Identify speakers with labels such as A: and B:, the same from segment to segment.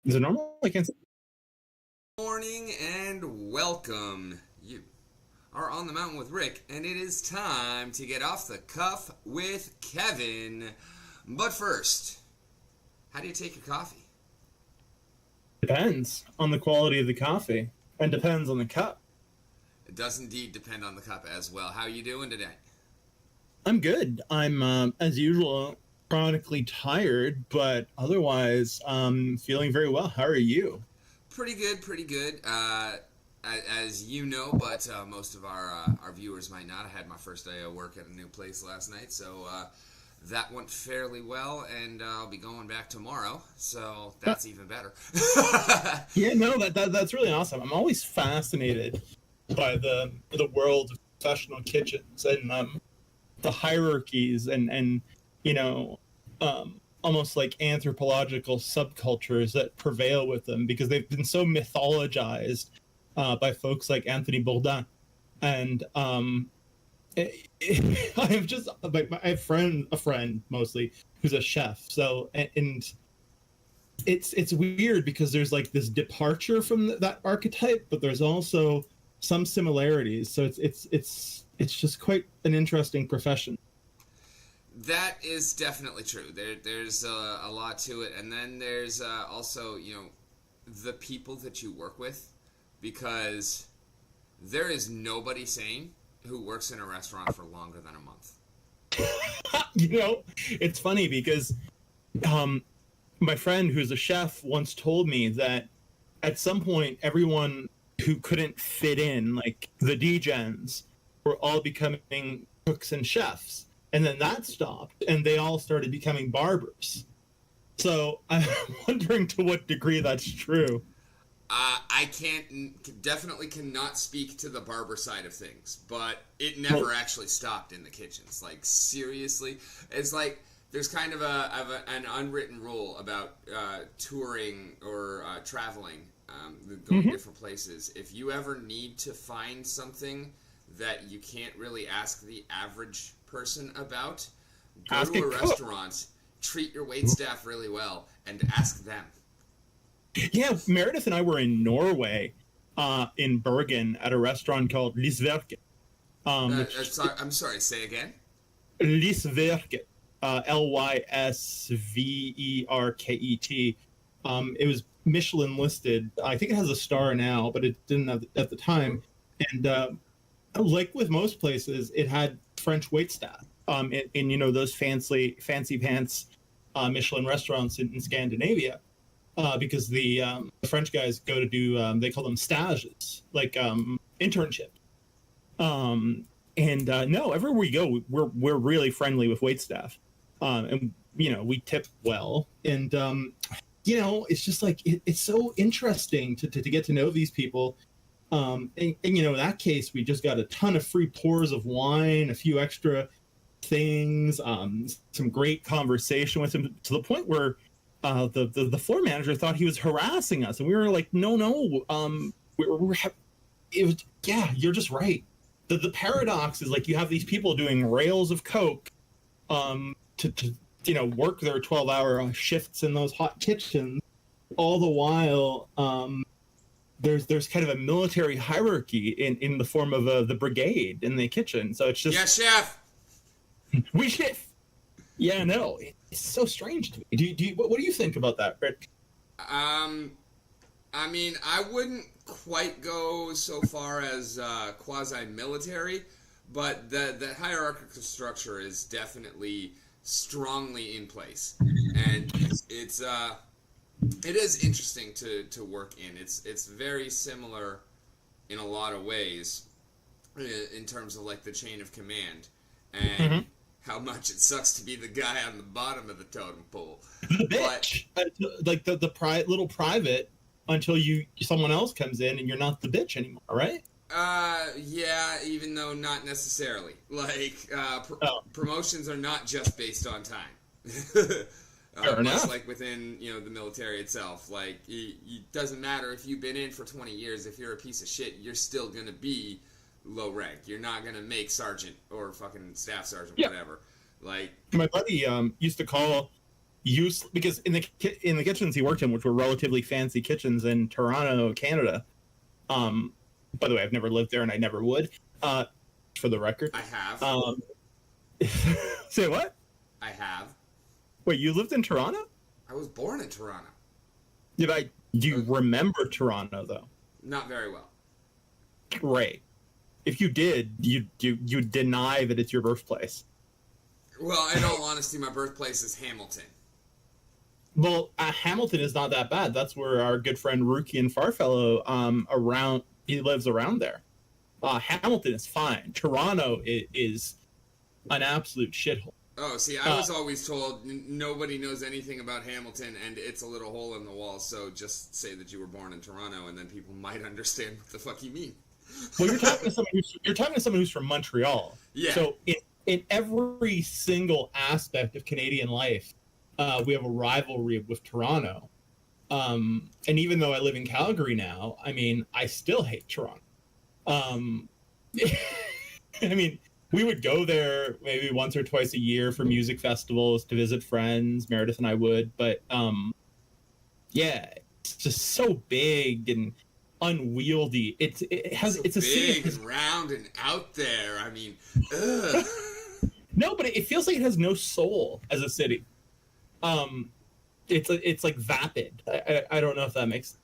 A: Is it normal? I can't.
B: Morning and welcome. You are on the mountain with Rick, and it is time to get off the cuff with Kevin. But first, how do you take your coffee?
A: Depends on the quality of the coffee and depends on the cup.
B: It does indeed depend on the cup as well. How are you doing today?
A: I'm good. I'm as usual chronically tired, but otherwise feeling very well. How are you?
B: Pretty good, pretty good. As you know, but most of our viewers might not. I had my first day of work at a new place last night, so that went fairly well, and I'll be going back tomorrow, so
A: Uh,
B: that's even better.
A: yeah, no, that's really awesome. I'm always fascinated by the world of professional kitchens and the hierarchies and you know almost like anthropological subcultures that prevail with them because they've been so mythologized by folks like Anthony Bourdain and I have just like I have a friend mostly who's a chef. So and it's weird because there's like this departure from that archetype, but there's also some similarities. So it's just quite an interesting profession.
B: That is definitely true. There's a lot to it, and then there's also the people that you work with, because there is nobody sane who works in a restaurant for longer than a month.
A: It's funny because um, my friend who's a chef once told me that at some point everyone who couldn't fit in, like the degens, were all becoming cooks and chefs, and then that stopped, and they all started becoming barbers. So I'm wondering to what degree that's true.
B: I can't definitely cannot speak to the barber side of things, but it
A: Well,
B: never actually stopped in the kitchens. Like seriously, it's like there's kind of an unwritten rule about touring or traveling, going
A: mhm.
B: different places. If you ever need to find something that you can't really ask the average person about, go
A: Ask
B: to
A: a
B: a
A: cook.
B: restaurant, treat your wait staff really well, and ask them.
A: Yeah, Meredith and I were in Norway, in Bergen, at a restaurant called Lysverket, which
B: I'm sorry. Say again.
A: Lysverket, Lysverket. It was Michelin listed. I think it has a star now, but it didn't have at the time. And like with most places, it had French waitstaff. In those fancy pants Michelin restaurants in Scandinavia, because the French guys go to do they call them stages, like internship. Um, and no, everywhere we go, we're really friendly with wait staff, and we tip well, and it's just like it's so interesting to get to know these people. And in that case, we just got a ton of free pours of wine, a few extra things, some great conversation with him to the point where the floor manager thought he was harassing us, and we were like, no, no, it was, yeah, you're just right. The paradox is like you have these people doing rails of coke to work their 12-hour shifts in those hot kitchens, all the while there's kind of a military hierarchy in the form of the brigade in the kitchen. So it's
B: Yeah,
A: just
B: chef.
A: we shift. Yeah, no, it's so strange to me. What do you think about that, Rick?
B: Um, I mean, I wouldn't quite go so far as quasi-military, but the hierarchical structure is definitely strongly in place, and it is interesting to work in. It's very similar in a lot of ways in terms of like the chain of command and
A: Mm-hmm.
B: how much it sucks to be the guy on the bottom of the totem pole.
A: The
B: But
A: bitch, like little private, until someone else comes in and you're not the bitch anymore, right?
B: yeah, even though not necessarily. Like,
A: Oh,
B: promotions are not just based on time.
A: fair
B: Much
A: enough.
B: like within, the military itself. Like, it doesn't matter if you've been in for 20 years, if you're a piece of shit, you're still gonna be low rank. You're not gonna make sergeant or fucking staff sergeant,
A: Yeah,
B: whatever. Like,
A: my buddy used to call. because in the kitchens he worked in, which were relatively fancy kitchens in Toronto, Canada. By the way, I've never lived there and I never would. For the record,
B: I have.
A: Say what?
B: I have.
A: Wait, you lived in Toronto?
B: I was born in Toronto.
A: Do you remember Toronto though?
B: Not very well.
A: Great. If you did, you deny that it's your birthplace.
B: Well, in all honesty, my birthplace is Hamilton.
A: Well, Hamilton is not that bad. That's where our good friend Rukian Farfellow he lives around there. Hamilton is fine. Toronto is an absolute shithole.
B: Oh, see, I was always told nobody knows anything about Hamilton, and it's a little hole in the wall. So just say that you were born in Toronto, and then people might understand what the fuck you mean.
A: Well, you're talking to someone who's from Montreal.
B: Yeah.
A: So in every single aspect of Canadian life, we have a rivalry with Toronto. And even though I live in Calgary now, I mean, I still hate Toronto. I mean, we would go there maybe once or twice a year for music festivals to visit friends. Meredith and I would, but yeah, it's just so big and unwieldy. It's a city
B: big and round and out there. I mean, ugh.
A: No, but it feels like it has no soul as a city. It's like vapid. I don't know if that makes sense.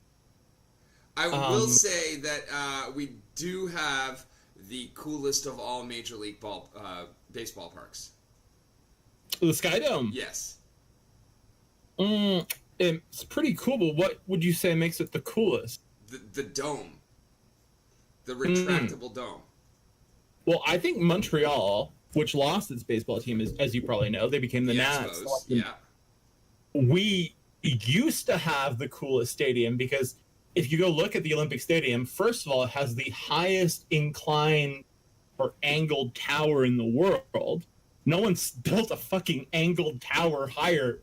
B: I will say that we do have the coolest of all Major League baseball parks.
A: The Sky Dome.
B: Yes.
A: It's pretty cool, but what would you say makes it the coolest?
B: The dome. The retractable dome.
A: Well, I think Montreal, which lost its baseball team, as you probably know, they became the Nats.
B: Yeah.
A: We used to have the coolest stadium because if you go look at the Olympic Stadium, first of all, it has the highest inclined or angled tower in the world. No one's built a fucking angled tower higher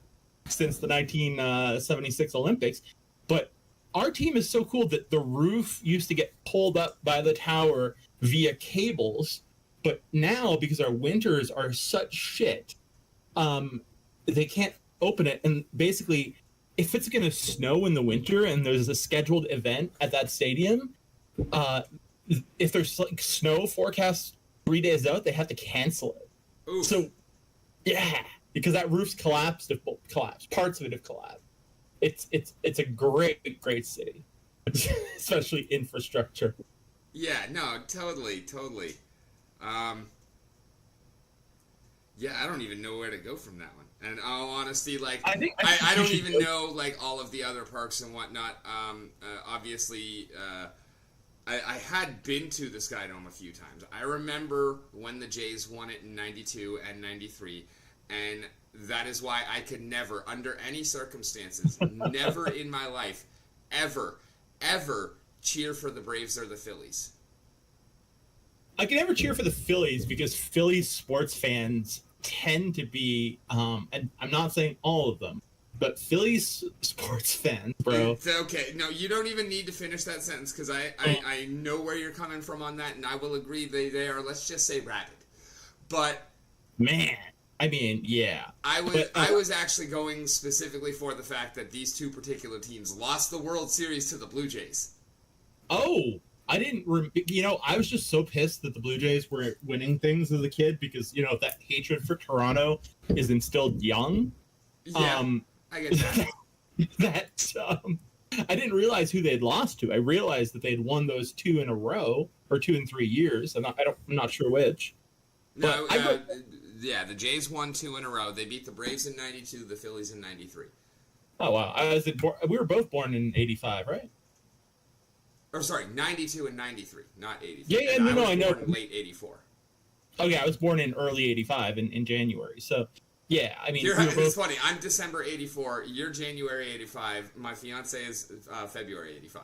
A: since the 1976 Olympics. But our team is so cool that the roof used to get pulled up by the tower via cables. But now, because our winters are such shit, they can't open it. And basically, if it's going to snow in the winter and there's a scheduled event at that stadium, if there's like snow forecast 3 days out, they have to cancel it.
B: Oof.
A: So, yeah, because that roof's collapsed. Parts of it have collapsed. It's a great city, especially infrastructure.
B: Yeah, no, totally. Yeah, I don't even know where to go from that one. And in all honesty, like I don't even know like all of the other parks and whatnot. Obviously, I had been to the Sky Dome a few times. I remember when the Jays won it in '92 and '93, and that is why I could never, under any circumstances, never in my life, ever cheer for the Braves or the Phillies.
A: I can never cheer for the Phillies because Phillies sports fans tend to be, and I'm not saying all of them, but Phillies sports fans, bro.
B: It's okay. No, you don't even need to finish that sentence because I know where you're coming from on that, and I will agree they are, let's just say, rabid. But
A: man, I mean, yeah.
B: I was actually going specifically for the fact that these two particular teams lost the World Series to the Blue Jays.
A: Oh, I didn't, I was just so pissed that the Blue Jays were winning things as a kid because, that hatred for Toronto is instilled young.
B: Yeah, I get that.
A: I didn't realize who they'd lost to. I realized that they'd won those 2 in a row, or 2 in 3 years. I'm not sure which.
B: No, yeah, the Jays won 2 in a row. They beat the Braves in '92, the Phillies in '93.
A: Oh, wow. We were both born in 85, right?
B: Or sorry, 92 and 93, not 83.
A: Yeah, no, I know.
B: Born in late 84.
A: Oh, yeah, I was born in early 85 in January. So, yeah, I mean...
B: It's funny. I'm December 84. You're January 85. My fiance is February 85.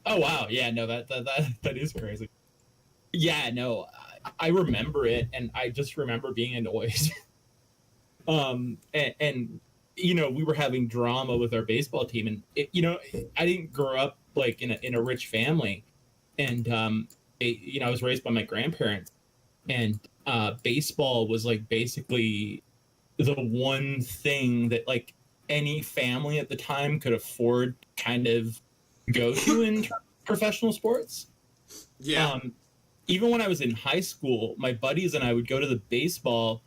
A: Oh, wow. Yeah, no, that is crazy. Yeah, no, I remember it, and I just remember being annoyed. And we were having drama with our baseball team, and I didn't grow up like in a rich family, and I was raised by my grandparents, and baseball was like basically the one thing that like any family at the time could afford to kind of go to in professional sports.
B: Yeah.
A: Even when I was in high school, my buddies and I would go to the baseball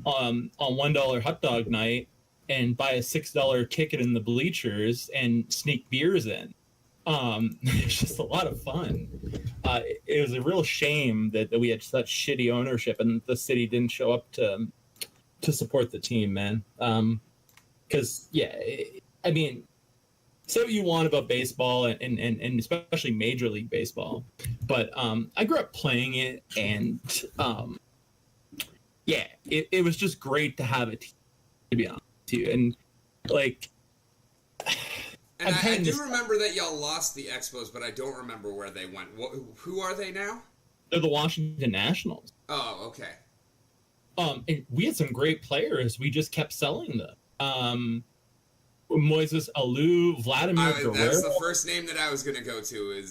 A: on $1 hot dog night and buy a $6 ticket in the bleachers and sneak beers in. It's just a lot of fun. It was a real shame that we had such shitty ownership and the city didn't show up to support the team, man. Because I mean, say what you want about baseball and especially Major League Baseball, but I grew up playing it, and it was just great to have a team, to be honest with you. And like,
B: and I do remember that y'all lost the Expos, but I don't remember where they went. Who are they now?
A: They're the Washington Nationals.
B: Oh, okay.
A: And we had some great players. We just kept selling them. Moises Alou, Vladimir Guerrero.
B: That's the first name that I was going to go to.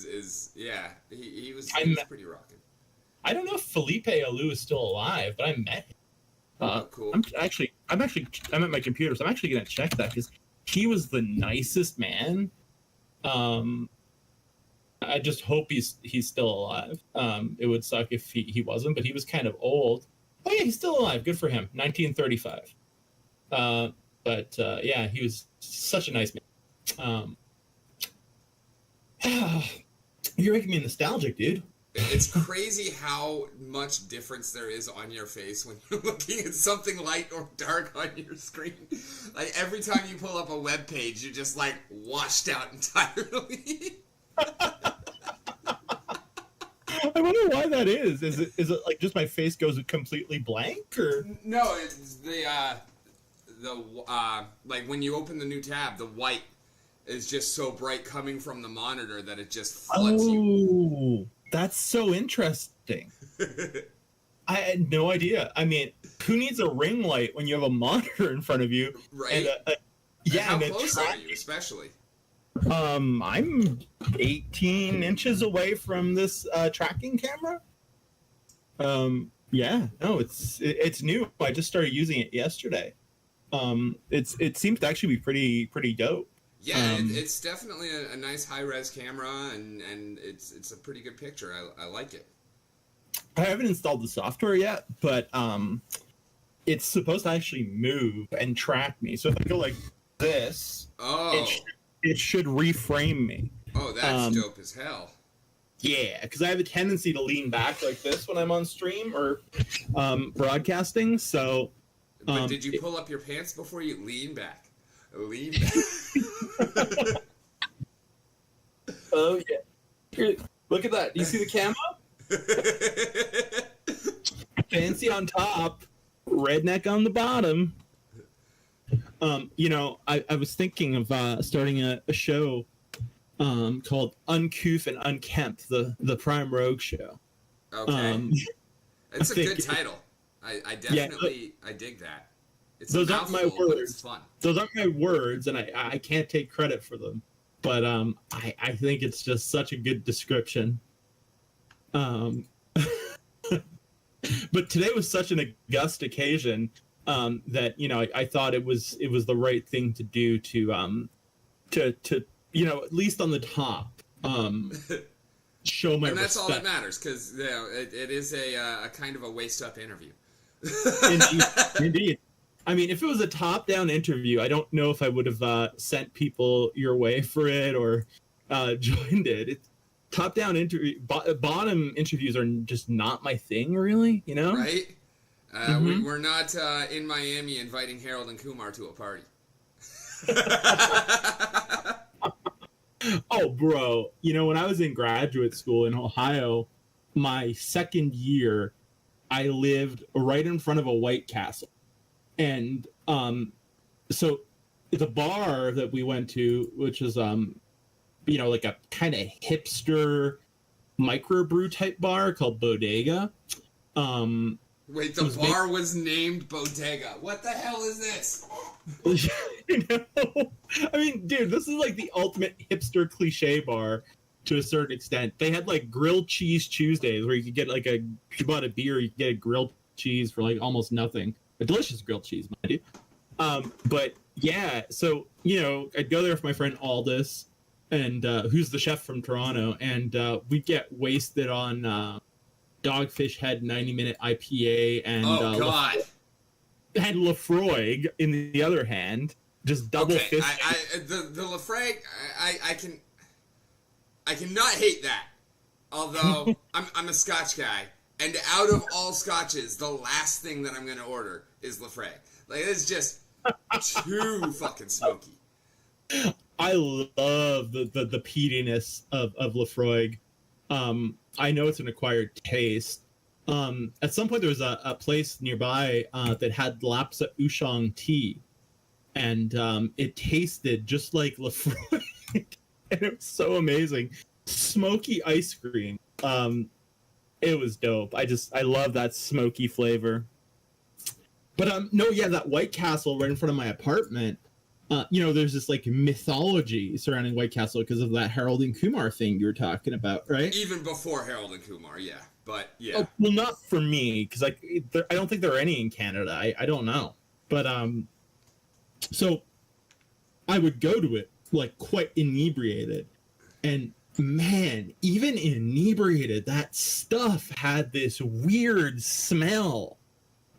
B: He was pretty rocking.
A: I don't know if Felipe Alou is still alive, but I met him.
B: Cool.
A: I'm at my computer, so I'm actually going to check that because he was the nicest man. I just hope he's still alive. It would suck if he wasn't, but he was kind of old. Oh yeah, he's still alive. Good for him. 1935. But he was such a nice man. You're making me nostalgic, dude.
B: It's crazy how much difference there is on your face when you're looking at something light or dark on your screen. Like every time you pull up a web page, you're just like washed out entirely.
A: I wonder why that is. Is it like just my face goes completely blank, or
B: no? It's the like when you open the new tab, the white is just so bright coming from the monitor that it just floods you.
A: Oh, that's so interesting. I had no idea. I mean, who needs a ring light when you have a monitor in front of you?
B: Right.
A: And
B: how close are you, especially?
A: I'm 18 inches away from this tracking camera. It's new. I just started using it yesterday. It seems to actually be pretty dope.
B: Yeah, it's definitely a nice high-res camera, and it's a pretty good picture. I like it.
A: I haven't installed the software yet, but it's supposed to actually move and track me. So if I go like this, it should reframe me.
B: Oh, that's dope as hell.
A: Yeah, because I have a tendency to lean back like this when I'm on stream or broadcasting. So,
B: but did you pull up your pants before you lean back? Lean back.
A: Oh yeah! Here, look at that. Do you see the camo? Fancy on top, redneck on the bottom. I was thinking of starting a show called Uncouth and Unkempt, the Prime Rogue show.
B: Okay. It's a good title. I definitely I dig that. It's
A: those aren't my words.
B: But it's fun.
A: Those aren't my words, and I can't take credit for them. But I think it's just such a good description. But today was such an august occasion that I thought it was the right thing to do to at least on the top show my
B: and that's
A: respect.
B: all that matters, because it is a kind of a waist up interview.
A: Indeed. I mean, if it was a top-down interview, I don't know if I would have sent people your way for it or joined it. Top-down interview, bottom interviews are just not my thing, really.
B: Right? We're not in Miami inviting Harold and Kumar to a party.
A: Oh, bro. When I was in graduate school in Ohio, my second year, I lived right in front of a White Castle. And so the bar that we went to, which is, like a kind of hipster microbrew type bar called Bodega.
B: Wait, the bar was named Bodega. What the hell is this?
A: I mean, dude, this is like the ultimate hipster cliche bar to a certain extent. They had like grilled cheese Tuesdays where you could get if you bought a beer, you could get a grilled cheese for like almost nothing. a delicious grilled cheese, mind you. But yeah, so I'd go there with my friend Aldous, and who's the chef from Toronto, and we'd get wasted on Dogfish Head 90-minute IPA and
B: God.
A: and Lefroy in the other hand, just double fist.
B: The Lefroy, I cannot hate that. Although I'm a Scotch guy, and out of all Scotches, the last thing that I'm going to order is Lefroy. Like, it's just too fucking smoky.
A: I love the peatiness of Lefroy. I know it's an acquired taste. At some point, there was a place nearby that had Lapsa Oolong tea, and it tasted just like Lefroy, and it was so amazing. Smoky ice cream. It was dope. I love that smoky flavor. But that White Castle right in front of my apartment. There's this like mythology surrounding White Castle because of that Harold and Kumar thing you were talking about, right?
B: Even before Harold and Kumar, yeah. But yeah.
A: Oh, well, not for me, because I don't think there are any in Canada. I don't know, but so I would go to it like quite inebriated, and man, even inebriated, that stuff had this weird smell.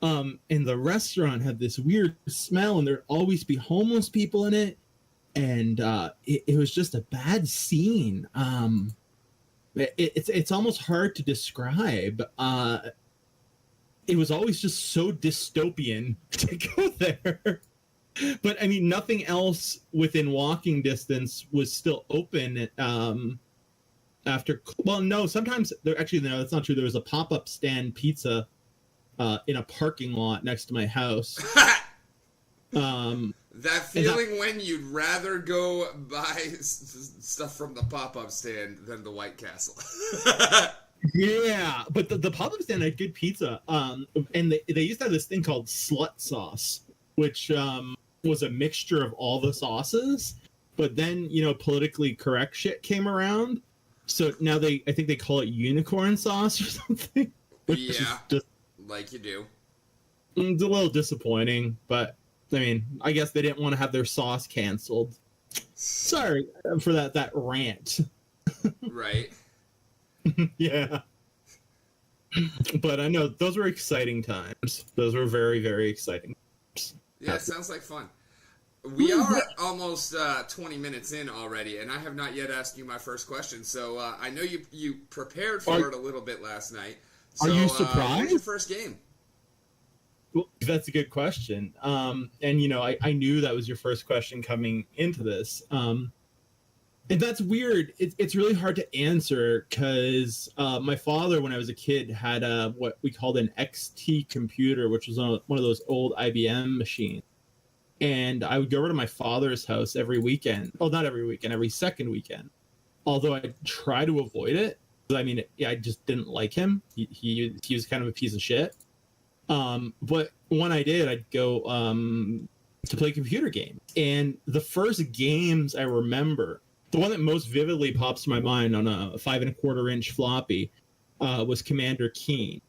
A: And the restaurant had this weird smell, and there'd always be homeless people in it, and it was just a bad scene. It's almost hard to describe. It was always just so dystopian to go there. But I mean, nothing else within walking distance was still open. Sometimes that's not true. There was a pop-up stand pizza in a parking lot next to my house.
B: That feeling when you'd rather go buy stuff from the pop-up stand than the White Castle.
A: Yeah, but the pop-up stand had good pizza. And they used to have this thing called slut sauce, which was a mixture of all the sauces. But then, politically correct shit came around. So now I think they call it unicorn sauce or something.
B: Yeah, just like you do.
A: It's a little disappointing, but I mean, I guess they didn't want to have their sauce canceled. Sorry for that rant.
B: Right.
A: Yeah. But I know those were exciting times. Those were very, very exciting times.
B: Yeah, it sounds like fun. We are almost 20 minutes in already, and I have not yet asked you my first question. So I know you prepared for it a little bit last night. So,
A: are you surprised?
B: What was your first game?
A: Well, that's a good question. And I knew that was your first question coming into this. And that's weird. It's really hard to answer because my father, when I was a kid, had what we called an XT computer, which was one of those old IBM machines. And I would go over to my father's house every weekend. Well, not every weekend, every second weekend. Although I try to avoid it. I mean, I just didn't like him. He was kind of a piece of shit. But when I did, I'd go to play computer games. And the first games I remember, the one that most vividly pops to my mind on a 5 1/4-inch floppy was Commander Keen.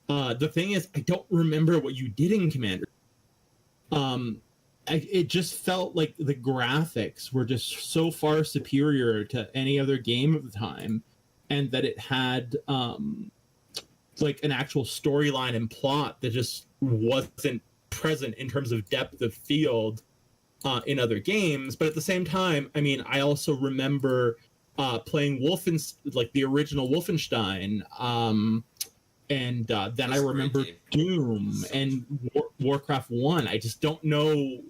A: The thing is, I don't remember what you did in Commander. It just felt like the graphics were just so far superior to any other game of the time, and that it had like an actual storyline and plot that just wasn't present in terms of depth of field in other games. But at the same time, I mean, I also remember playing the original Wolfenstein, and then I remember Doom and Warcraft 1. I just don't know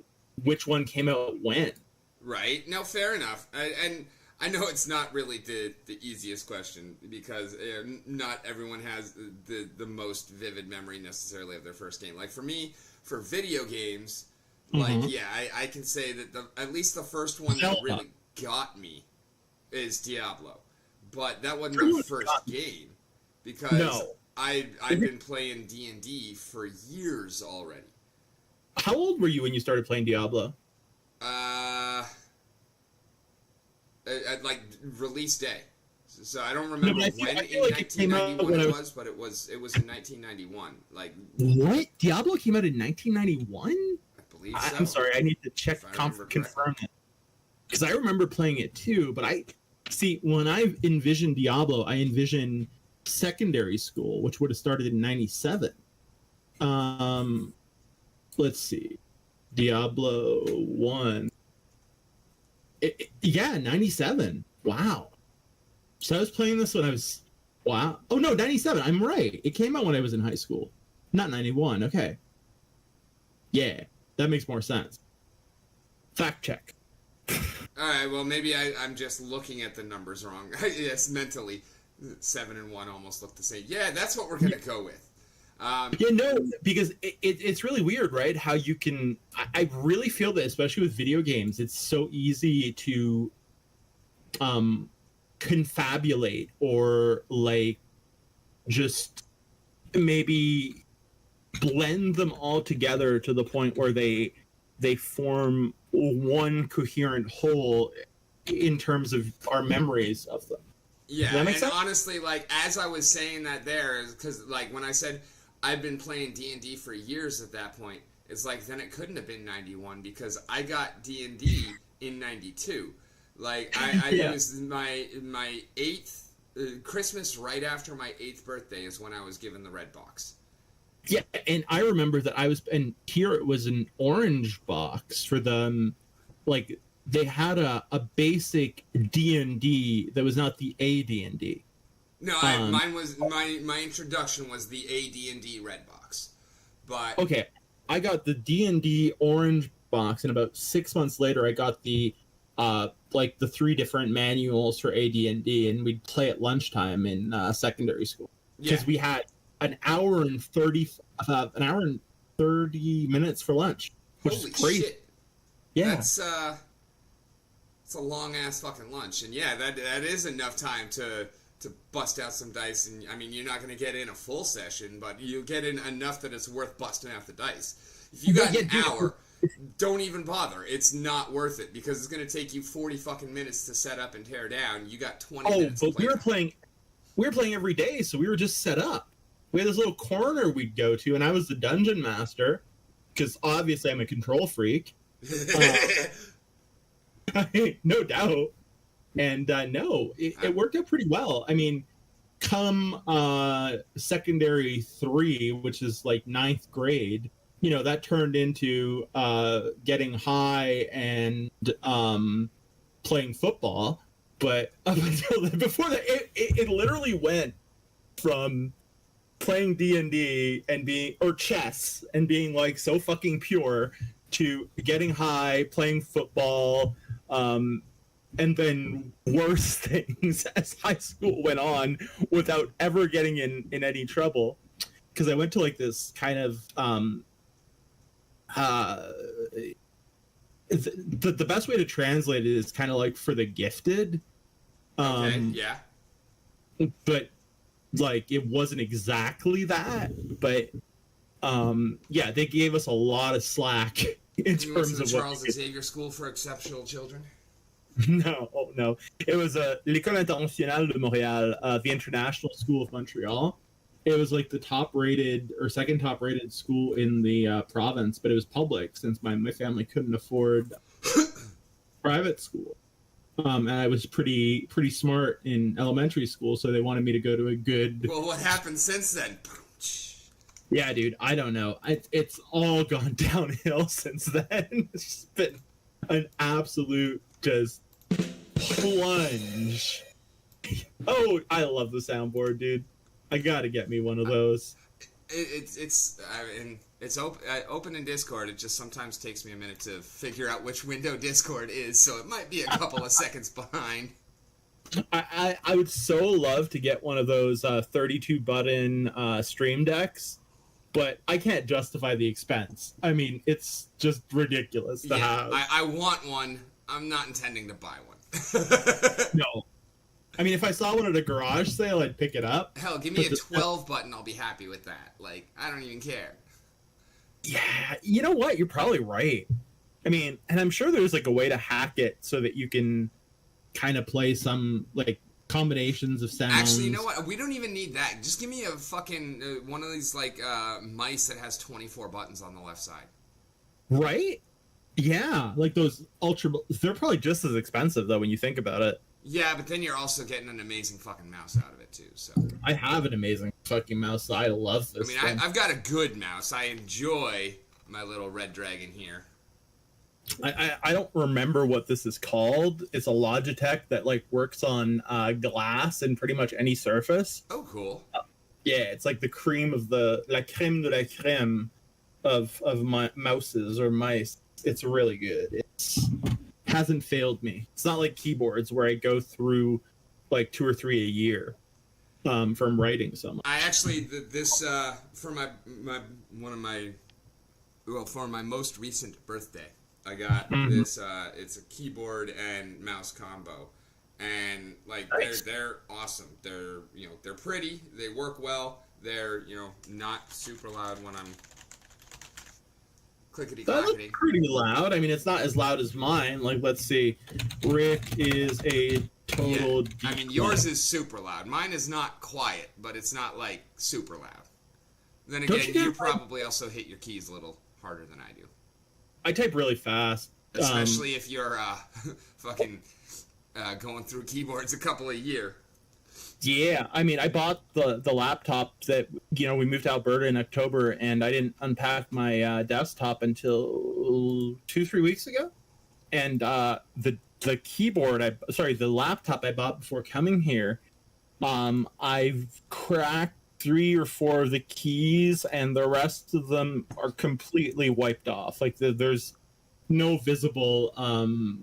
A: which one came out when. Right.
B: No, fair enough. And I know it's not really the easiest question because not everyone has the most vivid memory necessarily of their first game. Like for me, for video games, I can say that at least the first one that really got me is Diablo. But that wasn't the first game because I've been playing D&D for years already.
A: How old were you when you started playing Diablo?
B: At like release day. So I don't
A: No,
B: remember
A: but
B: when
A: I feel
B: in
A: like it came out
B: 1991
A: when I
B: it
A: was.
B: was, but it was in 1991. Like,
A: What? Diablo came out in 1991?
B: I believe so.
A: I'm sorry, I need to check,
B: If I remember
A: confirm it. Because I remember playing it too, but I see when I envisioned Diablo, I envisioned secondary school, which would have started in 97. Let's see. Diablo 1. Yeah, 97. Wow. So I was playing this when I was, wow. Oh no, 97. I'm right. It came out when I was in high school. Not 91. Okay. Yeah, that makes more sense. Fact check.
B: All right, well, maybe I'm just looking at the numbers wrong. Yes, mentally, 7 and 1 almost look the same. Yeah, that's what we're gonna go with.
A: Yeah, no, because it's really weird, right? How you can. I really feel that, especially with video games, it's so easy to confabulate or like just maybe blend them all together to the point where they form one coherent whole in terms of our memories of them.
B: Yeah,
A: that make
B: and
A: sense?
B: honestly, like as I was saying that there, because like when I said I've been playing D&D for years at that point, it's like then it couldn't have been 91 because I got D&D in 92. Like
A: Yeah.
B: it was my 8th Christmas right after my 8th birthday is when I was given the red box.
A: Yeah, and I remember that and here it was an orange box for them. Like they had a basic D&D that was not the AD&D.
B: No, mine was my introduction was the AD&D red box, but
A: Okay, I got the D&D orange box, and about 6 months later, I got the like the 3 different manuals for AD&D, and we'd play at lunchtime in secondary school because we had an hour and 30 minutes for lunch, which
B: holy
A: is crazy.
B: shit,
A: Yeah,
B: that's it's a long ass fucking lunch, and yeah, that is enough time to bust out some dice. And I mean, you're not going to get in a full session, but you'll get in enough that it's worth busting out the dice. If you got an hour, don't even bother. It's not worth it because it's going to take you 40 fucking minutes to set up and tear down. You got 20 minutes.
A: But we were playing every day, so we were just set up. We had this little corner we'd go to, and I was the dungeon master because obviously I'm a control freak. No doubt. And it worked out pretty well. I mean, come secondary 3, which is like 9th grade, that turned into getting high and playing football. But up until before that, it literally went from playing D&D and or chess and being like so fucking pure to getting high, playing football, and then worse things as high school went on without ever getting in any trouble. Because I went to like this kind of the best way to translate it is kind of like for the gifted.
B: Okay, yeah.
A: But like it wasn't exactly that, but yeah, they gave us a lot of slack in terms of
B: Charles Xavier School for Exceptional Children.
A: No. It was l'École Internationale de Montréal, the International School of Montreal. It was like the top-rated or second top-rated school in the province, but it was public since my family couldn't afford private school. And I was pretty smart in elementary school, so they wanted me to go to a good.
B: Well, what happened since then?
A: Yeah, dude, I don't know. It's all gone downhill since then. It's just been an absolute just plunge. Oh, I love the soundboard, dude. I gotta get me one of those.
B: It's open in Discord. It just sometimes takes me a minute to figure out which window Discord is, so it might be a couple of seconds behind.
A: I would so love to get one of those 32 button stream decks, but I can't justify the expense. I mean, it's just ridiculous to have.
B: I want one. I'm not intending to buy one.
A: No. I mean, if I saw one at a garage sale, I'd pick it up.
B: Hell, give me a 12 button. I'll be happy with that. Like, I don't even care.
A: Yeah, you know what? You're probably right. I mean, and I'm sure there's like a way to hack it so that you can kind of play some like combinations of sounds.
B: Actually, you know what? We don't even need that. Just give me a fucking one of these like mice that has 24 buttons on the left side.
A: Right? Yeah, like those ultra. They're probably just as expensive though when you think about it.
B: Yeah, but then you're also getting an amazing fucking mouse out of it too. So
A: I have an amazing fucking mouse. I love this.
B: I mean, I've got a good mouse. I enjoy my little red dragon here.
A: I don't remember what this is called. It's a Logitech that like works on glass and pretty much any surface.
B: Oh, cool.
A: Yeah, it's like the cream of the la crème de la crème of my mouses or mice. It's really good. It's hasn't failed me. It's not like keyboards where I go through like 2 or 3 a year from writing so much.
B: I actually this for my for my most recent birthday, I got this. It's a keyboard and mouse combo, and like
A: nice.
B: they're awesome. They're they're pretty. They work well. They're not super loud when I'm clickety
A: That looks
B: clackety.
A: pretty loud. I mean, it's not as loud as mine. Like, let's see. Rick is a total.
B: Yeah. I mean, yours is super loud. Mine is not quiet, but it's not like super loud. Then
A: Don't
B: again,
A: you
B: you
A: get,
B: probably also hit your keys a little harder than I do.
A: I type really fast.
B: Especially if you're fucking going through keyboards a couple a year.
A: Yeah, I mean, I bought the laptop that we moved to Alberta in October, and I didn't unpack my desktop until 2-3 weeks ago. And the keyboard, the laptop I bought before coming here, I've cracked 3 or 4 of the keys, and the rest of them are completely wiped off. Like there's no visible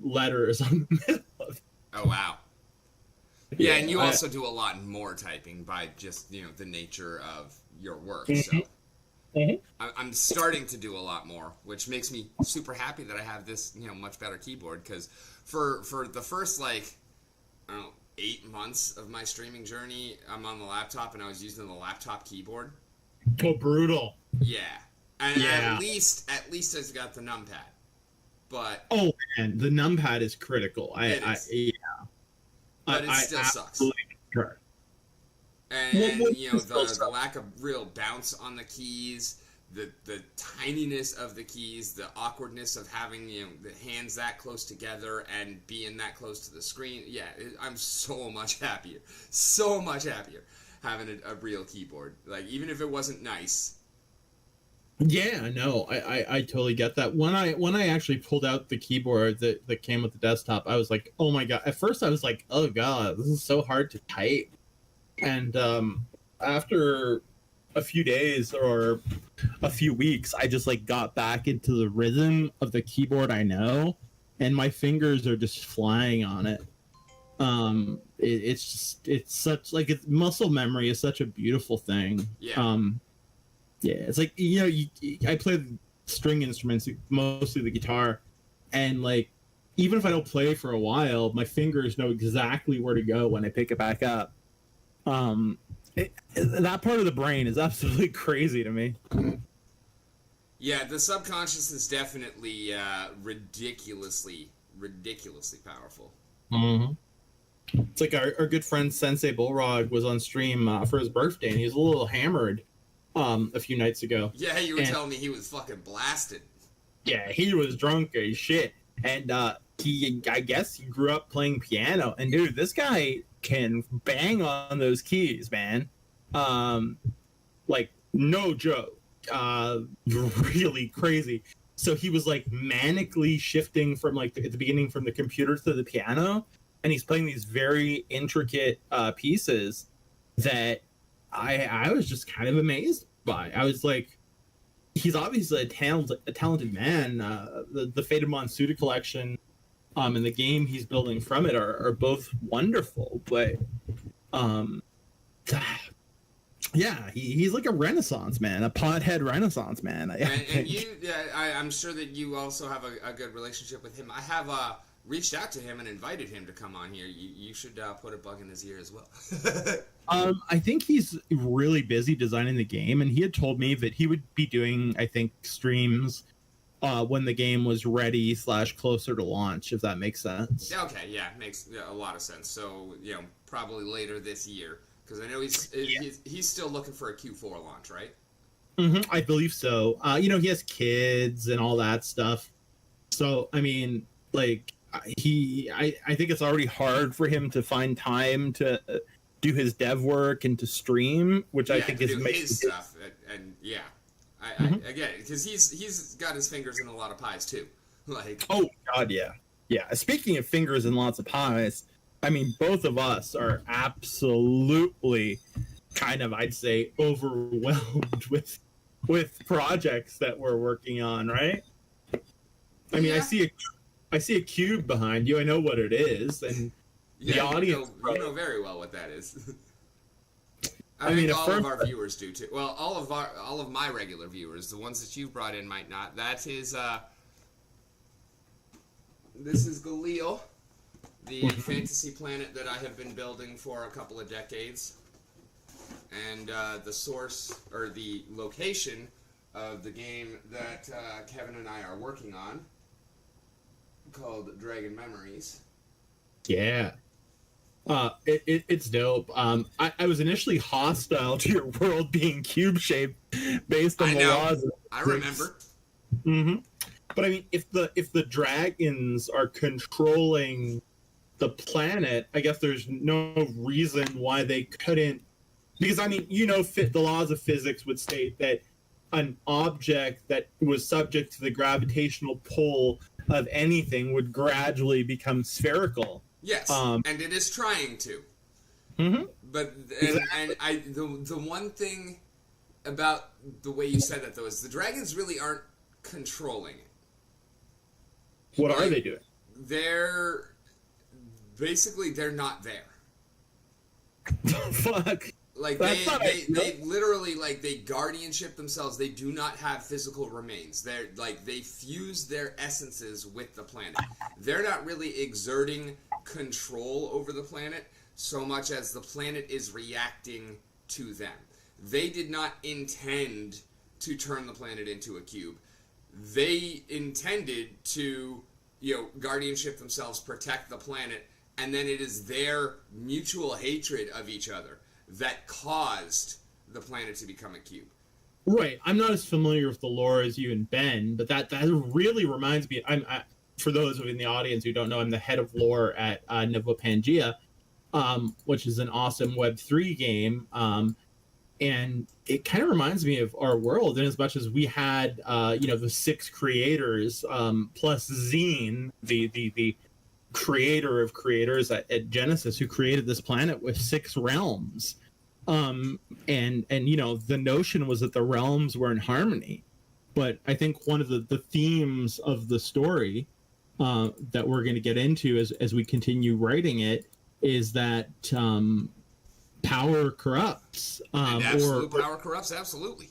A: letters on the middle of it.
B: Oh wow. Yeah, and you also do a lot more typing by just the nature of your work.
A: Mm-hmm.
B: So I'm starting to do a lot more, which makes me super happy that I have this much better keyboard. Because for the first I don't know, 8 months of my streaming journey, I'm on the laptop and I was using the laptop keyboard.
A: Oh, brutal.
B: Yeah, and
A: Yeah.
B: at least it's got the numpad. But
A: oh man, the numpad is critical.
B: But it still sucks.
A: Concur.
B: And the lack of real bounce on the keys, the tininess of the keys, the awkwardness of having the hands that close together and being that close to the screen. Yeah, I'm so much happier having a real keyboard. Like, even if it wasn't nice.
A: Yeah, no, I totally get that. When I actually pulled out the keyboard that came with the desktop, I was like, oh my god. At first I was like, oh god, this is so hard to type. And after a few days or a few weeks, I just like got back into the rhythm of the keyboard I know, and my fingers are just flying on it. It's such like muscle memory is such a beautiful thing.
B: Yeah.
A: Yeah, it's like I play string instruments, mostly the guitar, and like even if I don't play for a while, my fingers know exactly where to go when I pick it back up. That part of the brain is absolutely crazy to me.
B: Yeah, the subconscious is definitely ridiculously powerful.
A: Mm-hmm. It's like our good friend Sensei Bullrog was on stream for his birthday, and he was a little hammered a few nights ago.
B: Yeah, you were telling me he was fucking blasted.
A: Yeah, he was drunk as shit, and I guess he grew up playing piano. And dude, this guy can bang on those keys, man. Like no joke. Really crazy. So he was like manically shifting from like at the beginning from the computer to the piano, and he's playing these very intricate pieces that I was just kind of amazed by. I was like, he's obviously a talented man. The Fate of Monsuda collection and the game he's building from it are both wonderful, but yeah, he's like a renaissance man, a pothead renaissance man.
B: And you, I'm sure that you also have a good relationship with him. I have reached out to him and invited him to come on here. You should put a bug in his ear as well.
A: I think he's really busy designing the game, and he had told me that he would be doing, I think, streams when the game was ready / closer to launch, if that makes sense.
B: Okay, yeah, makes a lot of sense. So, probably later this year, because I know he's still looking for a Q4 launch, right?
A: I believe so. He has kids and all that stuff. So, I mean, like, I think it's already hard for him to find time to do his dev work and to stream, which I think is
B: his stuff. And yeah, I get it, because he's got his fingers in a lot of pies too. Like,
A: oh god, yeah. Speaking of fingers and lots of pies, I mean, both of us are absolutely kind of, I'd say, overwhelmed with projects that we're working on, right? I mean,
B: yeah.
A: I see a cube behind you. I know what it is, and the audience.
B: You know very well what that is.
A: I mean,
B: all of our viewers do too. Well, all of my regular viewers, the ones that you've brought in, might not. That is, this is Galil, the fantasy planet that I have been building for a couple of decades, and the source or the location of the game that Kevin and I are working on, called Dragon Memories.
A: Yeah. It's dope. I was initially hostile to your world being cube shaped based on the laws of
B: I remember.
A: But I mean, if the dragons are controlling the planet, I guess there's no reason why they couldn't. Because I mean, the laws of physics would state that an object that was subject to the gravitational pull of anything would gradually become spherical.
B: Yes, and it is trying to. But the one thing about the way you said that though is the dragons really aren't controlling it.
A: What are they doing?
B: They're not there.
A: Fuck.
B: Like they literally, like, they guardianship themselves. They do not have physical remains. They're like, they fuse their essences with the planet. They're not really exerting control over the planet so much as the planet is reacting to them. They did not intend to turn the planet into a cube. They intended to, guardianship themselves, protect the planet, and then it is their mutual hatred of each other that caused the planet to become a cube.
A: Right. I'm not as familiar with the lore as you and Ben, but that really reminds me. For those in the audience who don't know, I'm the head of lore at Novo Pangea, which is an awesome Web3 game. And it kind of reminds me of our world in as much as we had, the 6 creators, plus Zine, the creator of creators at Genesis, who created this planet with 6 realms. And the notion was that the realms were in harmony. But I think one of the themes of the story that we're going to get into as we continue writing it is that power corrupts.
B: Power corrupts, absolutely.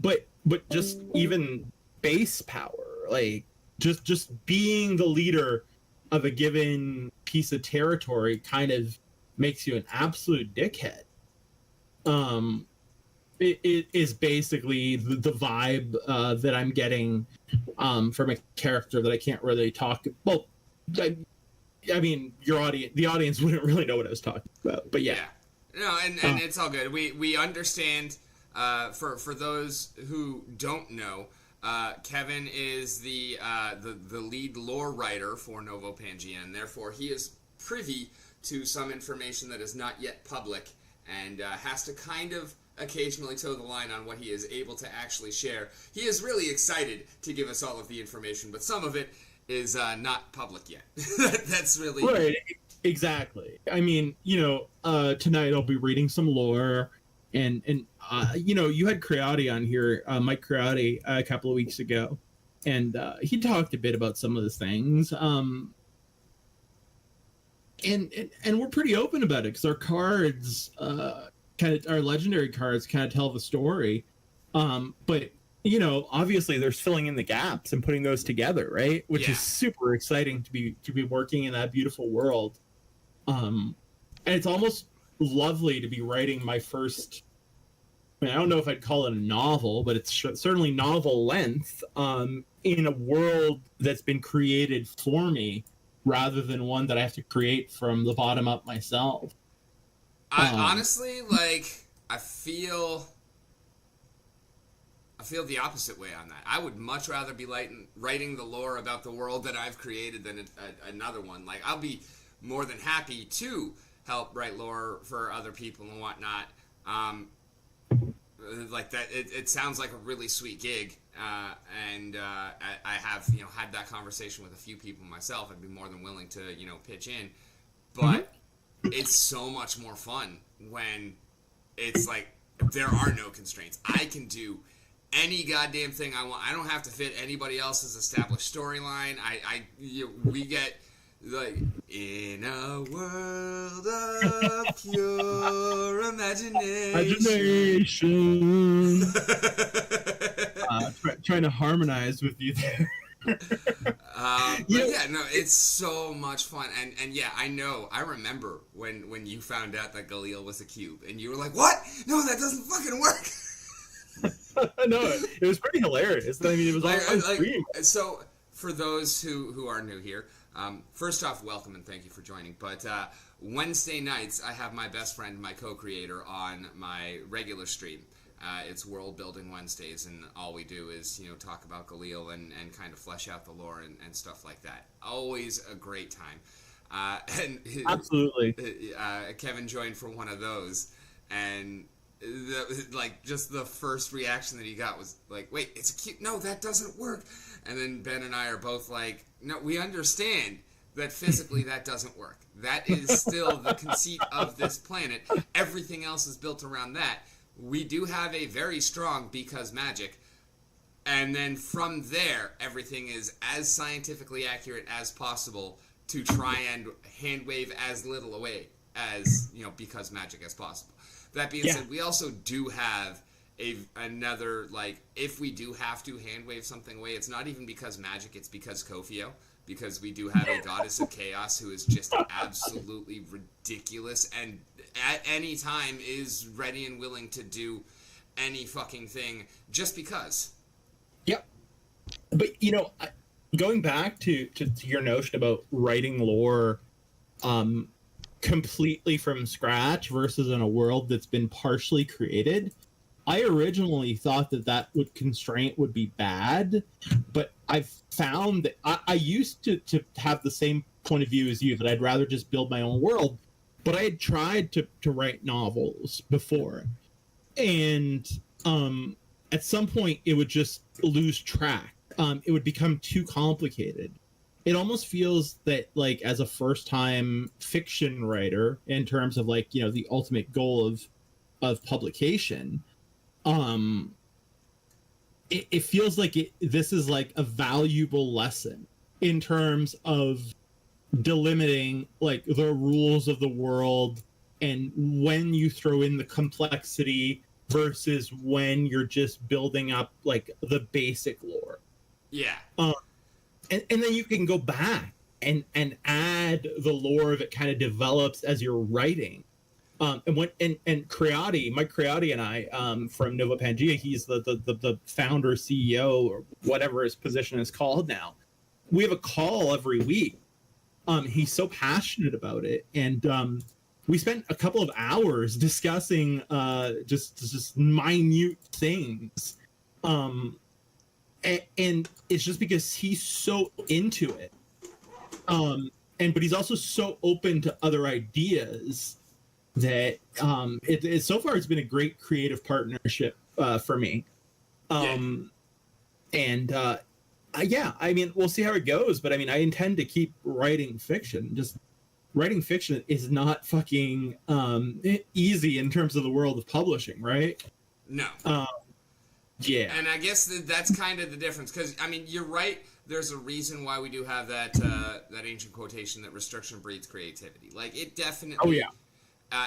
A: But just even base power, like just being the leader of a given piece of territory kind of makes you an absolute dickhead. It is basically the vibe that I'm getting from a character that I can't really talk. Well, I mean, the audience wouldn't really know what I was talking about, but yeah.
B: No, and it's all good. We understand. For those who don't know, Kevin is the lead lore writer for Novo Pangea, and therefore he is privy to some information that is not yet public, and has to kind of occasionally toe the line on what he is able to actually share. He is really excited to give us all of the information, but some of it is not public yet. That's really
A: right. Exactly. I mean, tonight I'll be reading some lore, and you had Creati on here, Mike Creati, a couple of weeks ago, and he talked a bit about some of those things. And we're pretty open about it because our cards, our legendary cards, kind of tell the story. But obviously there's filling in the gaps and putting those together, right? Which is super exciting to be working in that beautiful world. And it's almost lovely to be writing my first mean, I don't know if I'd call it a novel, but it's certainly novel length, in a world that's been created for me rather than one that I have to create from the bottom up myself.
B: I honestly, like, I feel the opposite way on that. I would much rather be writing the lore about the world that I've created than another one. Like, I'll be more than happy to help write lore for other people and whatnot. Like that, it sounds like a really sweet gig, and I have had that conversation with a few people myself. I'd be more than willing to pitch in, but it's so much more fun when it's like there are no constraints. I can do any goddamn thing I want. I don't have to fit anybody else's established storyline. We get like in a world of pure imagination.
A: Trying to harmonize with you there.
B: No, it's so much fun, and yeah, I remember when you found out that Galil was a cube, and you were like, "What? No, that doesn't fucking work."
A: No, it was pretty hilarious. I mean, it was all screen.
B: So, for those who are new here, first off, welcome and thank you for joining. But Wednesday nights, I have my best friend, my co-creator, on my regular stream. It's World Building Wednesdays, and all we do is talk about Galil and kind of flesh out the lore and stuff like that. Always a great time.
A: Absolutely.
B: Kevin joined for one of those, and just the first reaction that he got was like, "Wait, it's a cute? No, that doesn't work." And then Ben and I are both like, "No, we understand that physically that doesn't work. That is still the conceit of this planet. Everything else is built around that. We do have a very strong because magic, and then from there, everything is as scientifically accurate as possible to try and hand wave as little away as because magic as possible." That being said, we also do have another, like, if we do have to hand wave something away, it's not even because magic, it's because Kofio, because we do have a goddess of chaos who is just absolutely ridiculous and at any time is ready and willing to do any fucking thing just because.
A: Yep. But going back to your notion about writing lore completely from scratch versus in a world that's been partially created, I originally thought that constraint would be bad, but I've found that I used to have the same point of view as you, that I'd rather just build my own world, but I had tried to write novels before, and at some point it would just lose track. It would become too complicated. It almost feels that, like, as a first-time fiction writer, in terms of like the ultimate goal of publication, it feels like this is like a valuable lesson in terms of delimiting like the rules of the world and when you throw in the complexity versus when you're just building up like the basic lore.
B: Yeah.
A: And then you can go back and add the lore that kind of develops as you're writing. And Creati, Mike Creati and I, from Nova Pangea, he's the founder, CEO, or whatever his position is called now. We have a call every week. He's so passionate about it, and we spent a couple of hours discussing just minute things. And it's just because he's so into it. But he's also so open to other ideas that so far it's been a great creative partnership for me. I mean, we'll see how it goes, but I mean, I intend to keep writing fiction. Just writing fiction is not fucking easy in terms of the world of publishing, right?
B: No.
A: Yeah.
B: And I guess that's kind of the difference, because I mean, you're right. There's a reason why we do have that ancient quotation that restriction breeds creativity. Like, it definitely.
A: Oh yeah.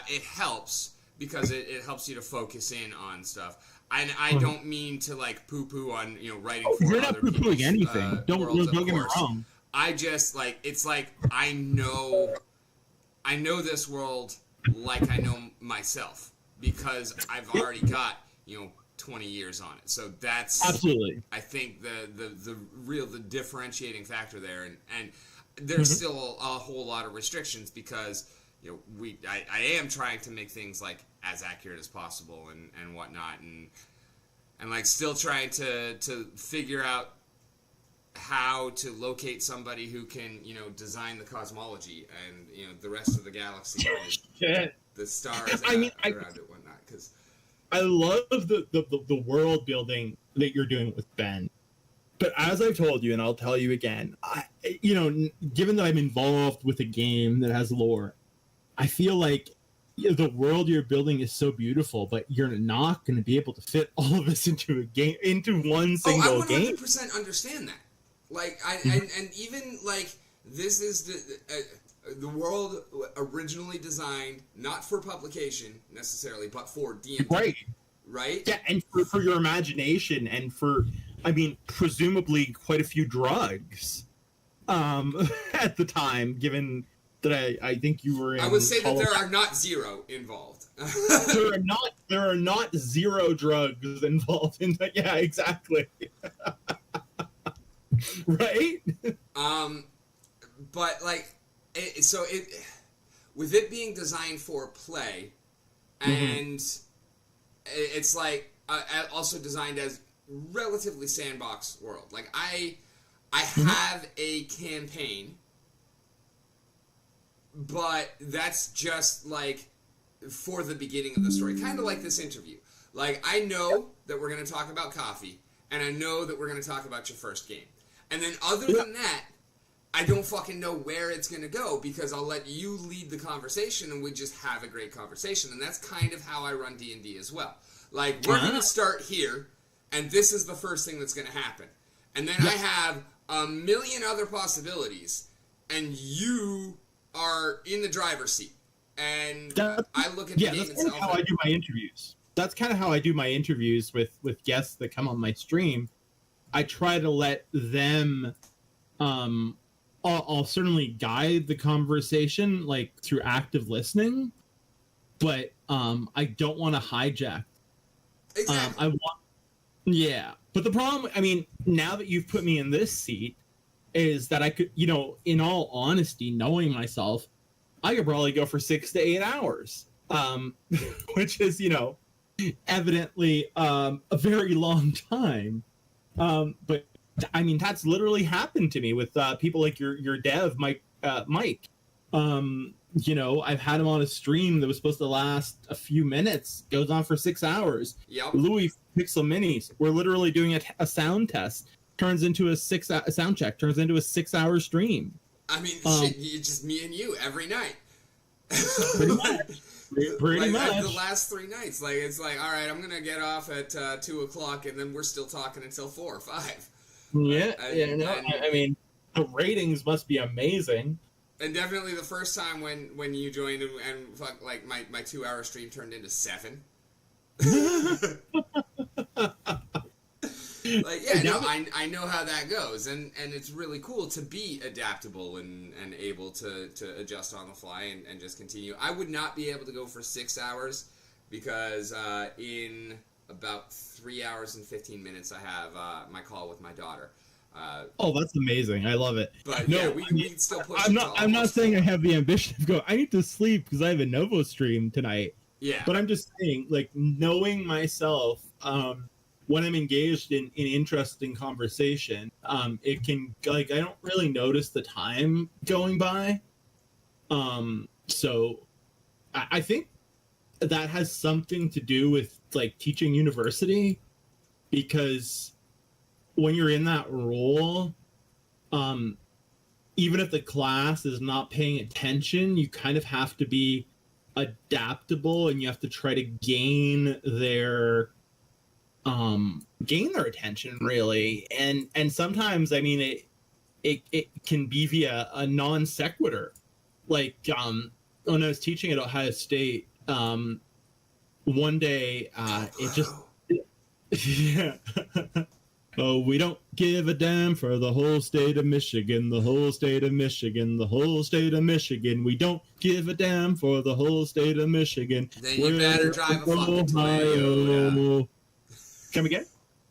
B: It helps because it helps you to focus in on stuff. And I don't mean to like poo-poo on writing for
A: You're
B: other
A: not poo-pooing
B: people's
A: anything. Don't get me wrong.
B: I just like, it's like I know this world like I know myself, because I've already got 20 years on it. So that's
A: Absolutely.
B: I think the differentiating factor there, and there's still a whole lot of restrictions because I am trying to make things like as accurate as possible and whatnot, and like still trying to figure out how to locate somebody who can design the cosmology and the rest of the galaxy, the stars around it, whatnot. Because
A: I love the world building that you're doing with Ben. But as I've told you, and I'll tell you again, given that I'm involved with a game that has lore, I feel like the world you're building is so beautiful, but you're not going to be able to fit all of this into a game, into one single game.
B: I 100% understand that. Like, and even like this is the world originally designed not for publication necessarily, but for D&D. Right?
A: Yeah, and for your imagination and for, presumably quite a few drugs at the time, given that I think you were in...
B: I would say that there are not zero involved.
A: there are not zero drugs involved in that. Yeah, exactly. Right?
B: But like, with it being designed for play, and it's like also designed as relatively sandbox world. Like I have a campaign, but that's just like for the beginning of the story, kind of like this interview. Like I know that we're going to talk about coffee, and I know that we're going to talk about your first game. And then other than that, I don't fucking know where it's going to go because I'll let you lead the conversation and we just have a great conversation. And that's kind of how I run D&D as well. Like, we're going to start here, and this is the first thing that's going to happen. And then I have a million other possibilities, and you are in the driver's seat. And I look at the game
A: itself. That's how I do my interviews. That's kind of how I do my interviews with guests that come on my stream. I try to let them, I'll certainly guide the conversation, like, through active listening, but I don't want to hijack.
B: Exactly.
A: But the problem, now that you've put me in this seat, is that I could, in all honesty, knowing myself, I could probably go for 6 to 8 hours, which is, evidently a very long time. But that's literally happened to me with people like your dev, Mike. I've had him on a stream that was supposed to last a few minutes, goes on for 6 hours.
B: Yep.
A: Louis Pixel Minis, we're literally doing a sound test, turns into a sound check, turns into a 6-hour stream.
B: Shit, just me and you every night.
A: Pretty much. Pretty much.
B: The last 3 nights, like it's like, all right, I'm gonna get off at 2 o'clock, and then we're still talking until 4 or 5.
A: The ratings must be amazing.
B: And definitely the first time when you joined and like my 2-hour stream turned into 7. I know how that goes, and it's really cool to be adaptable and able to adjust on the fly and just continue. I would not be able to go for 6 hours because in about 3 hours and 15 minutes I have my call with my daughter.
A: That's amazing. I love it.
B: But we still push.
A: I'm not saying I have the ambition of go. I need to sleep because I have a Novo stream tonight.
B: Yeah.
A: But I'm just saying, like, knowing myself, when I'm engaged in interesting conversation, it can, like, I don't really notice the time going by. So I think that has something to do with, like, teaching university, because when you're in that role, even if the class is not paying attention, you kind of have to be adaptable, and you have to try to gain their attention, really. And sometimes, it can be via a non sequitur. Like, when I was teaching at Ohio State, one day, it just, yeah. Oh, we don't give a damn for the whole state of Michigan, the whole state of Michigan, the whole state of Michigan. We don't give a damn for the whole state of Michigan.
B: Then you better drive a fucking Ohio.
A: Come again?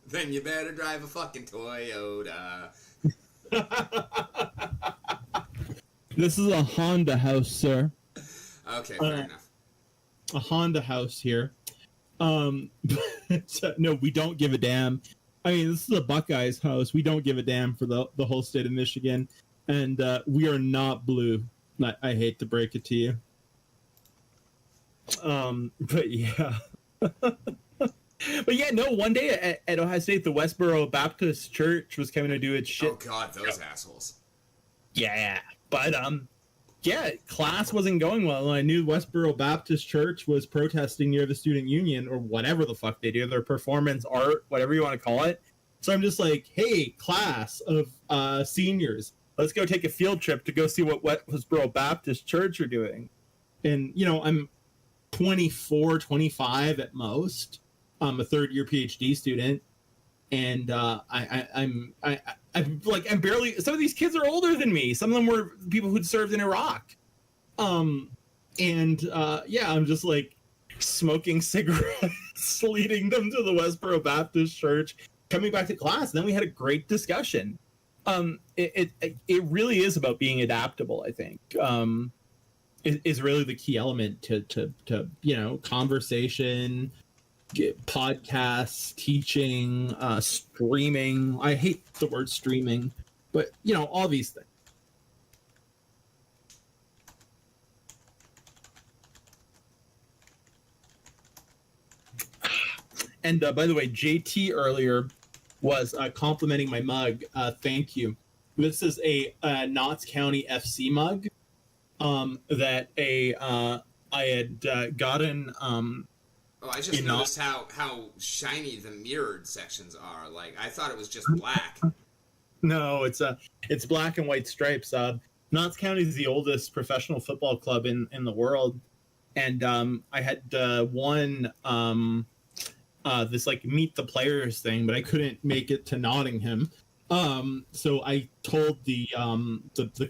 B: Then you better drive a fucking Toyota.
A: This is a Honda house, sir.
B: Okay, fair enough.
A: A Honda house here. So, no, we don't give a damn. I mean, this is a Buckeyes house. We don't give a damn for the whole state of Michigan. And we are not blue. I hate to break it to you. But yeah. But yeah, no, one day at Ohio State, the Westboro Baptist Church was coming to do its shit.
B: Oh, God, those assholes.
A: Yeah, but yeah, class wasn't going well. I knew Westboro Baptist Church was protesting near the student union or whatever the fuck they do, their performance art, whatever you want to call it. So I'm just like, hey, class of seniors, let's go take a field trip to go see what Westboro Baptist Church are doing. And, you know, I'm 24, 25 at most. I'm a third-year PhD student. And I'm barely. Some of these kids are older than me. Some of them were people who'd served in Iraq. Yeah, I'm just like smoking cigarettes, leading them to the Westboro Baptist Church, coming back to class. And then we had a great discussion. It really is about being adaptable. I think is really the key element to you know, conversation. Podcasts, teaching, streaming. I hate the word streaming, but you know, all these things. And by the way, JT earlier was complimenting my mug. Thank you. This is a Notts County FC mug that I had gotten.
B: Oh, I just noticed how shiny the mirrored sections are. Like, I thought it was just black.
A: No, it's black and white stripes. Notts County is the oldest professional football club in the world, and I had won this like meet the players thing, but I couldn't make it to Nottingham. So I told the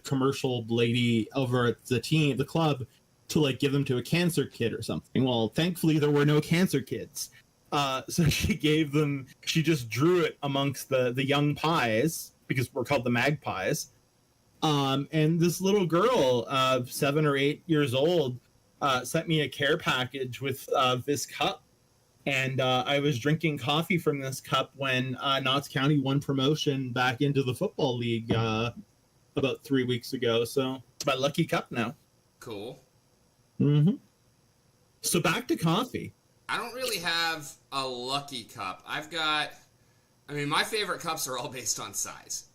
A: commercial lady over at the club to like give them to a cancer kid or something. Well, thankfully there were no cancer kids. So she just drew it amongst the young pies, because we're called the magpies. And this little girl, 7 or 8 years old, sent me a care package with this cup. And I was drinking coffee from this cup when Notts County won promotion back into the football league about 3 weeks ago. So it's my lucky cup now.
B: Cool.
A: Mm-hmm. So back to coffee.
B: I don't really have a lucky cup. My favorite cups are all based on size.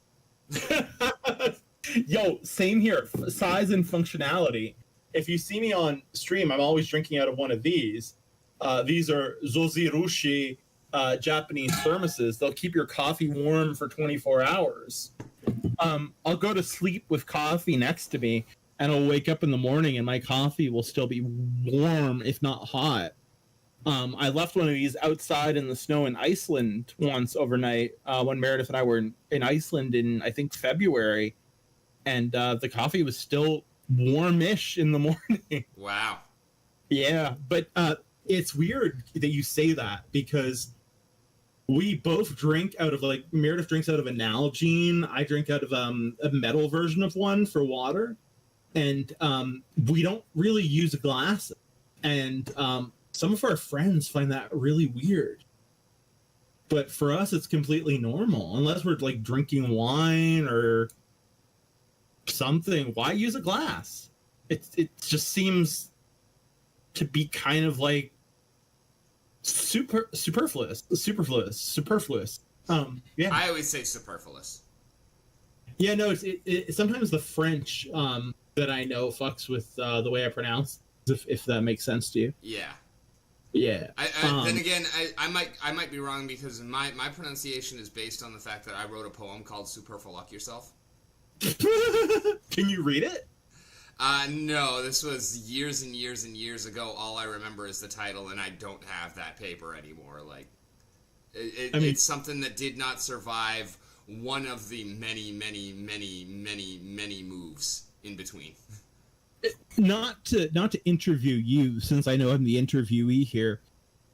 A: Yo, same here. Size and functionality. If you see me on stream, I'm always drinking out of one of these. These are Zozirushi Japanese thermoses. They'll keep your coffee warm for 24 hours. I'll go to sleep with coffee next to me, and I'll wake up in the morning and my coffee will still be warm, if not hot. I left one of these outside in the snow in Iceland once overnight when Meredith and I were in Iceland in, I think, February. And the coffee was still warmish in the morning.
B: Wow.
A: Yeah, but it's weird that you say that, because we both drink out of, like, Meredith drinks out of a Nalgene. I drink out of a metal version of one for water. And we don't really use glasses. And some of our friends find that really weird. But for us, it's completely normal. Unless we're, like, drinking wine or something. Why use a glass? It just seems to be kind of, like, superfluous. Yeah.
B: I always say superfluous.
A: Yeah, no, it's sometimes the French that I know fucks with the way I pronounce, if that makes sense to you.
B: Yeah.
A: Yeah.
B: Then again, I might be wrong, because my pronunciation is based on the fact that I wrote a poem called Superfluck Yourself.
A: Can you read it?
B: No, this was years and years and years ago. All I remember is the title, and I don't have that paper anymore. Like, it's something that did not survive one of the many, many, many, many, many moves in between. Not
A: to interview you, since I know I'm the interviewee here.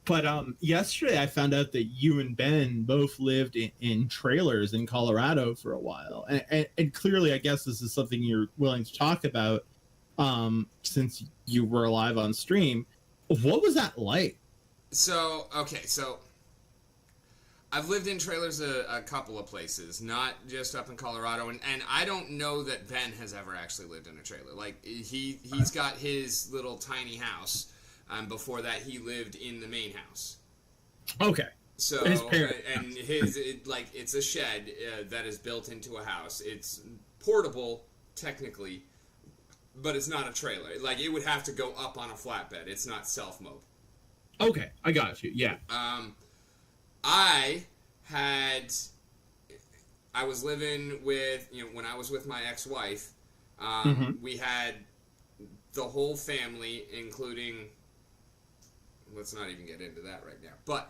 A: But yesterday I found out that you and Ben both lived in trailers in Colorado for a while, and clearly, I guess this is something you're willing to talk about, since you were live on stream. What was that like?
B: So, okay, so I've lived in trailers a couple of places, not just up in Colorado, and I don't know that Ben has ever actually lived in a trailer. Like he's got his little tiny house. Before that, he lived in the main house.
A: Okay.
B: So
A: his parents.
B: And his it's a shed that is built into a house. It's portable technically, but it's not a trailer. Like it would have to go up on a flatbed. It's not self-mob.
A: Okay, I got you. Yeah.
B: I was living with, when I was with my ex-wife, we had the whole family, including, let's not even get into that right now, but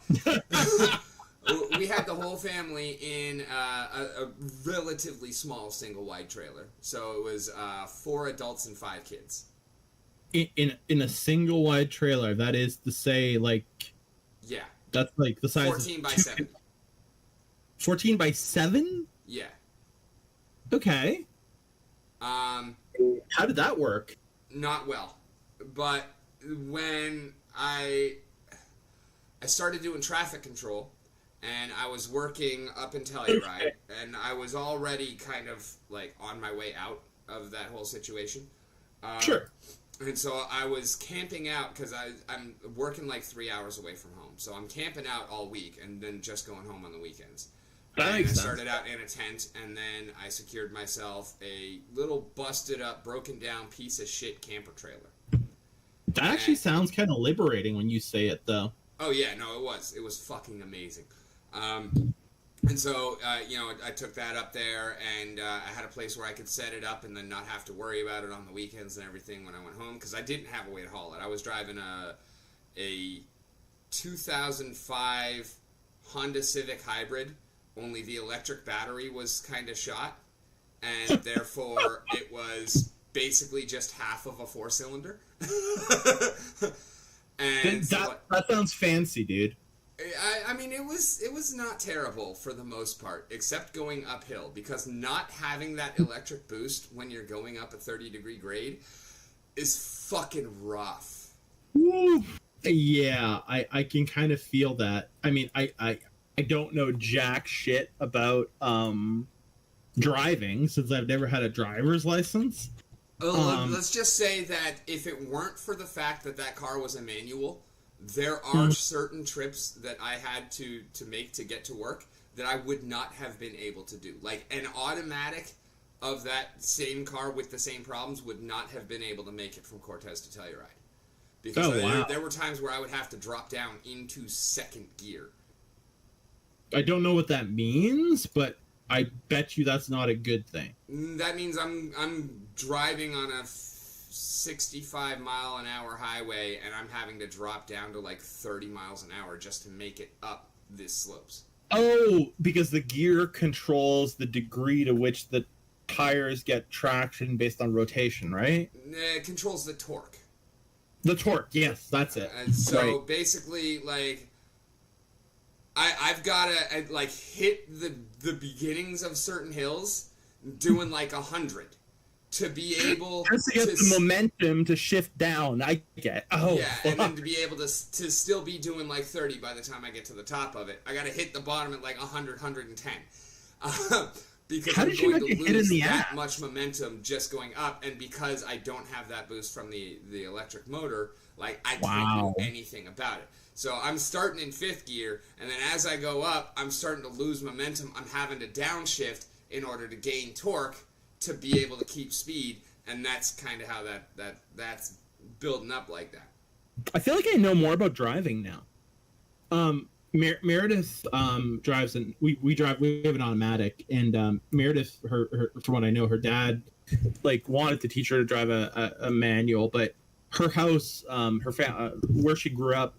B: we had the whole family in a relatively small single-wide trailer. So it was 4 adults and 5 kids.
A: In a single-wide trailer, that is to say, like...
B: Yeah.
A: That's like the size
B: 14 by 7.
A: 14 by 7?
B: Yeah.
A: Okay. How did that work?
B: Not well. But when I started doing traffic control, and I was working up in Telluride, and I was already kind of like on my way out of that whole situation.
A: Sure.
B: And so I was camping out because I'm working like 3 hours away from home. So I'm camping out all week and then just going home on the weekends.
A: That makes sense.
B: I started out in a tent, and then I secured myself a little busted up, broken down piece of shit camper trailer.
A: That actually sounds kind of liberating when you say it, though.
B: Oh yeah, no, it was. It was fucking amazing. And so, I took that up there, and I had a place where I could set it up and then not have to worry about it on the weekends and everything when I went home, because I didn't have a way to haul it. I was driving a 2005 Honda Civic Hybrid, only the electric battery was kind of shot, and therefore it was basically just half of a 4-cylinder. And
A: that sounds fancy, dude.
B: I mean, it was not terrible for the most part, except going uphill, because not having that electric boost when you're going up a 30-degree grade is fucking rough.
A: Woo. Yeah, I can kind of feel that. I mean, I don't know jack shit about driving, since I've never had a driver's license.
B: Let's just say that if it weren't for the fact that car was a manual, there are certain trips that I had to make to get to work that I would not have been able to do. Like, an automatic of that same car with the same problems would not have been able to make it from Cortez to Telluride. Because there were times where I would have to drop down into second gear. I
A: don't know what that means, but I bet you that's not a good thing.
B: That means I'm driving on a 65-mile-an-hour highway, and I'm having to drop down to like 30 miles an hour just to make it up these slopes.
A: Oh, because the gear controls the degree to which the tires get traction based on rotation, right?
B: It controls the torque.
A: The torque, yes, that's it.
B: So basically, like, I've got to like hit the beginnings of certain hills doing like 100 to be able
A: just to get the momentum to shift down. I get. Oh,
B: yeah, and then to be able to still be doing like 30 by the time I get to the top of it. I got to hit the bottom at like 100, 110. Because I'm going to lose that much momentum just going up, and because I don't have that boost from the electric motor, like, I can't do anything about it. So I'm starting in 5th gear, and then as I go up, I'm starting to lose momentum. I'm having to downshift in order to gain torque to be able to keep speed, and that's kind of how that's building up like that.
A: I feel like I know more about driving now. Meredith drives, and we drive. We have an automatic, and Meredith, her from what I know, her dad like wanted to teach her to drive a manual, but her house, where she grew up,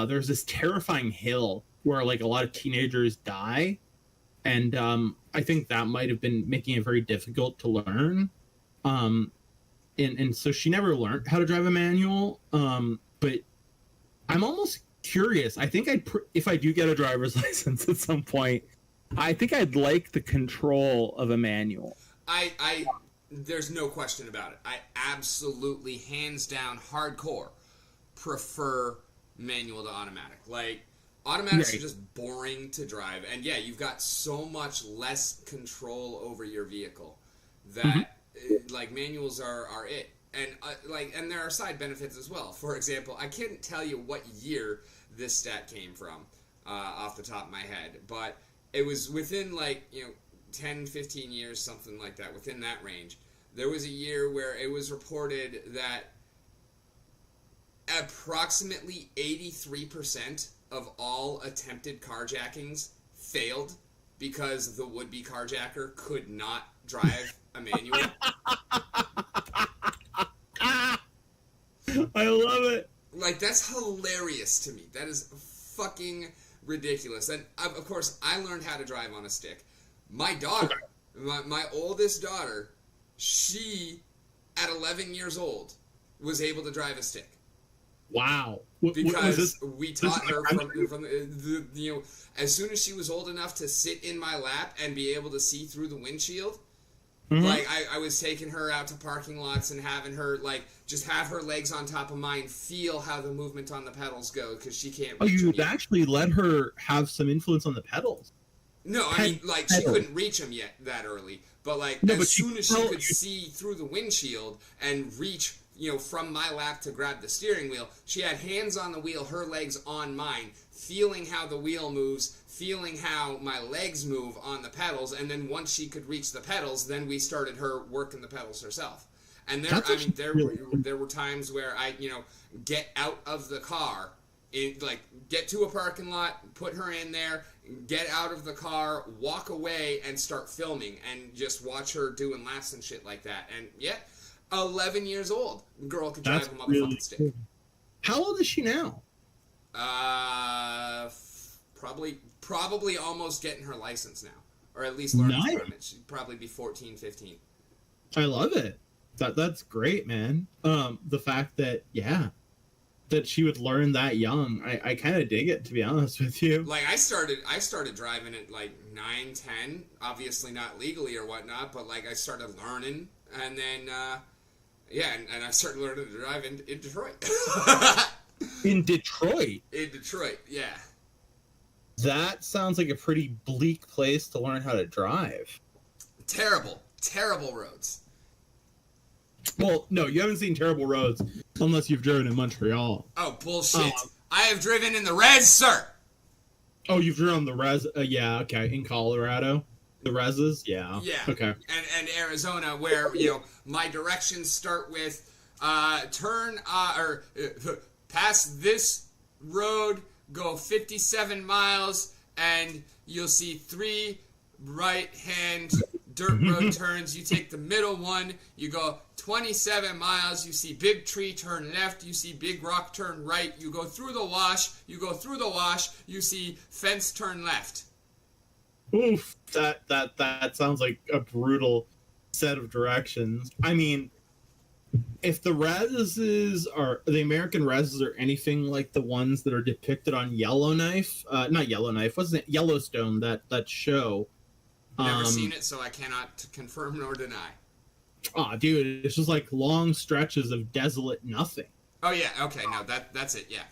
A: there's this terrifying hill where like a lot of teenagers die, and I think that might have been making it very difficult to learn. And so she never learned how to drive a manual. But I'm almost curious. I think if I do get a driver's license at some point, I think I'd like the control of a manual.
B: There's no question about it. I absolutely, hands down, hardcore prefer manual to automatic. Like, automatics
A: Right.
B: are just boring to drive, and yeah, you've got so much less control over your vehicle that like manuals are it. And and there are side benefits as well. For example, I can't tell you what year this stat came from off the top of my head, but it was within 10, 15 years, something like that, within that range. There was a year where it was reported that approximately 83% of all attempted carjackings failed because the would-be carjacker could not drive a manual.
A: I love it.
B: Like, that's hilarious to me. That is fucking ridiculous. And, of course, I learned how to drive on a stick. My daughter, my oldest daughter, she, at 11 years old, was able to drive a stick.
A: Wow.
B: Because we taught her from as soon as she was old enough to sit in my lap and be able to see through the windshield. Like, I was taking her out to parking lots and having her, just have her legs on top of mine, feel how the movement on the pedals go, because she can't reach
A: you'd
B: them yet.
A: actually let her have some influence on the pedals.
B: No, I mean, she couldn't reach them yet that early. But, as soon as she could see through the windshield and reach, from my lap to grab the steering wheel, she had hands on the wheel, her legs on mine, feeling how the wheel moves, feeling how my legs move on the pedals, and then once she could reach the pedals, then we started her working the pedals herself. And there were times where I, get out of the car, get to a parking lot, put her in there, get out of the car, walk away, and start filming, and just watch her doing laps and shit like that. And 11 years old, girl could drive a motherfucking stick.
A: Cool. How old is she now?
B: Probably almost getting her license now, or at least learning from it. She'd probably be 14, 15.
A: I love it. That's great, man. The fact that that she would learn that young, I kind of dig it, to be honest with you.
B: I started driving at 9, 10, obviously not legally or whatnot, but I started learning, and then and I started learning to drive in Detroit.
A: In Detroit?
B: In Detroit, yeah.
A: That sounds like a pretty bleak place to learn how to drive.
B: Terrible roads.
A: Well, no, you haven't seen terrible roads unless you've driven in Montreal.
B: Oh, bullshit. I have driven in the res, sir.
A: Oh, you've driven on the res? Yeah, okay. In Colorado? The reses? Yeah.
B: Yeah.
A: Okay.
B: And Arizona, where, my directions start with turn or pass this road, go 57 miles, and you'll see 3 right-hand dirt road turns. You take the middle one, you go 27 miles, you see big tree, turn left, you see big rock, turn right, you go through the wash, you see fence, turn left.
A: Oof, that sounds like a brutal set of directions. I mean, if the reses are the American reses are anything like the ones that are depicted on Yellowknife, not Yellowknife, wasn't it Yellowstone, that show?
B: Never seen it, so I cannot confirm nor deny.
A: Oh, dude, it's just long stretches of desolate nothing.
B: Oh yeah, okay, no, that's it, yeah.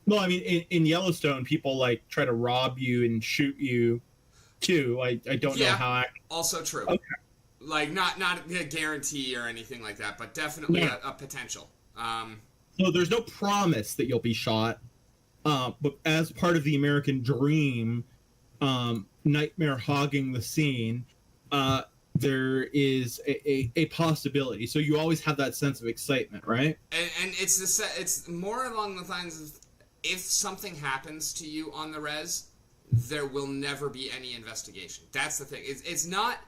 A: Well, I mean, in Yellowstone, people try to rob you and shoot you too. I don't know how.
B: Also true.
A: Okay.
B: Not a guarantee or anything like that, but definitely a potential.
A: So there's no promise that you'll be shot, but as part of the American dream, nightmare hogging the scene, there is a possibility. So you always have that sense of excitement, right?
B: And it's more along the lines of, if something happens to you on the res, there will never be any investigation. That's the thing. It's not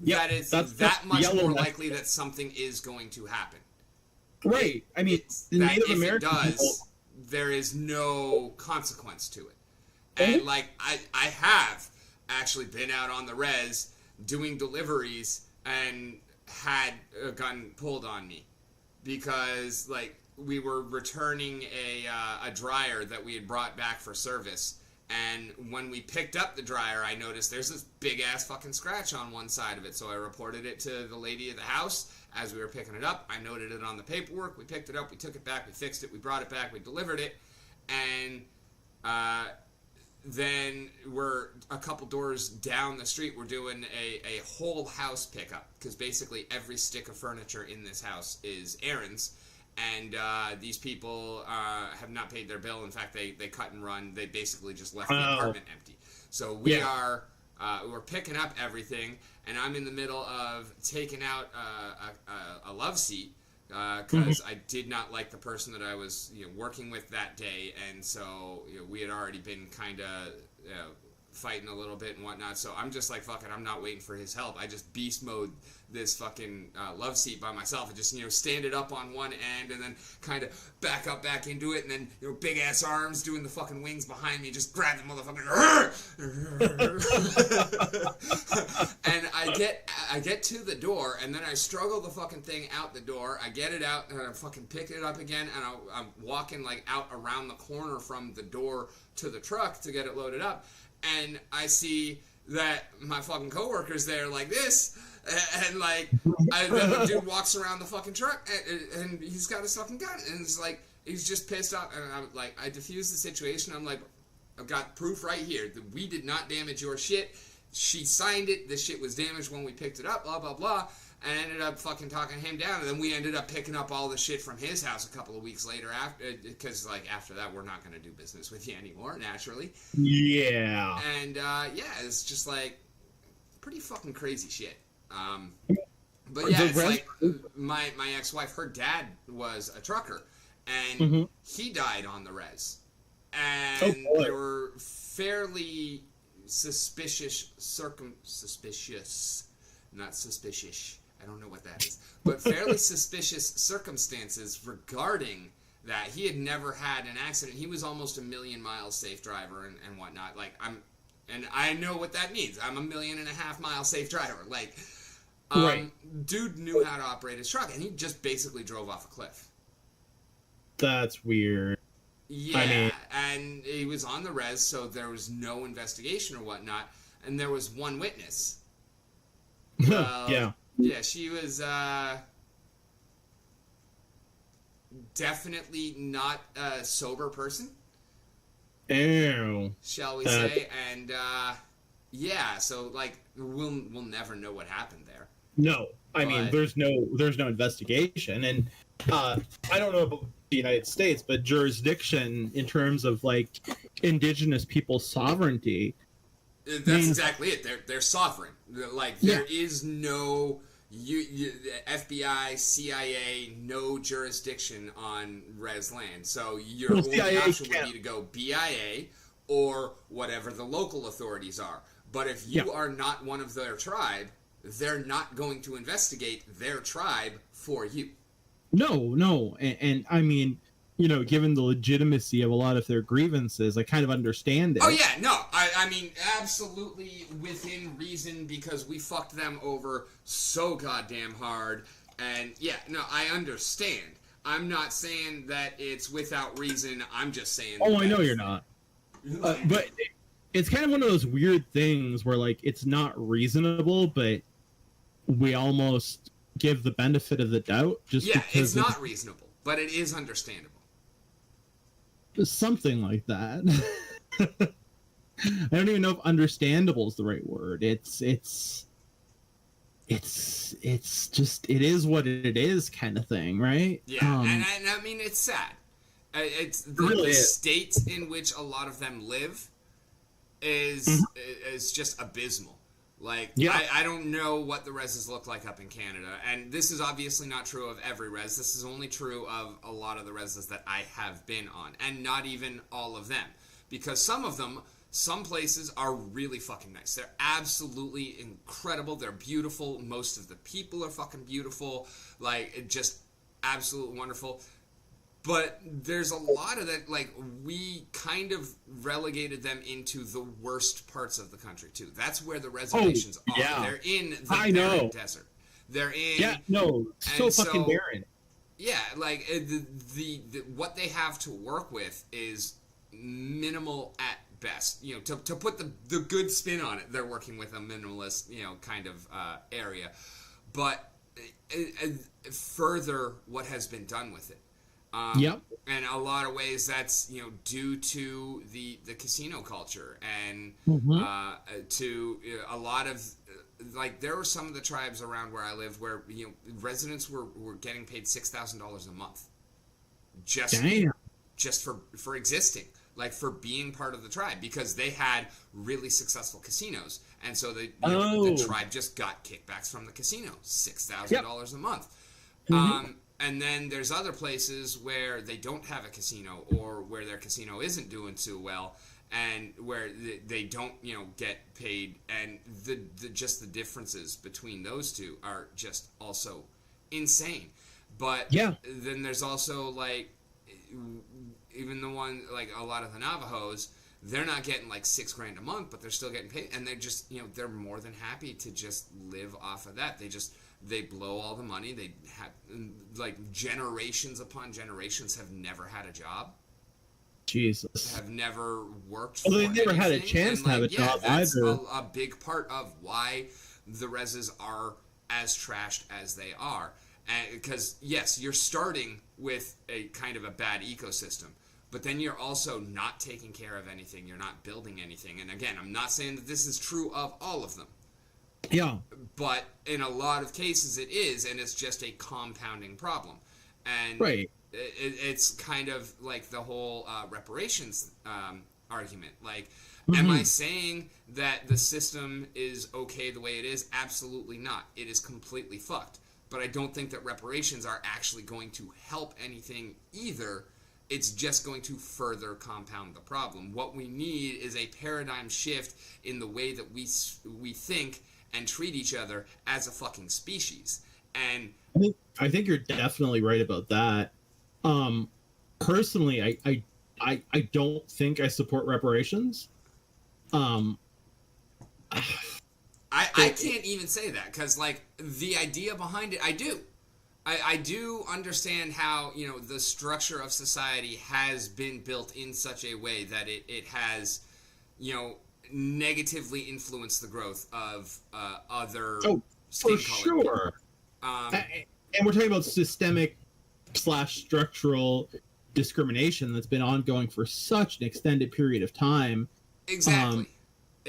B: that it's that much more likely that something is going to happen.
A: Right. I mean, the
B: that
A: Native
B: if
A: American
B: it does,
A: people,
B: there is no consequence to it. And I have actually been out on the res doing deliveries and had a gun pulled on me because we were returning a dryer that we had brought back for service. And when we picked up the dryer, I noticed there's this big-ass fucking scratch on one side of it. So I reported it to the lady of the house as we were picking it up. I noted it on the paperwork. We picked it up. We took it back. We fixed it. We brought it back. We delivered it. And then we're a couple doors down the street. We're doing a whole house pickup. Because basically every stick of furniture in this house is Aaron's. And these people have not paid their bill. In fact, they cut and run. They basically just left the apartment empty. So we're picking up everything, and I'm in the middle of taking out a love seat because I did not like the person that I was working with that day, and so we had already been kind of fighting a little bit and whatnot. So I'm just like, fuck it, I'm not waiting for his help. I just beast mode this fucking love seat by myself and just stand it up on one end and then kind of back into it, and then big ass arms doing the fucking wings behind me, just grab the motherfucker and I get to the door, and then I struggle the fucking thing out the door. I get it out and I fucking pick it up again, and I'm walking like out around the corner from the door to the truck to get it loaded up, and I see that my fucking coworker's there like this, and like then the dude walks around the fucking truck, and he's got his fucking gun, and it's like he's just pissed off, and I'm like, I diffuse the situation. I'm like, I've got proof right here that we did not damage your shit. She signed it. The shit was damaged when we picked it up. Blah blah blah. And I ended up fucking talking him down, and then we ended up picking up all the shit from his house a couple of weeks later after, because like after that we're not going to do business with you anymore, naturally.
A: Yeah.
B: And it's just like pretty fucking crazy shit. But yeah, it's like my ex-wife, her dad was a trucker, and he died on the res, and there were fairly suspicious not suspicious. I don't know what that is, but fairly suspicious circumstances regarding that. He had never had an accident. He was almost 1 million miles safe driver and whatnot. Like and I know what that means. I'm 1.5 million miles safe driver. Like,
A: right.
B: Dude knew how to operate his truck, and he just basically drove off a cliff.
A: That's weird.
B: Yeah, I mean, and he was on the res, so there was no investigation or whatnot, and there was one witness. Yeah, she was definitely not a sober person.
A: Ew.
B: Shall we say? And so like we'll never know what happened there.
A: No, I mean there's no investigation, and I don't know about the United States, but jurisdiction in terms of like indigenous people's sovereignty.
B: That's exactly it. They're sovereign. Like there is no FBI, CIA, no jurisdiction on res land. So your only option would be to go BIA or whatever the local authorities are. But if you are not one of their tribe, they're not going to investigate their tribe for you.
A: No, and I mean, given the legitimacy of a lot of their grievances, I kind of understand it.
B: Oh yeah, no, I mean, absolutely within reason, because we fucked them over so goddamn hard, and yeah, no, I understand. I'm not saying that it's without reason, I'm just saying...
A: Oh, I know you're not. But it's kind of one of those weird things where, like, it's not reasonable, but we almost give the benefit of the doubt just because...
B: Yeah, it's not reasonable, but it is understandable.
A: Something like that. I don't even know if understandable is the right word. It's just, it is what it is kind of thing, right?
B: Yeah, and I mean, it's sad. It's the state in which a lot of them live is just abysmal. Like, I don't know what the reses look like up in Canada, and this is obviously not true of every res. This is only true of a lot of the reses that I have been on, and not even all of them. Because some places are really fucking nice. They're absolutely incredible. They're beautiful. Most of the people are fucking beautiful. Like, just absolutely wonderful. But there's a lot of that, like, we kind of relegated them into the worst parts of the country, too. That's where the reservations are. Yeah. They're in the barren desert. They're in...
A: Yeah, no, so fucking barren.
B: Yeah, like the what they have to work with is minimal at best. You know, to put the good spin on it, they're working with a minimalist, you know, kind of area. But further, what has been done with it.
A: Yep.
B: And a lot of ways that's, you know, due to the casino culture and to a lot of like there were some of the tribes around where I live where, you know, residents were getting paid $6,000 a month just for existing, like for being part of the tribe, because they had really successful casinos, and so the tribe just got kickbacks from the casino, $6,000 a month. And then there's other places where they don't have a casino, or where their casino isn't doing too well, and where they don't, you know, get paid, and just the differences between those two are just also insane. But then there's also like even the one like a lot of the Navajos, they're not getting like $6,000 a month, but they're still getting paid, and they're just, you know, they're more than happy to just live off of that. They blow all the money. They have like generations upon generations have never had a job.
A: Jesus.
B: Have never worked.
A: Well, they never
B: anything.
A: had a chance to have a job
B: that's
A: either.
B: A big part of why the reses are as trashed as they are, because yes, you're starting with a kind of a bad ecosystem, but then you're also not taking care of anything. You're not building anything. And again, I'm not saying that this is true of all of them.
A: Yeah.
B: But in a lot of cases it is, and it's just a compounding problem. And
A: right.
B: It's kind of like the whole reparations argument. Like, am I saying that the system is okay the way it is? Absolutely not. It is completely fucked. But I don't think that reparations are actually going to help anything either. It's just going to further compound the problem. What we need is a paradigm shift in the way that we think and treat each other as a fucking species. And
A: I think you're definitely right about that. Personally, I don't think I support reparations.
B: I can't even say that, because like the idea behind it, I do. I do understand how, you know, the structure of society has been built in such a way that it has, you know, negatively influenced the growth of other
A: for sure. And we're talking about systemic / structural discrimination that's been ongoing for such an extended period of time.
B: Exactly.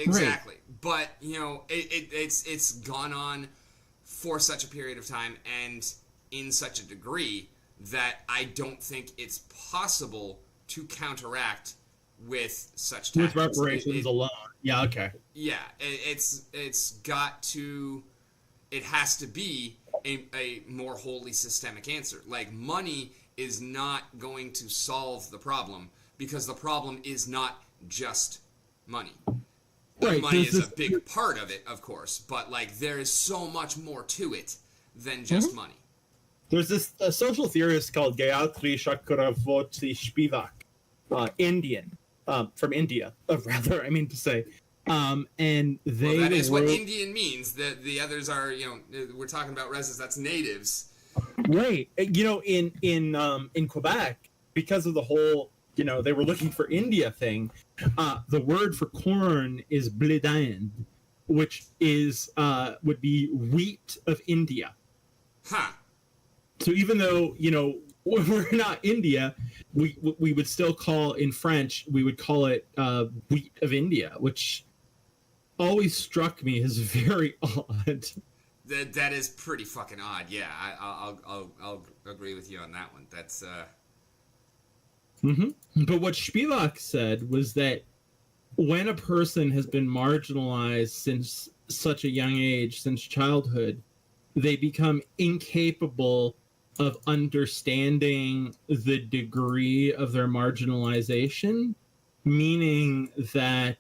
A: Right.
B: But you know, it's gone on for such a period of time and in such a degree that I don't think it's possible to counteract with such tactics.
A: With reparations alone. Yeah, okay.
B: Yeah, it's got to, it has to be a more wholly systemic answer. Like, money is not going to solve the problem, because the problem is not just money.
A: Right,
B: money is a big part of it, of course, but like there is so much more to it than just money.
A: There's this social theorist called Gayatri Chakravorty Spivak, Indian, from India, rather, I mean to say. And they
B: that is what Indian means. The others are, you know, we're talking about reses, that's natives.
A: Right. You know, in Quebec, because of the whole, you know, they were looking for India thing, the word for corn is blé d'Inde, which is would be wheat of India.
B: Huh.
A: So even though, you know, we're not India, we would still call, in French, we would call it wheat of India, which always struck me as very odd.
B: That is pretty fucking odd. Yeah, I'll agree with you on that one. That's
A: But what Spivak said was that when a person has been marginalized since such a young age, since childhood, they become incapable of understanding the degree of their marginalization, meaning that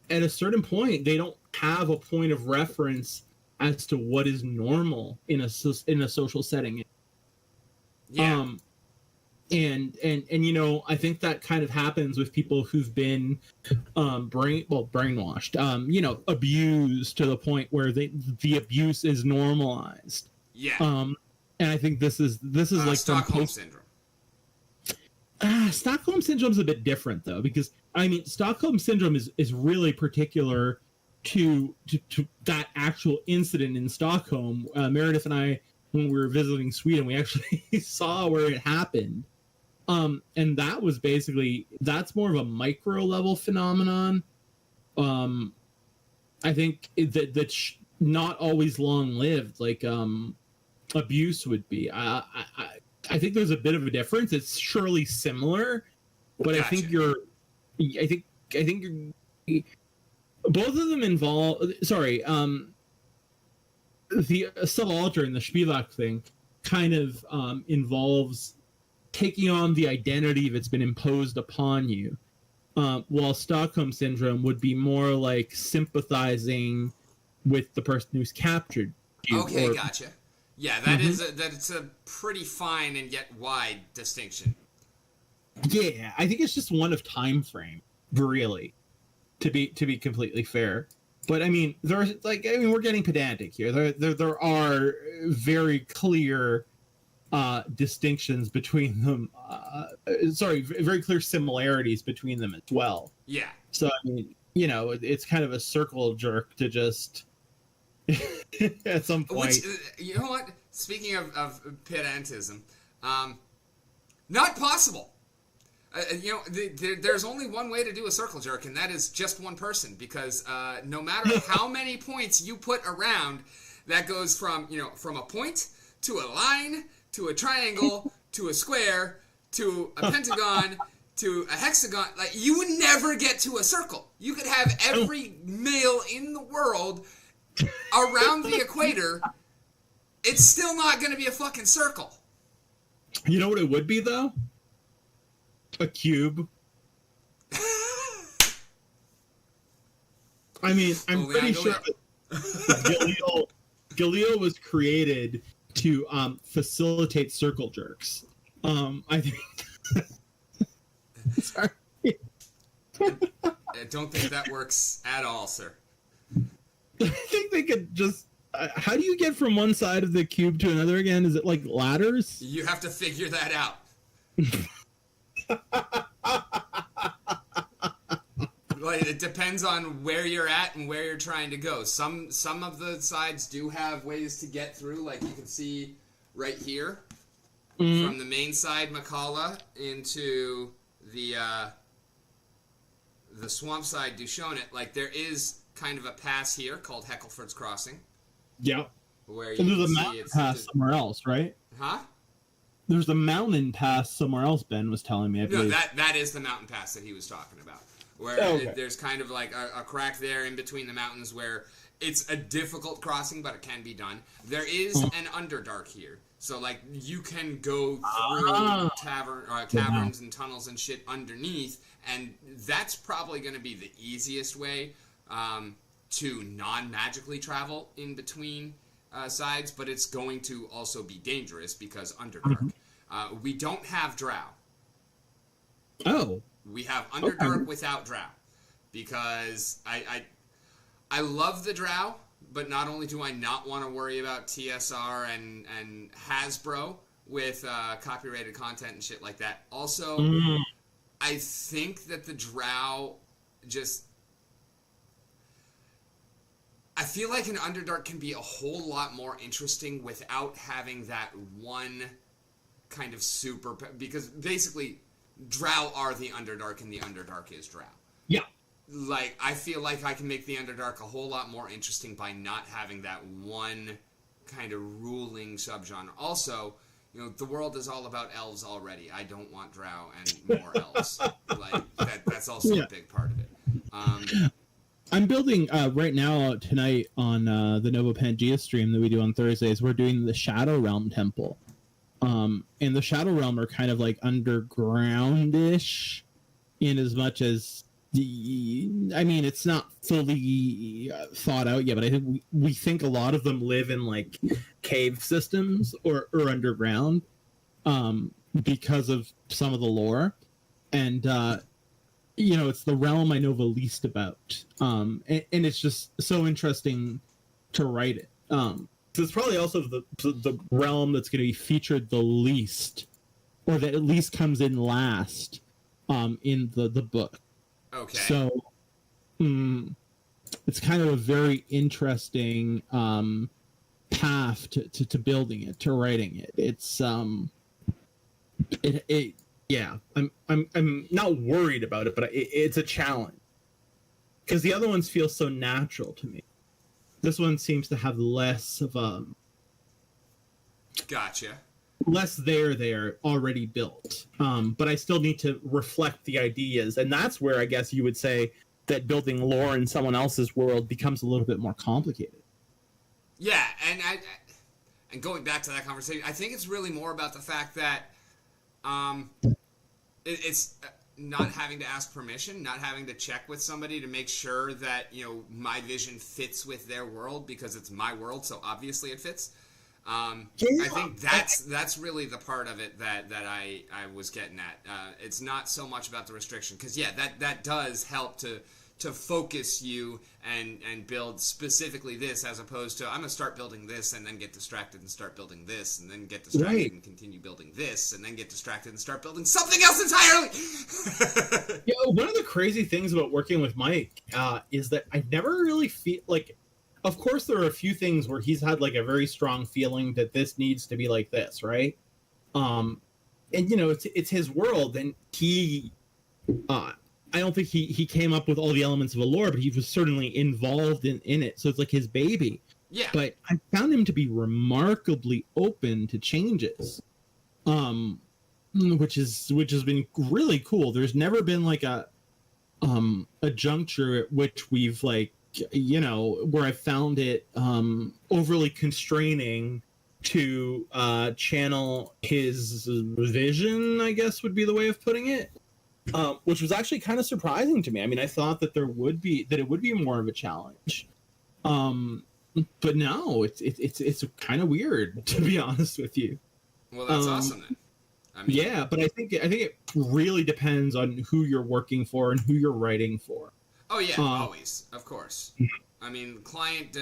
A: at a certain point, they don't have a point of reference as to what is normal in a social setting.
B: yeah.
A: And you know, I think that kind of happens with people who've been brainwashed, you know, abused to the point where the abuse is normalized.
B: Yeah.
A: and I think this is like
B: Stockholm syndrome.
A: Stockholm syndrome's a bit different though, because I mean Stockholm syndrome is really particular to that actual incident in Stockholm. Meredith and I, when we were visiting Sweden, we actually saw where it happened. And that was basically, that's more of a micro level phenomenon. I think that's not always long lived, like abuse would be. I think there's a bit of a difference. It's surely similar, but
B: Gotcha.
A: I think you're both of them involve. Sorry, the subaltern and the Spivak thing kind of involves taking on the identity that's been imposed upon you, while Stockholm syndrome would be more like sympathizing with the person who's captured you.
B: Okay, gotcha. Yeah, that's a pretty fine and yet wide distinction.
A: Yeah, I think it's just one of time frame, really, to be completely fair. But I mean, we're getting pedantic here. There are very clear distinctions between them. Very clear similarities between them as well.
B: Yeah.
A: So I mean, it's kind of a circle jerk to just at some point.
B: Which, you know what? Speaking of pedantism, not possible. There's only one way to do a circle jerk, and that is just one person. Because no matter how many points you put around, that goes from a point to a line to a triangle to a square to a pentagon to a hexagon. Like, you would never get to a circle. You could have every male in the world around the equator. It's still not going to be a fucking circle.
A: You know what it would be, though? A cube. I mean, I'm pretty sure that Galileo was created to facilitate circle jerks. I think. Sorry.
B: I don't think that works at all, sir.
A: I think they could just. How do you get from one side of the cube to another again? Is it like ladders?
B: You have to figure that out. Like, it depends on where you're at and where you're trying to go. Some of the sides do have ways to get through, like you can see right here. Mm-hmm. From the main side, Makala, into the swamp side, Dushonet. Like, there is kind of a pass here called Heckelford's Crossing.
A: Yeah.
B: Where
A: and there's a mountain pass somewhere else, right?
B: Huh?
A: There's a mountain pass somewhere else, Ben was telling me. I believe.
B: No, that is the mountain pass that he was talking about. Where there's kind of like a crack there in between the mountains where it's a difficult crossing, but it can be done. There is an Underdark here. So, like, you can go through caverns and tunnels and shit underneath, and that's probably going to be the easiest way to non-magically travel in between sides, but it's going to also be dangerous because Underdark. We don't have Drow.
A: Oh.
B: We have Underdark without Drow, because I love the Drow, but not only do I not want to worry about TSR and Hasbro with copyrighted content and shit like that. Also, I think that the Drow just... I feel like an Underdark can be a whole lot more interesting without having that one kind of super... Because basically, Drow are the Underdark, and the Underdark is Drow.
A: Yeah.
B: Like, I feel like I can make the Underdark a whole lot more interesting by not having that one kind of ruling subgenre. Also, the world is all about elves already. I don't want Drow and more elves. Like, that's also a big part of it.
A: I'm building right now tonight on the Nova Pangea stream that we do on Thursdays. We're doing the Shadow Realm Temple. And the Shadow Realm are kind of like undergroundish in as much as it's not fully thought out yet, but I think we think a lot of them live in like cave systems or underground because of some of the lore. And, it's the realm I know the least about. And it's just so interesting to write it. So it's probably also the realm that's going to be featured the least, or that at least comes in last, in the book.
B: Okay.
A: So, it's kind of a very interesting path to building it, to writing it. It's yeah. I'm not worried about it, but it's a challenge because the other ones feel so natural to me. This one seems to have less of
B: Gotcha.
A: less there already built. But I still need to reflect the ideas, and that's where I guess you would say that building lore in someone else's world becomes a little bit more complicated.
B: Yeah, and going back to that conversation, I think it's really more about the fact that it's not having to ask permission, not having to check with somebody to make sure that, you know, my vision fits with their world because it's my world, so obviously it fits. I think that's really the part of it that I was getting at. It's not so much about the restriction, because yeah, that does help to focus you and build specifically this, as opposed to I'm gonna start building this and then get distracted and start building this and then get distracted
A: Right.
B: and continue building this and then get distracted and start building something else entirely.
A: Yeah, one of the crazy things about working with Mike is that I never really feel like, of course, there are a few things where he's had like a very strong feeling that this needs to be like this, right? And you know, it's his world, and he, I don't think he came up with all the elements of a lore, but he was certainly involved in it. So it's like his baby.
B: Yeah.
A: But I found him to be remarkably open to changes, which has been really cool. There's never been like a juncture at which we've like, you know, where I found it overly constraining to channel his vision, I guess would be the way of putting it. Which was actually kind of surprising to me. I mean, I thought that it would be more of a challenge. But no, it's kind of weird, to be honest with you.
B: Well, that's awesome then. I mean,
A: yeah, but I think it really depends on who you're working for and who you're writing for.
B: Oh yeah, always, of course. I mean, the client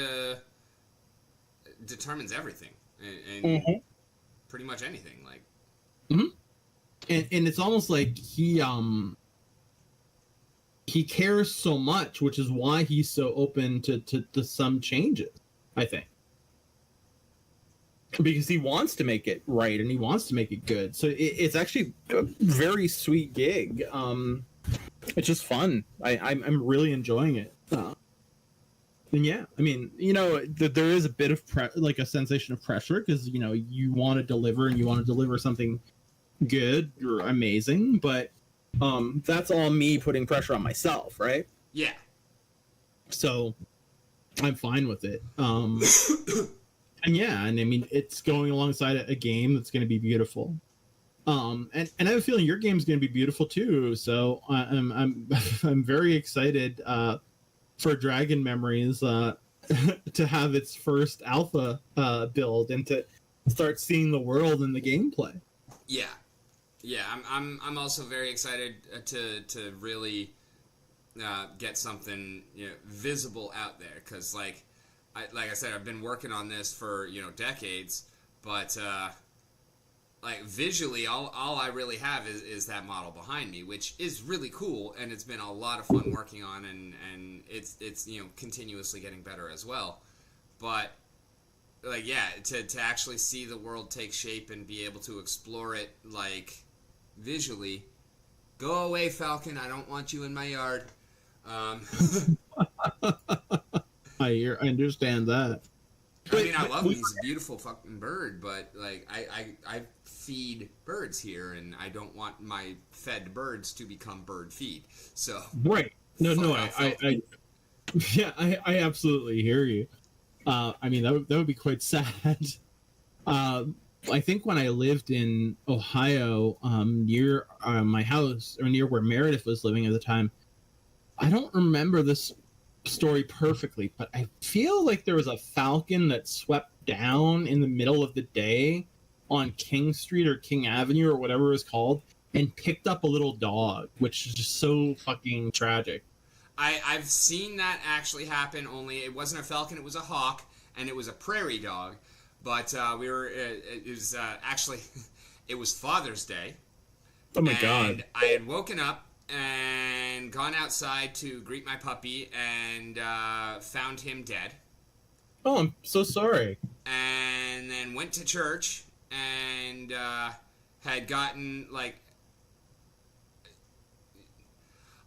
B: determines everything, and pretty much anything. Like,
A: and it's almost like he cares so much, which is why he's so open to some changes, I think, because he wants to make it right and he wants to make it good. So it's actually a very sweet gig. It's just fun. I'm really enjoying it. And yeah, I mean, you know, there is a bit of like a sensation of pressure, because you know you want to deliver and you want to deliver something good or amazing, but that's all me putting pressure on myself, right?
B: yeah.
A: So I'm fine with it. And yeah, and I mean, it's going alongside a game that's going to be beautiful. And I have a feeling your game's going to be beautiful too. So I'm very excited for Dragon Memories to have its first alpha build and to start seeing the world in the gameplay.
B: Yeah, I'm also very excited to really get something, you know, visible out there, because like I said, I've been working on this for, you know, decades, but like visually, all I really have is that model behind me, which is really cool, and it's been a lot of fun working on, and it's you know, continuously getting better as well, but like, yeah, to actually see the world take shape and be able to explore it, like, visually. Go away, Falcon. I don't want you in my yard.
A: I understand that.
B: I mean, I love him. He's a beautiful fucking bird, but like, I feed birds here, and I don't want my fed birds to become bird feed. So
A: Right. No, I yeah, I absolutely hear you. I mean, that would be quite sad. I think when I lived in Ohio, near my house, or near where Meredith was living at the time, I don't remember this story perfectly, but I feel like there was a falcon that swept down in the middle of the day on King Street or King Avenue or whatever it was called, and picked up a little dog, which is just so fucking tragic.
B: I've seen that actually happen, only it wasn't a falcon, it was a hawk, and it was a prairie dog. But it was actually, it was Father's Day.
A: Oh my
B: And
A: God.
B: I had woken up and gone outside to greet my puppy and found him dead.
A: Oh, I'm so sorry.
B: And then went to church and had gotten, like,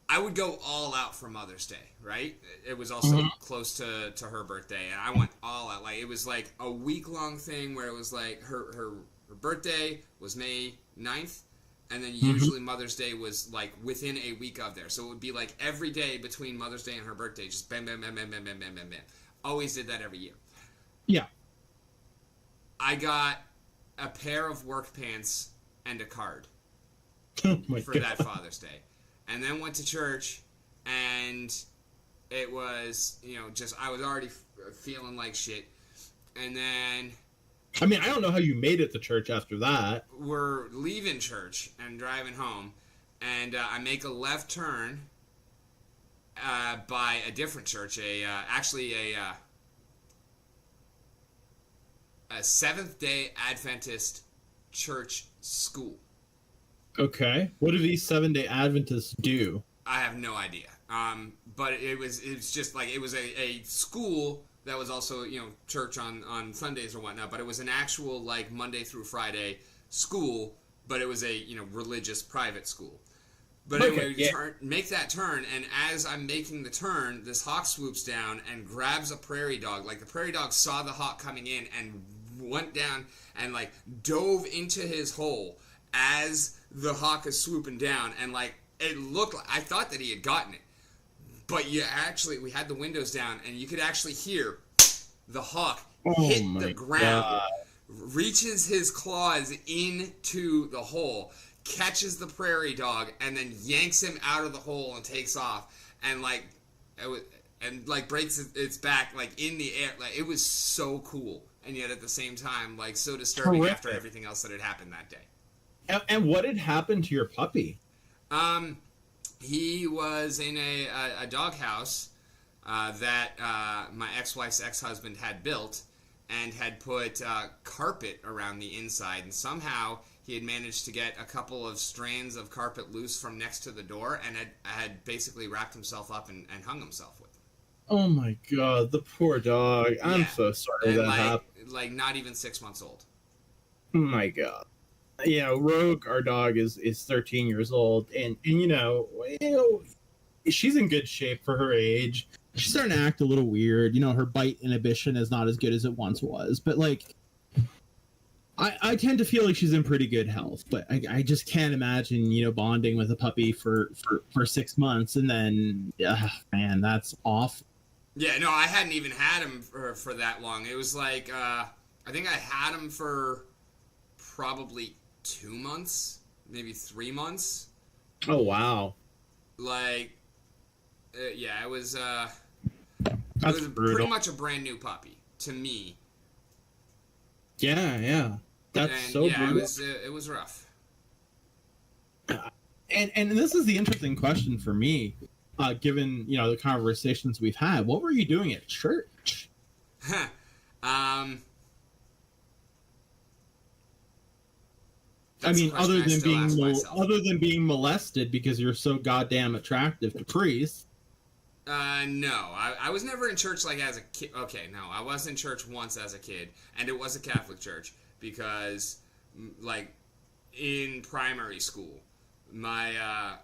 B: I would go all out for Mother's Day, right? It was also close to her birthday, and I went all out. Like, it was like a week-long thing where it was like her birthday was May 9th, and then usually Mother's Day was like within a week of there. So it would be like every day between Mother's Day and her birthday, just bam, bam, bam, bam, bam, bam, bam, bam, bam. Always did that every year.
A: Yeah.
B: I got a pair of work pants and a card
A: Oh my
B: for
A: God.
B: that Father's Day. And then went to church, and it was, just, I was already feeling like shit. And then
A: I mean, I don't know how you made it to church after that.
B: we're leaving church and driving home, and I make a left turn by a different church, actually a Seventh-day Adventist church school.
A: Okay. What do these 7-day Adventists do?
B: I have no idea. But it's just like, it was a school that was also, church on Sundays or whatnot, but it was an actual, like, Monday through Friday school, but it was a, religious private school. But
A: Okay,
B: anyway,
A: yeah.
B: make that turn, and as I'm making the turn, this hawk swoops down and grabs a prairie dog. Like, the prairie dog saw the hawk coming in and went down and, like, dove into his hole as the hawk is swooping down, and like it looked like, I thought that he had gotten it, but we had the windows down, and you could actually hear the hawk hit the ground,
A: God.
B: reaches his claws into the hole, catches the prairie dog, and then yanks him out of the hole and takes off, and breaks its back like in the air. Like, it was so cool, and yet at the same time, like, so disturbing.
A: Horrific.
B: After everything else that had happened that day.
A: And what had happened to your puppy?
B: He was in a doghouse that my ex-wife's ex-husband had built and had put carpet around the inside, and somehow he had managed to get a couple of strands of carpet loose from next to the door, and had basically wrapped himself up and hung himself with them.
A: Oh my God, the poor dog. I'm
B: Yeah.
A: so sorry
B: And
A: that happened.
B: like not even 6 months old.
A: Oh my God. Rogue, our dog, is 13 years old, and she's in good shape for her age. She's starting to act a little weird. Her bite inhibition is not as good as it once was, but like, I tend to feel like she's in pretty good health. But I just can't imagine bonding with a puppy for 6 months, and then man, that's awful.
B: Yeah, no, I hadn't even had him for that long. It was like I think I had him for probably 2 months, maybe 3 months.
A: Oh wow.
B: Like, it was
A: That's brutal.
B: pretty much a brand new puppy to me.
A: Yeah. That's
B: And
A: so
B: yeah,
A: brutal.
B: it was rough.
A: And this is the interesting question for me, given the conversations we've had. What were you doing at church? I
B: That's a
A: mean,
B: question I still ask myself.
A: other than being molested because you're so goddamn attractive to priests.
B: No, I was never in church like as a kid. Okay, no, I was in church once as a kid, and it was a Catholic church because, like, in primary school, my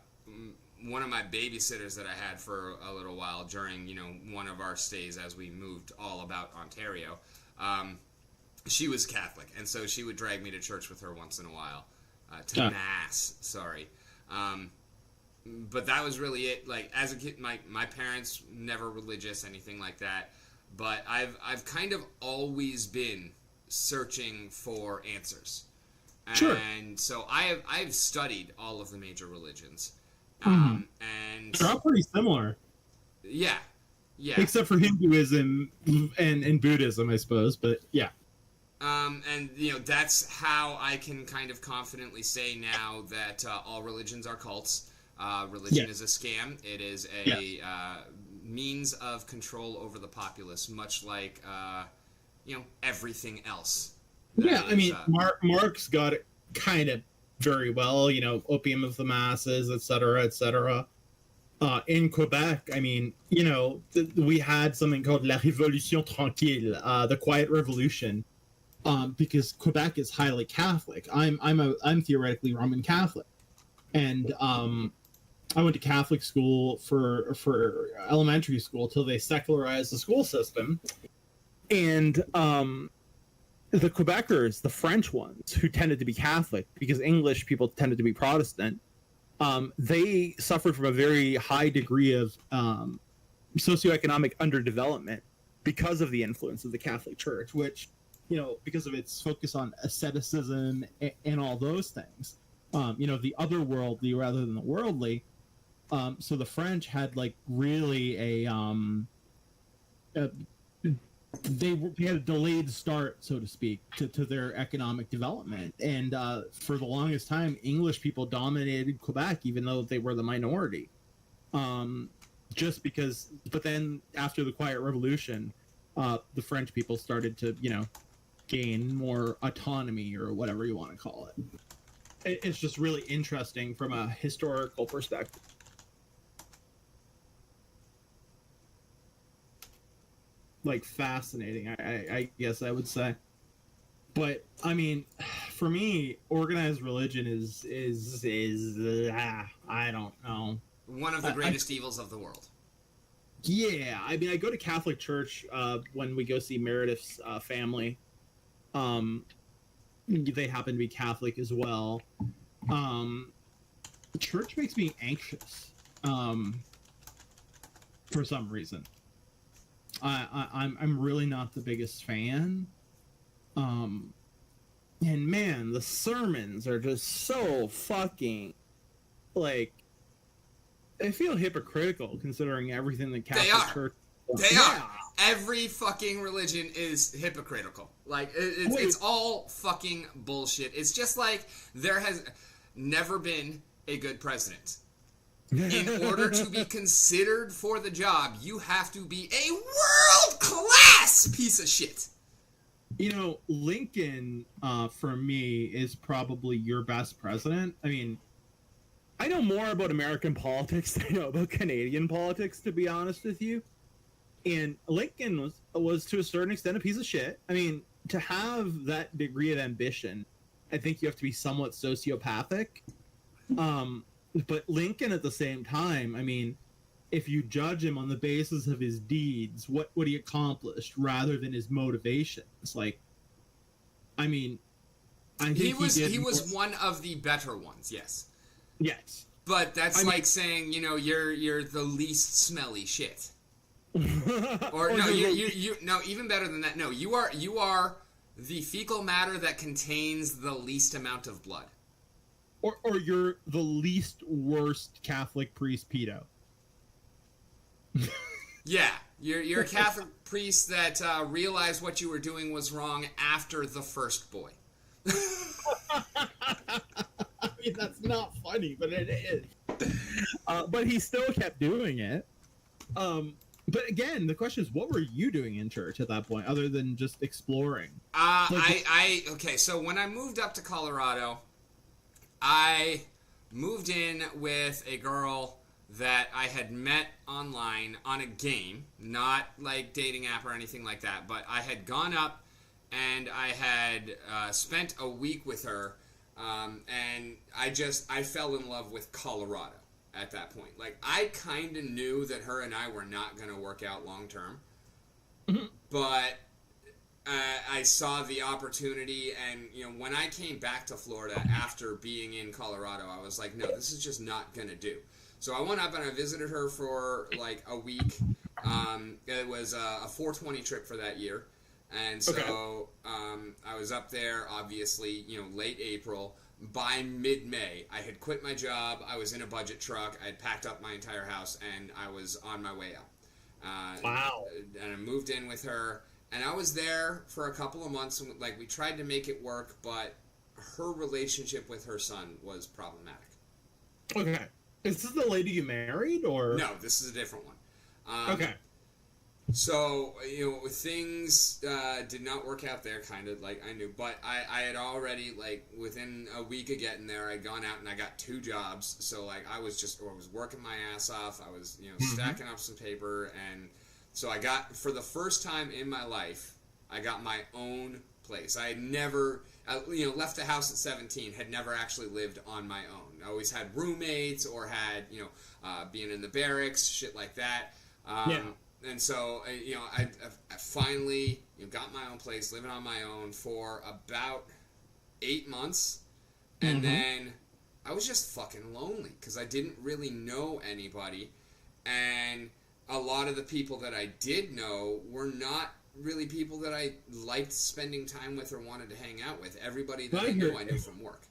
B: one of my babysitters that I had for a little while during one of our stays as we moved all about Ontario, she was Catholic, and so she would drag me to church with her once in a while, to mass. Sorry. But that was really it. Like, as a kid, my parents never religious, anything like that. But I've kind of always been searching for answers.
A: Sure.
B: And so I've studied all of the major religions.
A: Mhm.
B: And
A: They're all pretty similar,
B: yeah.
A: except for Hinduism and Buddhism, I suppose. But yeah.
B: And that's how I can kind of confidently say now that all religions are cults. Religion is a scam. It is a means of control over the populace, much like everything else.
A: Yeah, I mean, Marx got it kind of very well, opium of the masses, et cetera, et cetera. In Quebec, I mean, we had something called La Révolution Tranquille, the Quiet Revolution, because Quebec is highly Catholic. I'm theoretically Roman Catholic, and I went to Catholic school for elementary school till they secularized the school system, and the Quebecers, the French ones, who tended to be Catholic because English people tended to be Protestant. They suffered from a very high degree of socioeconomic underdevelopment because of the influence of the Catholic Church, which, because of its focus on asceticism and all those things, the otherworldly rather than the worldly. So the French had really they had a delayed start, so to speak, to their economic development. And for the longest time, English people dominated Quebec, even though they were the minority. Just because, but then after the Quiet Revolution, the French people started to, gain more autonomy, or whatever you want to call it. It's just really interesting from a historical perspective. Fascinating, I guess I would say. But I mean, for me, organized religion is I don't know,
B: one of the greatest evils of the world.
A: Yeah, I mean, I go to Catholic church when we go see Meredith's family. They happen to be Catholic as well. Church makes me anxious for some reason. I'm really not the biggest fan. And man, the sermons are just so fucking I feel hypocritical considering everything the Catholic Church.
B: They are. Every fucking religion is hypocritical. It's all fucking bullshit. It's just like there has never been a good president. In order to be considered for the job, you have to be a world-class piece of shit.
A: Lincoln, for me, is probably your best president. I mean, I know more about American politics than I know about Canadian politics, to be honest with you. And Lincoln was to a certain extent a piece of shit. I mean, to have that degree of ambition, I think you have to be somewhat sociopathic. But Lincoln, at the same time, I mean, if you judge him on the basis of his deeds, what he accomplished rather than his motivations, I mean, I think
B: he was one of the better ones, yes.
A: Yes.
B: But that's saying, you're the least smelly shit. Or no, you no, even better than that. No, you are the fecal matter that contains the least amount of blood.
A: Or you're the least worst Catholic priest pedo.
B: Yeah, you're a Catholic priest that realized what you were doing was wrong after the first boy.
A: I mean, that's not funny, but it is. But he still kept doing it. But again, the question is, what were you doing in church at that point, other than just exploring?
B: Okay, so when I moved up to Colorado, I moved in with a girl that I had met online on a game, not like dating app or anything like that, but I had gone up and I had spent a week with her, and I fell in love with Colorado at that point. I kind of knew that her and I were not going to work out long term, but I saw the opportunity, and when I came back to Florida after being in Colorado, I was like, no, this is just not gonna do. So I went up and I visited her for a week. It was a 420 trip for that year, and so I was up there, obviously, late April. By mid-May, I had quit my job. I was in a budget truck. I had packed up my entire house, and I was on my way out.
A: Wow!
B: And I moved in with her. And I was there for a couple of months, and we tried to make it work, but her relationship with her son was problematic.
A: Okay. Is this the lady you married, or?
B: No, this is a different one.
A: Okay.
B: So, things did not work out there, kind of, like I knew. But I had already, like, within a week of getting there, I'd gone out and I got 2 jobs. So, like, I was working my ass off. I was, stacking up some paper. And so I got, for the first time in my life, I got my own place. I had never, left the house at 17, had never actually lived on my own. I always had roommates or had, being in the barracks, shit like that. And so, I finally got my own place, living on my own for about 8 months. And then I was just fucking lonely because I didn't really know anybody. And a lot of the people that I did know were not really people that I liked spending time with or wanted to hang out with. Everybody that I knew from work.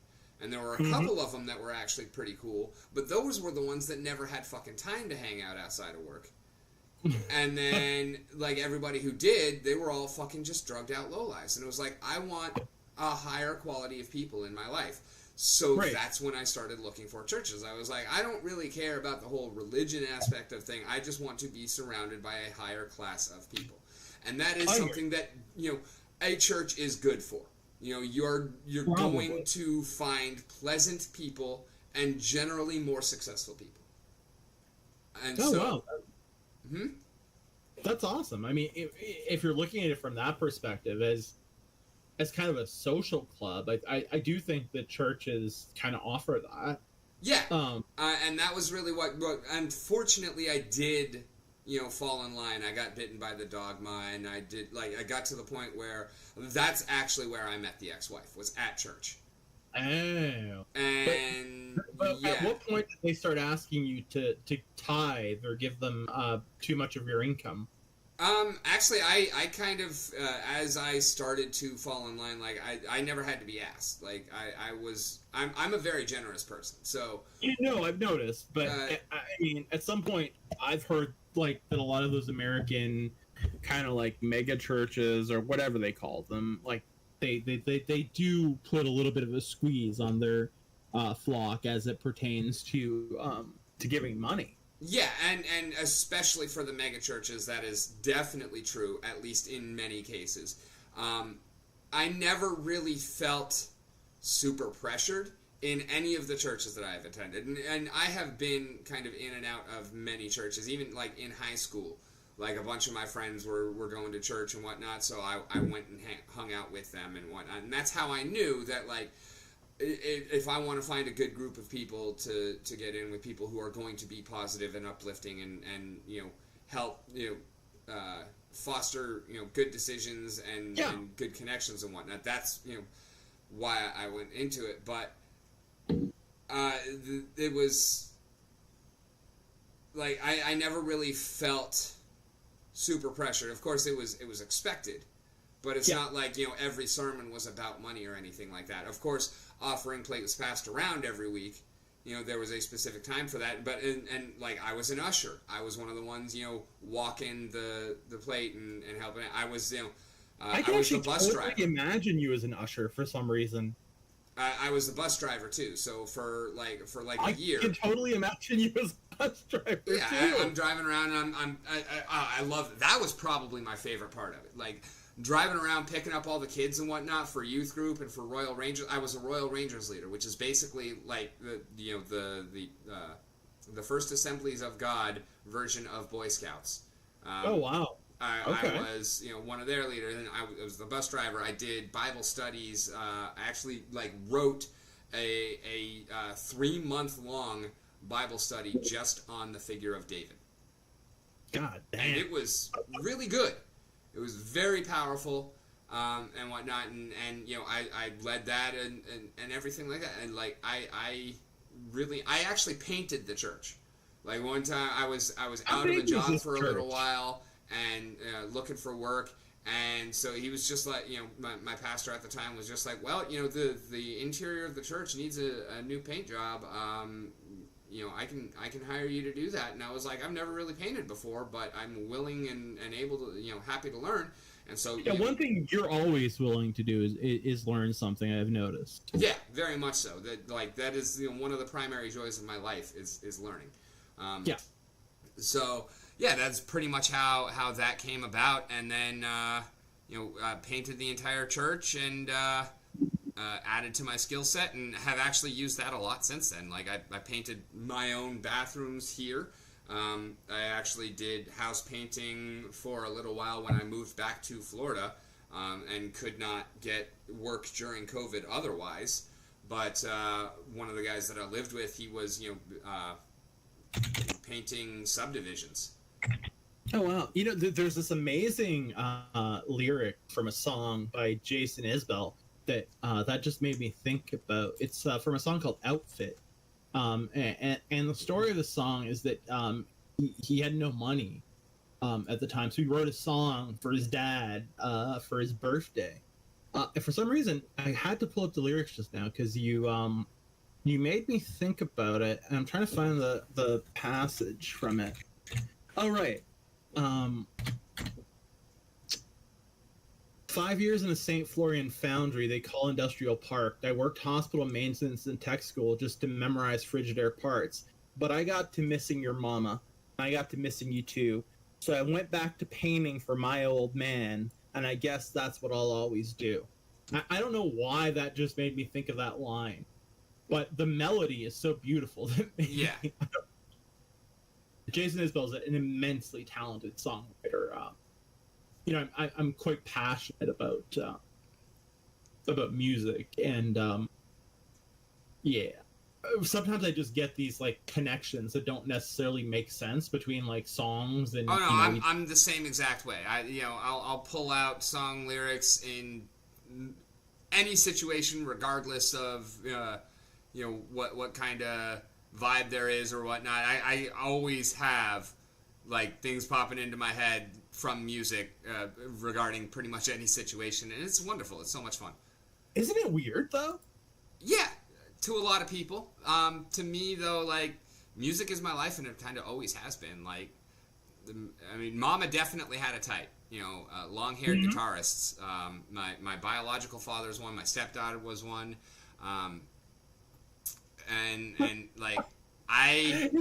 B: And there were a couple of them that were actually pretty cool. But those were the ones that never had fucking time to hang out outside of work. And then, like, everybody who did, they were all fucking just drugged out lowlifes. And it was like, I want a higher quality of people in my life. So that's when I started looking for churches. I was like, I don't really care about the whole religion aspect of thing. I just want to be surrounded by a higher class of people. And that is something that, a church is good for. You're going to find pleasant people and generally more successful people. And
A: wow. That's awesome. I mean, if you're looking at it from that perspective, as kind of a social club, I do think that churches kind of offer that.
B: Yeah. And that was really what unfortunately I did, fall in line. I got bitten by the dogma, and I got to the point where that's actually where I met the ex-wife, was at church.
A: Oh.
B: And
A: but at what point did they start asking you to tithe or give them too much of your income?
B: Actually, I kind of, as I started to fall in line, like, I never had to be asked. Like, I'm a very generous person, so...
A: I've noticed, but, I mean, at some point, I've heard, like, that a lot of those American kind of, like, mega churches, or whatever they call them, like, they do put a little bit of a squeeze on their flock as it pertains to giving money.
B: Yeah, and especially for the mega churches, that is definitely true, at least in many cases. I never really felt super pressured in any of the churches that I have attended. And I have been kind of in and out of many churches, even like in high school. Like, a bunch of my friends were going to church and whatnot, so I went and hung out with them and whatnot. And that's how I knew that, like, if I want to find a good group of people to get in with, people who are going to be positive and uplifting and help foster good decisions and good connections and whatnot, that's why I went into it. But it was like I never really felt super pressured. Of course, it was expected, but it's not like every sermon was about money or anything like that. Of course, offering plate was passed around every week. There was a specific time for that. But and like, I was an usher. I was one of the ones walking the plate and helping. I was
A: I can actually totally imagine you as an usher for some reason.
B: I was the bus driver too. So for a year,
A: I can totally imagine you as a bus driver too.
B: I'm driving around and I love it. That was probably my favorite part of it. Like, driving around picking up all the kids and whatnot for youth group and for Royal Rangers. I was a Royal Rangers leader, which is basically like the First Assemblies of God version of Boy Scouts.
A: Oh wow.
B: I was, one of their leaders, and I was the bus driver. I did Bible studies. I actually wrote a 3-month-long Bible study just on the figure of David.
A: God damn.
B: And it was really good. It was very powerful, and whatnot, and I led that and everything like that. And like I actually painted the church. Like, one time I was out of a job for a little while and looking for work, and so he was just like, my pastor at the time was just like, well, the interior of the church needs a new paint job. I can hire you to do that. And I was like, I've never really painted before, but I'm willing and able to, happy to learn. And so
A: one thing you're always willing to do is learn something, I've noticed.
B: Yeah, very much so. That is one of the primary joys of my life is learning. So yeah, that's pretty much how that came about. And then painted the entire church and added to my skill set, and have actually used that a lot since then. Like I painted my own bathrooms here. I actually did house painting for a little while when I moved back to Florida, and could not get work during COVID otherwise. But one of the guys that I lived with, he was painting subdivisions.
A: Oh wow! There's this amazing lyric from a song by Jason Isbell that just made me think about. It's from a song called "Outfit," and the story of the song is that he had no money at the time, so he wrote a song for his dad for his birthday. And for some reason, I had to pull up the lyrics just now because you made me think about it, and I'm trying to find the passage from it. Oh right. 5 years in a St. Florian foundry they call Industrial Park. I worked hospital maintenance and tech school just to memorize Frigidaire parts. But I got to missing your mama. I got to missing you too. So I went back to painting for my old man, and I guess that's what I'll always do. I don't know why that just made me think of that line, but the melody is so beautiful that
B: Yeah.
A: Jason Isbell is an immensely talented songwriter. I'm quite passionate about music, and sometimes I just get these like connections that don't necessarily make sense between like songs and.
B: Oh no, I'm the same exact way. I'll pull out song lyrics in any situation, regardless of what kind of vibe there is or whatnot. I always have like things popping into my head from music regarding pretty much any situation, and it's wonderful. It's so much fun.
A: Isn't it weird though?
B: Yeah, to a lot of people. To me though, like music is my life, and it kind of always has been. Like, Mama definitely had a type. Long-haired guitarists. My biological father's one. My stepdaughter was one. And like I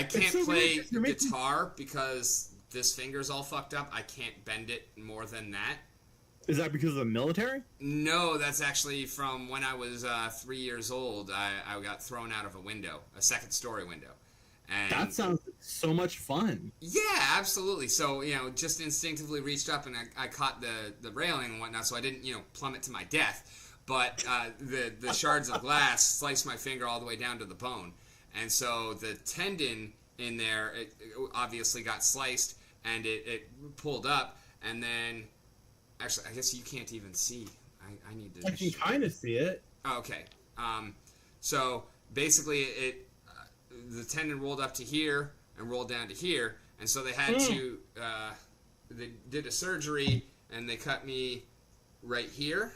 B: can't
A: so
B: play
A: weird.
B: guitar because this finger's all fucked up. I can't bend it more than that.
A: Is that because of the military?
B: No, that's actually from when I was 3 years old. I got thrown out of a window, a second-story window. And
A: That sounds so much fun.
B: yeah, absolutely. So, just instinctively reached up and I caught the railing and whatnot, so I didn't, plummet to my death. But the shards of glass sliced my finger all the way down to the bone. And so the tendon in there, it obviously got sliced, and it pulled up. And then, actually, I guess you can't even see. I need to...
A: I can kind of see it.
B: Oh, okay. So basically, the tendon rolled up to here and rolled down to here. And so they had to... they did a surgery, and they cut me right here.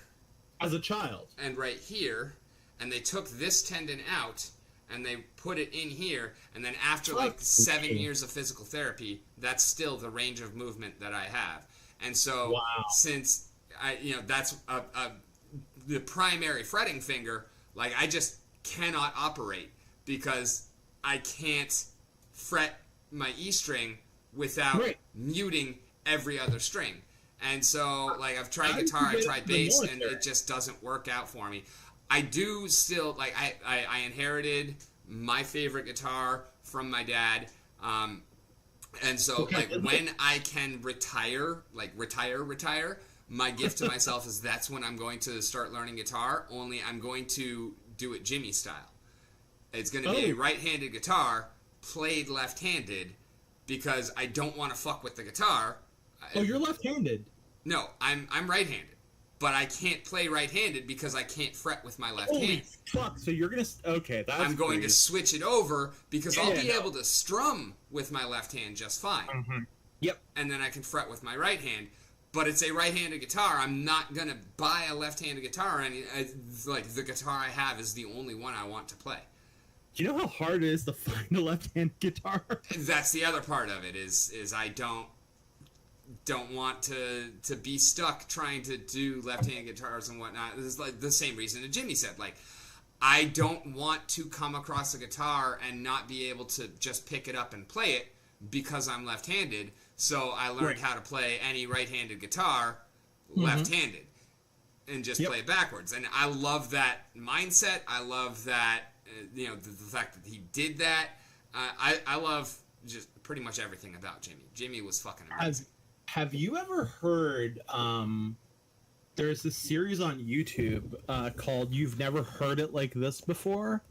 A: As a child.
B: And right here, and they took this tendon out and they put it in here, and then after like 7 years of physical therapy, that's still the range of movement that I have. And so since that's the primary fretting finger, like I just cannot operate because I can't fret my E string without muting every other string. And so, like, I've tried guitar, I've tried bass, and it just doesn't work out for me. I do still, like, I inherited my favorite guitar from my dad. And so, like, when I can retire, my gift to myself is that's when I'm going to start learning guitar, only I'm going to do it Jimmy style. It's going to be a right-handed guitar played left-handed because I don't want to fuck with the guitar.
A: Oh, you're left-handed.
B: No, I'm right-handed, but I can't play right-handed because I can't fret with my left hand.
A: Fuck! So you're gonna I'm
B: going to switch it over because I'll be able to strum with my left hand just fine.
A: Mm-hmm. Yep.
B: And then I can fret with my right hand. But it's a right-handed guitar. I'm not gonna buy a left-handed guitar, and like the guitar I have is the only one I want to play.
A: Do you know how hard it is to find a left-handed guitar?
B: That's the other part of it. Is I don't want to be stuck trying to do left-handed guitars and whatnot. This is like the same reason that Jimmy said. Like, I don't want to come across a guitar and not be able to just pick it up and play it because I'm left-handed. So I learned
A: Right.
B: how to play any right-handed guitar left-handed and just play it backwards. And I love that mindset. I love that, the fact that he did that. I love just pretty much everything about Jimmy. Jimmy was fucking amazing.
A: Have you ever heard? There's this series on YouTube called "You've Never Heard It Like This Before,"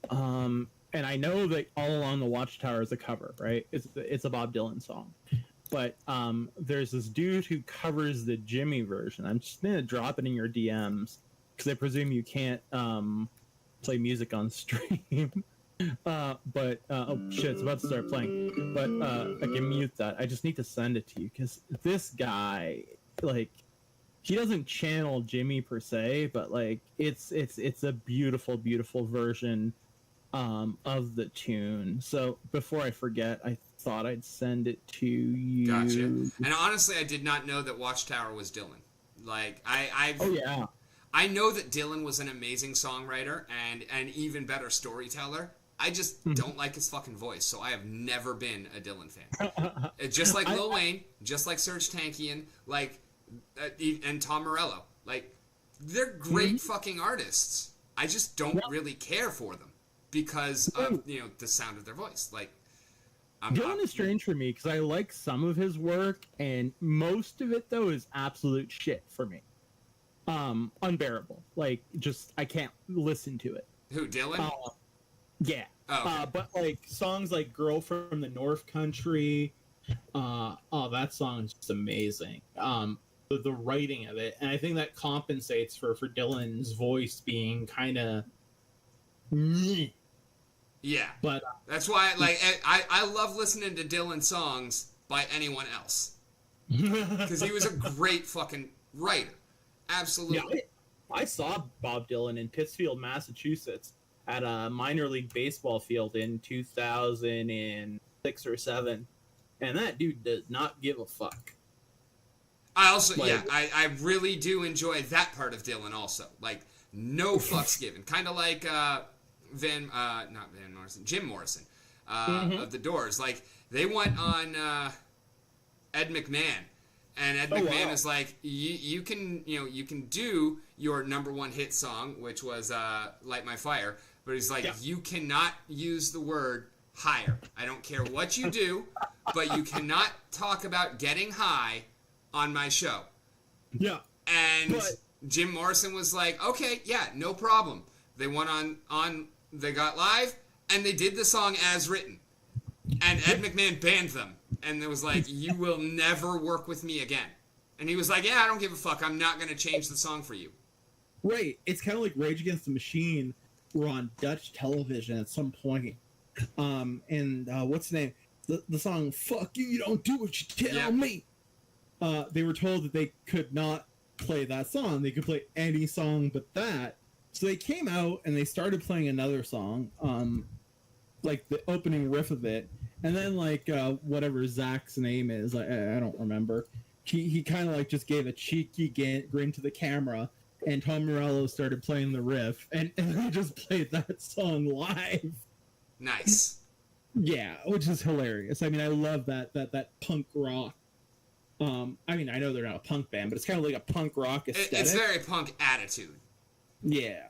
A: and I know that "All Along the Watchtower" is a cover, right? It's a Bob Dylan song, but there's this dude who covers the Jimmy version. I'm just gonna drop it in your DMs because I presume you can't play music on stream. But oh shit, it's about to start playing. But I can mute that. I just need to send it to you because this guy, like, he doesn't channel Jimmy per se, but like it's a beautiful, beautiful version of the tune. So before I forget, I thought I'd send it to you.
B: Gotcha. And honestly, I did not know that Watchtower was Dylan. Like
A: Oh yeah.
B: I know that Dylan was an amazing songwriter and an even better storyteller. I just don't like his fucking voice, so I have never been a Dylan fan. Just like Lil Wayne, just like Serge Tankian, like and Tom Morello. Like, they're great fucking artists. I just don't really care for them because of the sound of their voice. Like,
A: Dylan is strange for me because I like some of his work, and most of it though is absolute shit for me. Unbearable. Like, just I can't listen to it.
B: Who, Dylan?
A: Yeah.
B: Oh, okay.
A: But like songs like "Girl from the North Country," that song is just amazing. The writing of it, and I think that compensates for Dylan's voice being kind of.
B: Yeah,
A: but
B: that's why I love listening to Dylan songs by anyone else because he was a great fucking writer. Absolutely.
A: Yeah, I saw Bob Dylan in Pittsfield, Massachusetts, at a minor league baseball field in 2006 or 7, and that dude does not give a fuck.
B: I also, I really do enjoy that part of Dylan also. Like, no fucks given. Kind of like Jim Morrison of The Doors. Like, they went on Ed McMahon, and Ed McMahon is like, you can do your number one hit song, which was Light My Fire, but he's like, you cannot use the word higher. I don't care what you do, but you cannot talk about getting high on my show.
A: Yeah.
B: And Jim Morrison was like, okay, yeah, no problem. They went on they got live, and they did the song as written. And Ed McMahon banned them. And it was like, you will never work with me again. And he was like, yeah, I don't give a fuck. I'm not going to change the song for you.
A: Right. It's kind of like Rage Against the Machine were on Dutch television at some point. And what's the name? The song, "Fuck You, You Don't Do What You Tell Me." They were told that they could not play that song. They could play any song but that. So they came out and they started playing another song, like the opening riff of it. And then, like, whatever Zach's name is, I don't remember. He kind of, like, just gave a cheeky grin to the camera, and Tom Morello started playing the riff, and they just played that song live.
B: Nice.
A: Yeah, which is hilarious. I mean, I love that punk rock. I mean, I know they're not a punk band, but it's kind of like a punk rock aesthetic.
B: It's very punk attitude.
A: Yeah.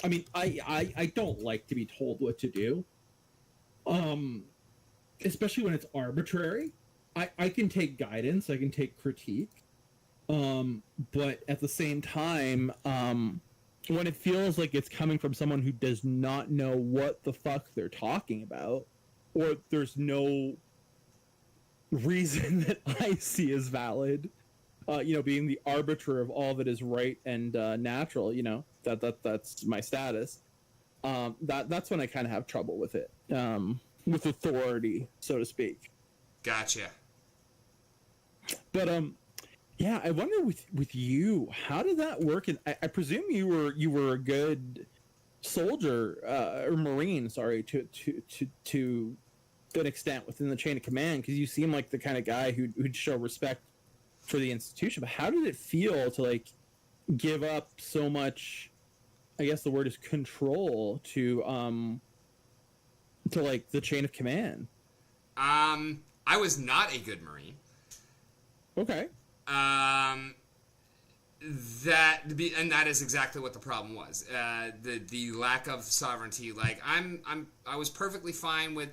A: I mean, I don't like to be told what to do. Especially when it's arbitrary. I can take guidance, I can take critique. But at the same time, when it feels like it's coming from someone who does not know what the fuck they're talking about, or there's no reason that I see as valid, being the arbiter of all that is right and natural, that's my status. That's when I kind of have trouble with it, with authority, so to speak.
B: Gotcha.
A: But yeah, I wonder with you, how did that work? And I presume you were a good soldier or Marine, sorry, to an extent within the chain of command, because you seem like the kind of guy who'd show respect for the institution. But how did it feel to, like, give up so much, I guess the word is control, to like the chain of command?
B: I was not a good Marine.
C: Okay.
B: That is exactly what the problem was. The lack of sovereignty. Like I was perfectly fine with,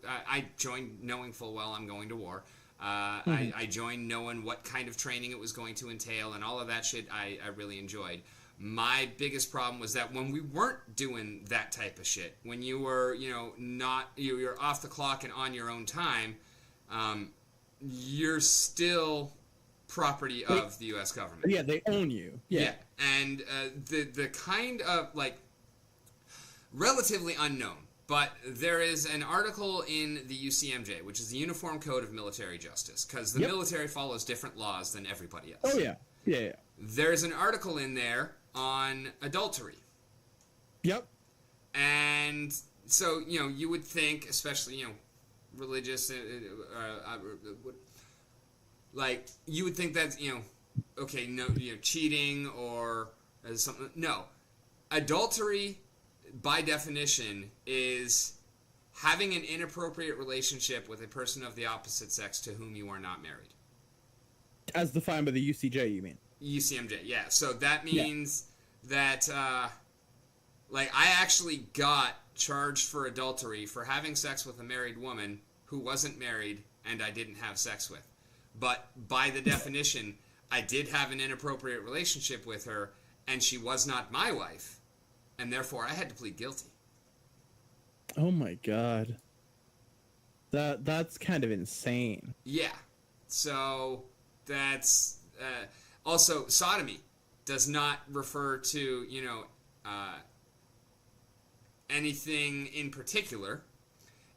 B: I joined knowing full well I'm going to war. I joined knowing what kind of training it was going to entail, and all of that shit I really enjoyed. My biggest problem was that when we weren't doing that type of shit, when you were, you're off the clock and on your own time, you're still property of the U.S. government.
C: Yeah, they own you. Yeah.
B: And the kind of, like, relatively unknown, but there is an article in the UCMJ, which is the Uniform Code of Military Justice, because the military follows different laws than everybody else.
C: Oh, yeah. Yeah.
B: There's an article in there on adultery.
C: Yep.
B: And so, you would think, especially, religious, like, you would think that's, okay, no, cheating or something. No. Adultery, by definition, is having an inappropriate relationship with a person of the opposite sex to whom you are not married.
C: As defined by the UCJ, you mean?
B: UCMJ, yeah. So that means that, like, I actually got charged for adultery for having sex with a married woman who wasn't married and I didn't have sex with. But by the definition, I did have an inappropriate relationship with her, and she was not my wife, and therefore I had to plead guilty.
C: Oh my god. That's kind of insane.
B: Yeah. So that's also sodomy does not refer to anything in particular.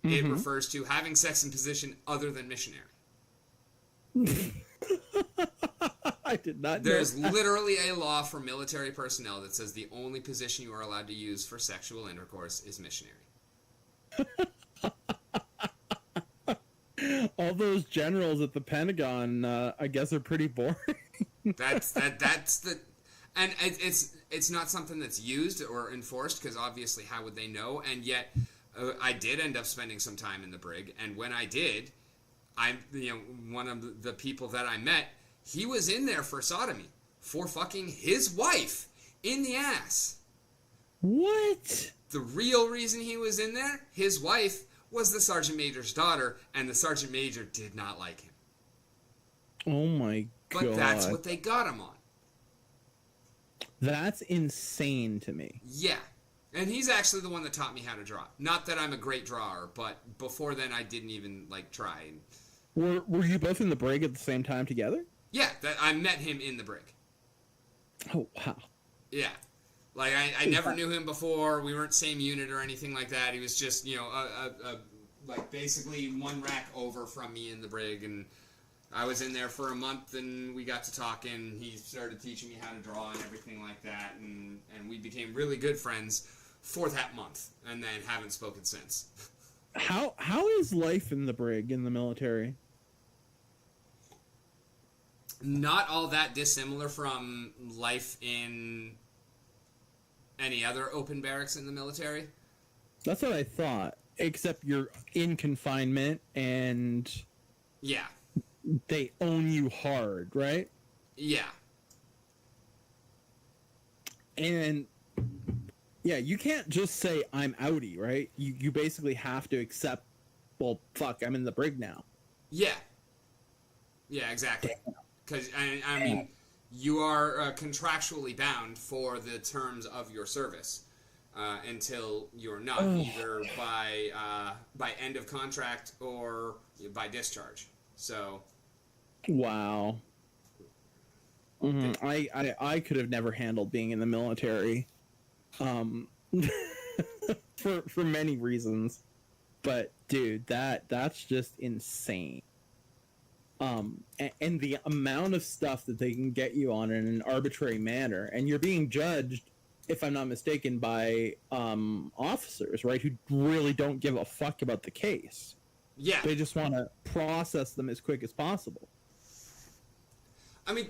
B: It refers to having sex in position other than missionary.
C: I did not know
B: There's
C: that.
B: literally a law for military personnel that says the only position you are allowed to use for sexual intercourse is missionary.
C: All those generals at the Pentagon, I guess, are pretty boring.
B: That's the, and it's not something that's used or enforced, because obviously how would they know? And yet, I did end up spending some time in the brig, and when I did, one of the people that I met, he was in there for sodomy, for fucking his wife in the ass.
C: What?
B: The real reason he was in there, his wife, was the sergeant major's daughter, and the sergeant major did not like him.
C: Oh my god.
B: But that's what they got him on.
C: That's insane to me.
B: Yeah. And he's actually the one that taught me how to draw. Not that I'm a great drawer, but before then I didn't even, try.
C: Were you both in the brig at the same time together?
B: Yeah, I met him in the brig.
C: Oh, wow.
B: Yeah. Like, I never knew him before. We weren't same unit or anything like that. He was just, basically one rack over from me in the brig. And I was in there for a month, and we got to talking. He started teaching me how to draw and everything like that. And we became really good friends for that month, and then haven't spoken since.
C: How is life in the brig, in the military?
B: Not all that dissimilar from life in any other open barracks in the military.
C: That's what I thought. Except you're in confinement and
B: Yeah.
C: they own you hard, right?
B: Yeah.
C: And yeah, you can't just say I'm outie, right? You basically have to accept, well, fuck, I'm in the brig now.
B: Yeah. Yeah, exactly. Because, I mean, you are contractually bound for the terms of your service until you're not, either by end of contract or by discharge. So.
C: Wow. Mm-hmm. I could have never handled being in the military, for many reasons, but dude, that's just insane. And the amount of stuff that they can get you on in an arbitrary manner, and you're being judged, if I'm not mistaken, by officers, right, who really don't give a fuck about the case.
B: Yeah.
C: They just want to process them as quick as possible.
B: I mean,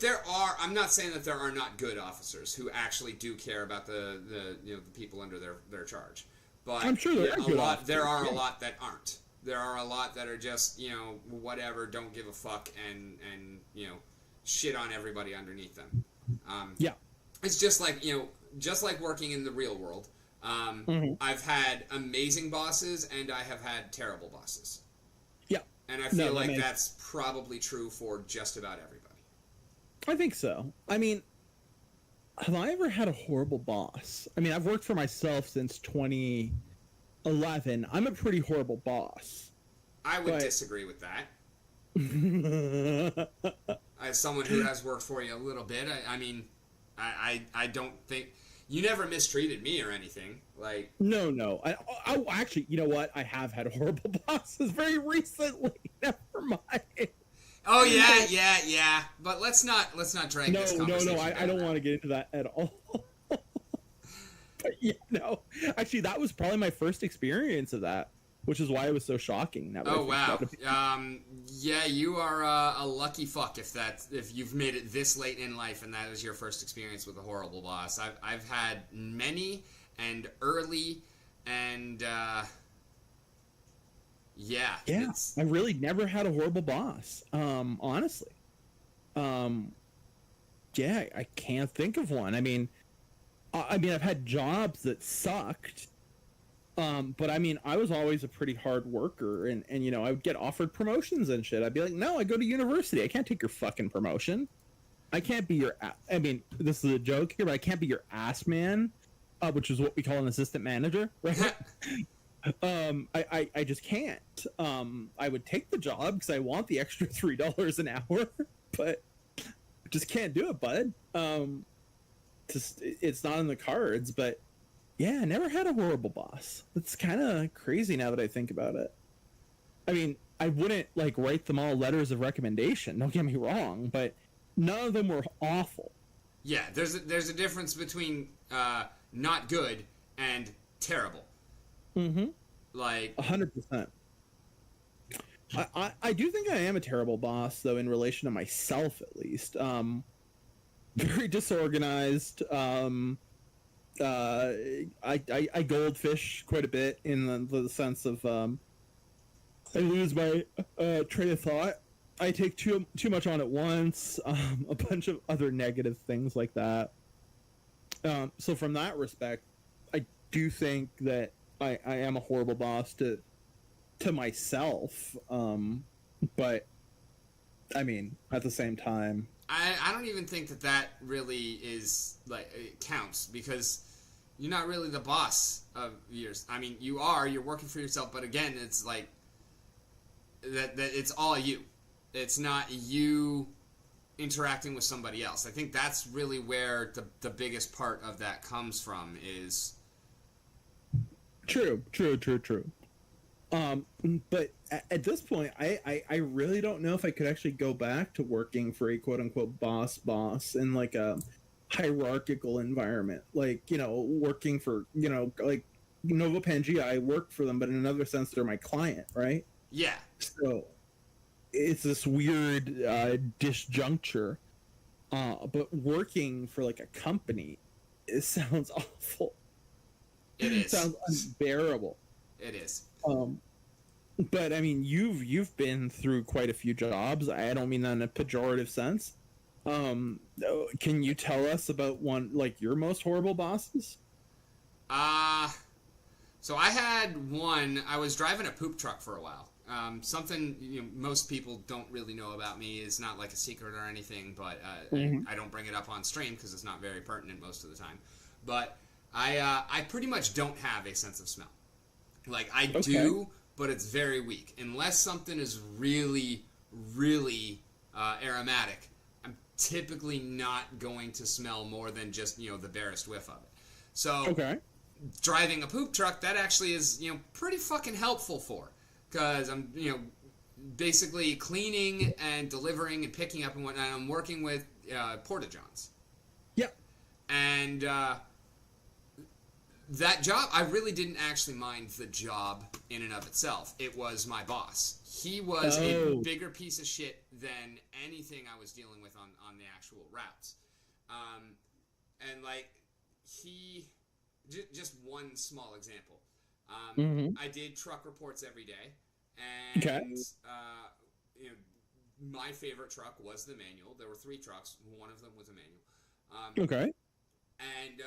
B: I'm not saying that there are not good officers who actually do care about the people under their charge. But
C: I'm sure there are good officers.
B: There are a lot that aren't. There are a lot that are just, whatever, don't give a fuck, and shit on everybody underneath them.
C: Yeah.
B: It's just like, just like working in the real world. I've had amazing bosses, and I have had terrible bosses.
C: Yeah.
B: And I feel like that's probably true for just about everybody.
C: I think so. I mean, have I ever had a horrible boss? I mean, I've worked for myself since 2011. I'm a pretty horrible boss.
B: I would disagree with that. As someone who has worked for you a little bit, I don't think... You never mistreated me or anything. Like,
C: no. I actually, you know what? I have had horrible bosses very recently. Never mind.
B: Oh yeah. But let's not drag this conversation.
C: No. I don't want to get into that at all. But yeah, no. Actually, that was probably my first experience of that, which is why it was so shocking.
B: Oh wow. Yeah, you are a lucky fuck if you've made it this late in life and that is your first experience with a horrible boss. I've had many and early and yeah.
C: I really never had a horrible boss. Honestly. Yeah, I can't think of one. I mean, I've had jobs that sucked. But I mean, I was always a pretty hard worker, and I would get offered promotions and shit. I'd be like, no, I go to university. I can't take your fucking promotion. I can't be your. I mean, this is a joke here, but I can't be your ass man, which is what we call an assistant manager, right? I just can't. I would take the job because I want the extra $3 an hour, but I just can't do it, bud. It's not in the cards, but. Yeah, I never had a horrible boss. It's kind of crazy now that I think about it. I mean, I wouldn't write them all letters of recommendation. Don't get me wrong, but none of them were awful.
B: Yeah, there's a difference between not good and terrible.
C: Mm-hmm.
B: 100%.
C: I do think I am a terrible boss, though, in relation to myself, at least. Very disorganized. I goldfish quite a bit in the sense of I lose my train of thought. I take too much on at once. A bunch of other negative things like that. So from that respect, I do think that I am a horrible boss to myself. But I mean, at the same time,
B: I don't even think that really is it counts, because you're not really the boss of yours. I mean, you're working for yourself, but again, it's like that it's all you. It's not you interacting with somebody else. I think that's really where the biggest part of that comes from is
C: True. But at this point, I really don't know if I could actually go back to working for a quote unquote boss in a hierarchical environment, working for Nova Pangea. I work for them, but in another sense, they're my client, right?
B: Yeah.
C: So it's this weird disjuncture. But working for a company, it sounds awful.
B: It is.
C: It sounds unbearable.
B: It is.
C: But I mean, you've been through quite a few jobs. I don't mean that in a pejorative sense. Can you tell us about one, your most horrible bosses?
B: So I had one. I was driving a poop truck for a while. Something most people don't really know about me, is not a secret or anything, but I don't bring it up on stream because it's not very pertinent most of the time. But I pretty much don't have a sense of smell. I do, but it's very weak. Unless something is really, really aromatic, I'm typically not going to smell more than just, the barest whiff of it. So driving a poop truck, that actually is, pretty fucking helpful for. Because I'm, basically cleaning and delivering and picking up and whatnot. I'm working with porta-johns.
C: Yep.
B: And that job, I really didn't actually mind the job in and of itself. It was my boss. He was a bigger piece of shit than anything I was dealing with on the actual routes. And just one small example. I did truck reports every day, And
C: Okay.
B: you know, my favorite truck was the manual. There were 3 trucks. One of them was a manual.
C: Okay.
B: And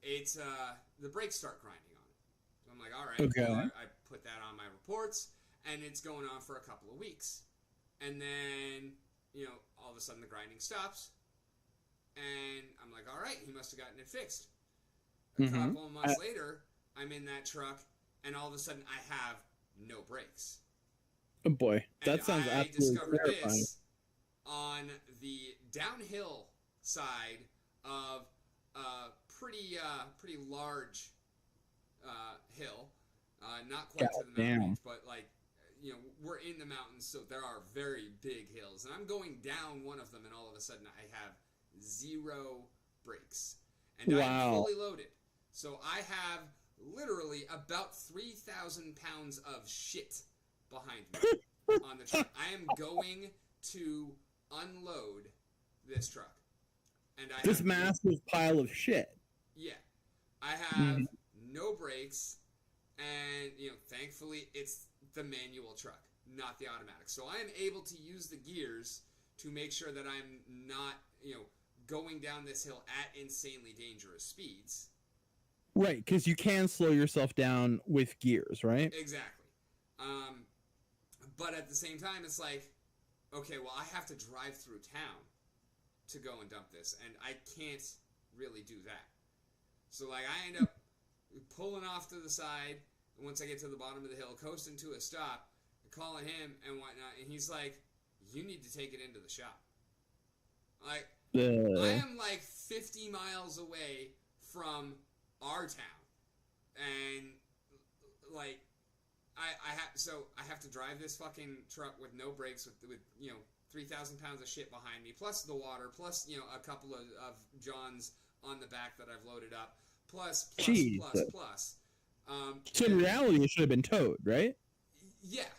B: it's the brakes start grinding on it. So I'm like, all right.
C: Okay.
B: Well, I put that on my reports, and it's going on for a couple of weeks, and then all of a sudden the grinding stops, and I'm like, all right, he must have gotten it fixed. A couple of months later, I'm in that truck, and all of a sudden I have no brakes.
C: Oh boy, that
B: And
C: sounds
B: I
C: absolutely
B: discovered
C: terrifying.
B: this on the downhill side of a pretty large hill. Not quite to the mountain
C: Goddamn.
B: range, but we're in the mountains, so there are very big hills. And I'm going down one of them, and all of a sudden I have 0 brakes. And I'm
C: Wow.
B: fully loaded. So I have literally about 3,000 pounds of shit behind me on the truck. I am going to unload this truck. And I
C: This
B: have
C: massive pile of shit.
B: yeah. I have no brakes, and thankfully it's the manual truck, not the automatic. So I am able to use the gears to make sure that I'm not, going down this hill at insanely dangerous speeds.
C: Right, because you can slow yourself down with gears, right?
B: Exactly. But at the same time, it's like, okay, well, I have to drive through town to go and dump this, and I can't really do that. So, I end up pulling off to the side, and once I get to the bottom of the hill, coasting to a stop, calling him and whatnot, and he's like, you need to take it into the shop. Like, I am 50 miles away from our town, and I have to drive this fucking truck with no brakes with 3,000 pounds of shit behind me, plus the water, plus a couple of Johns on the back that I've loaded up, plus.
C: So in reality, it should have been towed, right?
B: Yeah,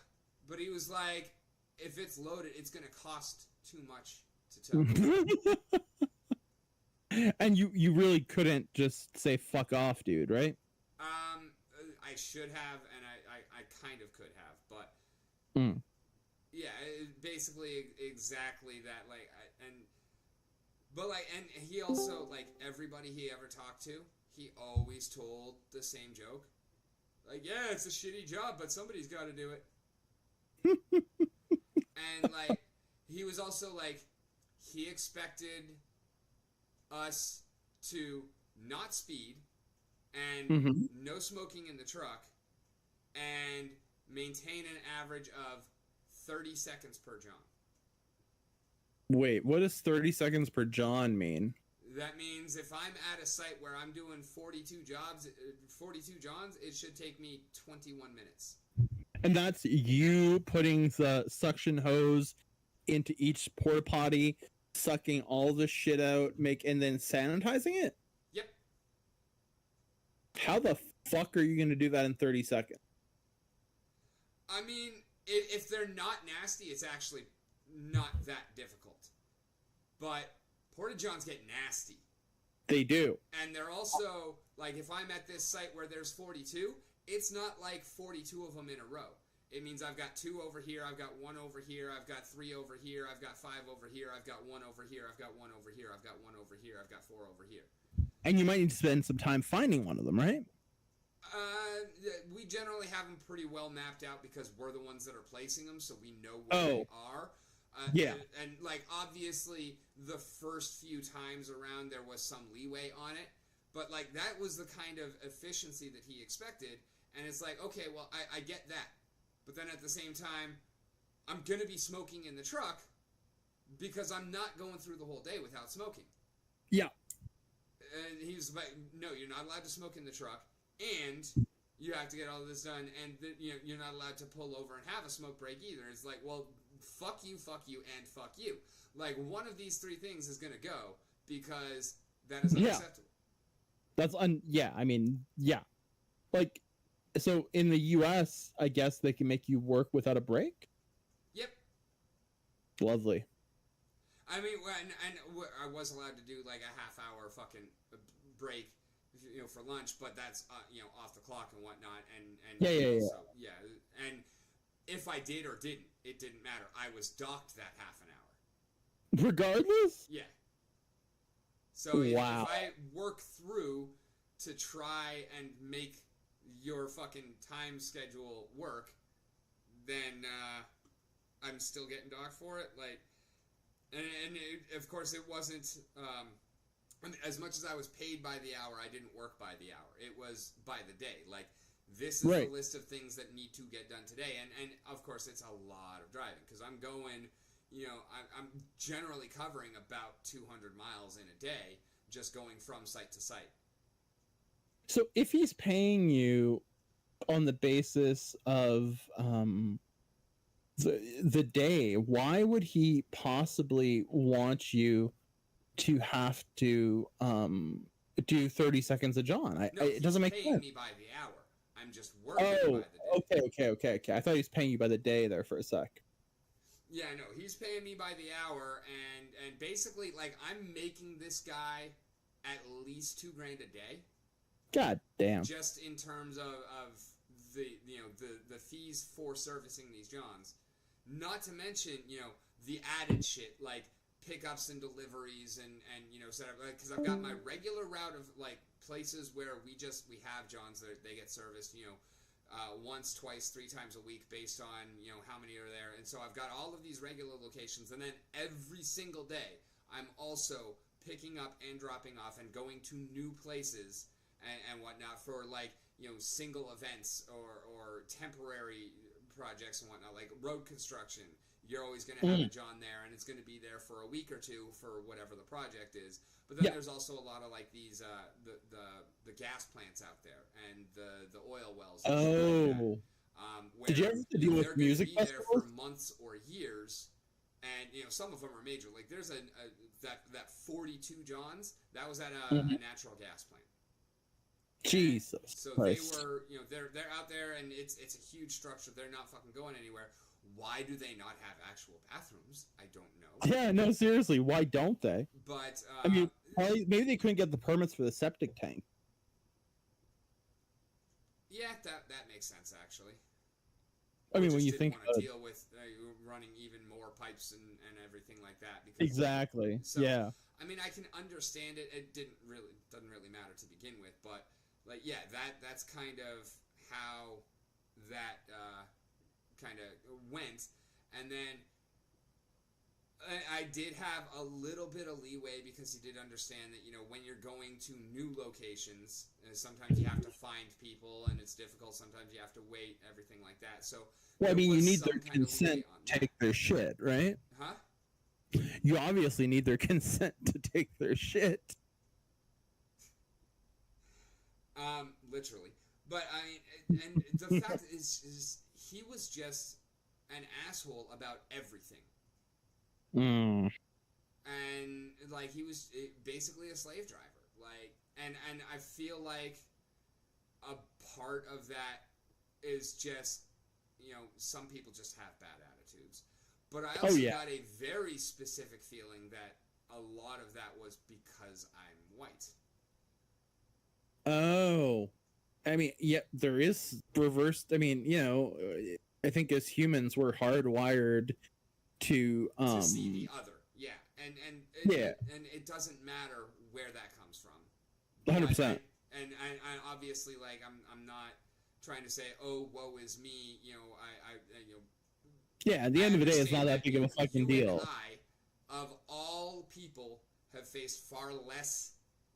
B: but he was like, if it's loaded, it's gonna cost too much to tow.
C: And you really couldn't just say fuck off, dude, right?
B: I should have, and I kind of could have, but yeah, basically exactly that. And he also, everybody he ever talked to, he always told the same joke. Yeah, it's a shitty job, but somebody's got to do it. And he was also he expected us to not speed and no smoking in the truck and maintain an average of 30 seconds per John.
C: Wait, what does 30 seconds per John mean?
B: That means if I'm at a site where I'm doing 42 Johns, it should take me 21 minutes.
C: And that's you putting the suction hose into each porta potty, sucking all the shit out, and then sanitizing it?
B: Yep.
C: How the fuck are you going to do that in 30 seconds?
B: I mean, if they're not nasty, it's actually not that difficult. But porta johns get nasty.
C: They do.
B: And they're also, if I'm at this site where there's 42, it's not 42 of them in a row. It means I've got 2 over here, I've got 1 over here, I've got 3 over here, I've got 5 over here, I've got 1 over here, I've got 1 over here, I've got 1 over here, I've got 4 over here.
C: And you might need to spend some time finding one of them, right?
B: We generally have them pretty well mapped out because we're the ones that are placing them, so we know where they are.
C: Yeah.
B: And obviously, the first few times around, there was some leeway on it. But, that was the kind of efficiency that he expected. And it's okay, well, I get that. But then at the same time, I'm going to be smoking in the truck because I'm not going through the whole day without smoking.
C: Yeah.
B: And he was like, no, you're not allowed to smoke in the truck. And you have to get all of this done. And, you're not allowed to pull over and have a smoke break either. It's well, fuck you, and fuck you. One of these 3 things is going to go because that is unacceptable.
C: That's yeah. So in the US, I guess they can make you work without a break?
B: Yep.
C: Lovely.
B: I mean, and I was allowed to do a half-hour fucking break for lunch, but that's off the clock and whatnot, and
C: Yeah.
B: so and if I did or didn't, it didn't matter. I was docked that half an hour.
C: Regardless?
B: Yeah. So
C: Wow.
B: if I work through to try and make your fucking time schedule work, then I'm still getting docked for it. Like, and of course it wasn't. As much as I was paid by the hour, I didn't work by the hour. It was by the day. Like, this is the list of things that need to get done today. And of course, it's a lot of driving because I'm going, I'm generally covering about 200 miles in a day just going from site to site.
C: So if he's paying you on the basis of the day, why would he possibly want you to have to do 30 seconds of John? It doesn't make sense.
B: He's paying me by the hour. I'm just working by the day.
C: Okay. I thought he was paying you by the day there for a sec.
B: Yeah, no, he's paying me by the hour, and basically, like, I'm making this guy at least $2,000 a day.
C: God damn.
B: Just in terms of the fees for servicing these Johns. Not to mention, the added shit, like pickups and deliveries and set up, because I've got my regular route of like places where we have Johns that they get serviced, once, twice, 3 times a week based on how many are there. And so I've got all of these regular locations, and then every single day I'm also picking up and dropping off and going to new places and whatnot for like single events or temporary projects and whatnot, like road construction. You're always going to have a John there, and it's going to be there for a week or two for whatever the project is. But then there's also a lot of like these the gas plants out there and the oil wells.
C: Oh,
B: where
C: did you ever deal with music
B: festivals? They're there for months or years, and some of them are major. Like there's that 42 Johns that was at a natural gas plant.
C: Jesus.
B: So
C: Christ.
B: they were, they're out there, and it's a huge structure. They're not fucking going anywhere. Why do they not have actual bathrooms? I don't know.
C: Yeah, no, seriously, why don't they?
B: But
C: I mean, maybe they couldn't get the permits for the septic tank.
B: Yeah, that makes sense actually.
C: I mean, when you think
B: want to deal with running even more pipes and everything like that. Because,
C: exactly.
B: So,
C: yeah.
B: I mean, I can understand it. It doesn't really matter to begin with, but like, yeah, that's kind of how that kind of went. And then I did have a little bit of leeway because he did understand that, when you're going to new locations, sometimes you have to find people and it's difficult. Sometimes you have to wait, everything like that. So,
C: well, I mean, you need their consent to take their shit, right?
B: Huh?
C: You obviously need their consent to take their shit.
B: Literally. But I mean, and the fact is he was just an asshole about everything.
C: Mm.
B: And like he was basically a slave driver. Like, and I feel like a part of that is just some people just have bad attitudes. But I also got a very specific feeling that a lot of that was because I'm white.
C: Oh, I mean, yeah, there is reversed. I mean, I think as humans we're hardwired to
B: see the other, and it doesn't matter where that comes from.
C: 100%.
B: And obviously, like I'm not trying to say, oh, woe is me.
C: Yeah, at the end of the day, it's not that big of a fucking deal.
B: And I, of all people, have faced far less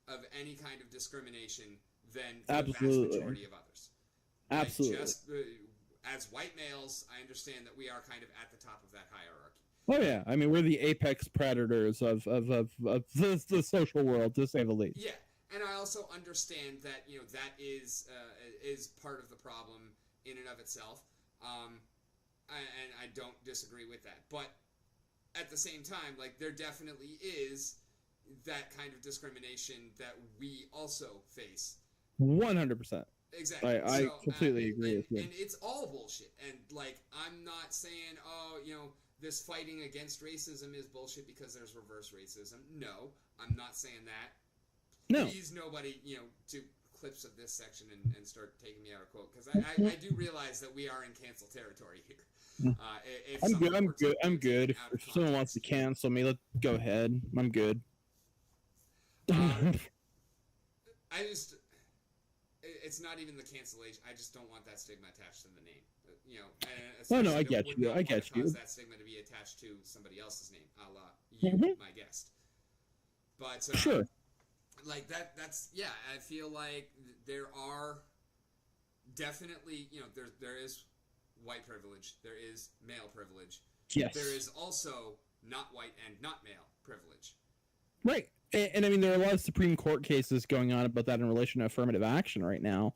B: of any kind of discrimination than the vast majority of others.
C: Absolutely.
B: Like just as white males, I understand that we are kind of at the top of that hierarchy.
C: Oh yeah, I mean we're the apex predators of the social world, to say the least.
B: Yeah, and I also understand that that is part of the problem in and of itself. And I don't disagree with that. But at the same time, like, there definitely is that kind of discrimination that we also face.
C: 100%.
B: Exactly.
C: I completely agree with you.
B: And it's all bullshit. And, like, I'm not saying, this fighting against racism is bullshit because there's reverse racism. No, I'm not saying that.
C: No.
B: Please, nobody, do clips of this section and start taking me out of quote, because I do realize that we are in cancel territory here. If
C: I'm
B: someone
C: good. I'm
B: were to
C: good. I'm
B: take
C: good.
B: it out of
C: If someone wants to
B: context.
C: cancel me, let's go ahead. I'm good.
B: I just, it's not even the cancellation. I just don't want that stigma attached to the name.
C: Oh no, I
B: especially
C: get
B: would
C: you.
B: not
C: I
B: want
C: get
B: to cause
C: you.
B: that stigma to be attached to somebody else's name, a la you, my guest. But
C: Sure.
B: like that's yeah. I feel like there are definitely there is white privilege, there is male privilege,
C: Yes.
B: there is also not white and not male privilege.
C: Right. And I mean, there are a lot of Supreme Court cases going on about that in relation to affirmative action right now,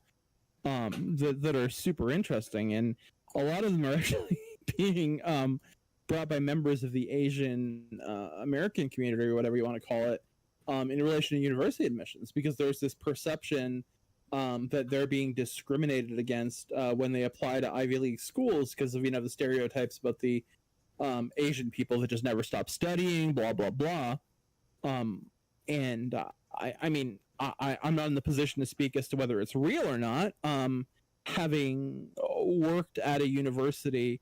C: that are super interesting, and a lot of them are actually being brought by members of the Asian American community, or whatever you want to call it, in relation to university admissions, because there's this perception that they're being discriminated against when they apply to Ivy League schools because of the stereotypes about the Asian people that just never stop studying, blah blah blah. And I mean, I'm not in the position to speak as to whether it's real or not. Having worked at a university,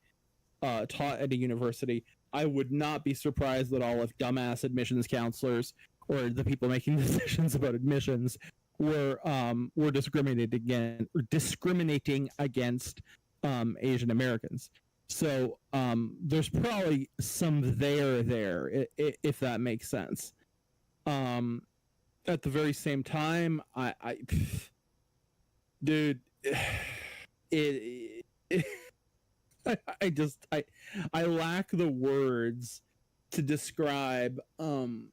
C: taught at a university, I would not be surprised at all if dumbass admissions counselors or the people making decisions about admissions were discriminating against Asian Americans. So there's probably some there, if that makes sense. At the very same time, dude, I lack the words to describe the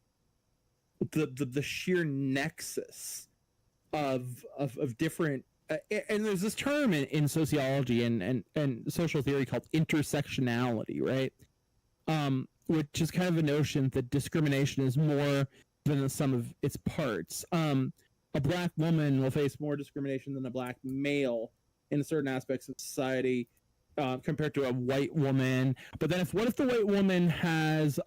C: sheer nexus of different. And there's this term in sociology and social theory called intersectionality, right? Which is kind of a notion that discrimination is more than the sum of its parts. A black woman will face more discrimination than a black male in certain aspects of society compared to a white woman. But then what if the white woman has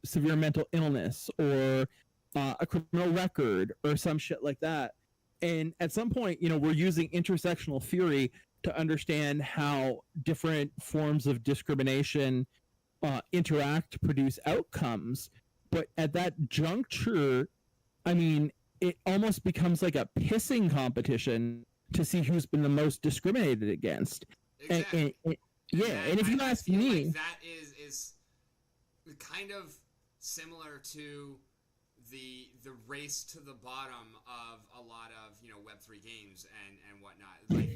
C: severe mental illness or a criminal record or some shit like that? And at some point, we're using intersectional theory to understand how different forms of discrimination interact to produce outcomes. But at that juncture, I mean, it almost becomes like a pissing competition to see who's been the most discriminated against.
B: Exactly.
C: And if you ask me,
B: like that is kind of similar to the race to the bottom of a lot of Web3 games and whatnot. Like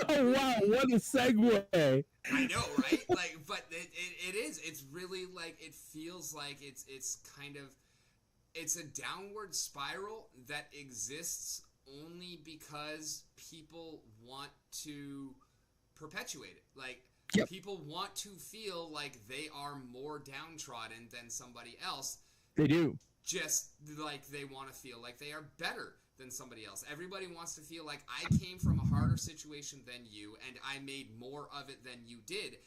C: oh wow, what a segue!
B: I know, right? Like, but it is. It's really like it feels like it's kind of it's a downward spiral that exists only because people want to perpetuate it. Like
C: Yep.
B: People want to feel like they are more downtrodden than somebody else.
C: They do.
B: Just like they want to feel like they are better than somebody else. Everybody wants to feel like I came from a harder situation than you and I made more of it than you did.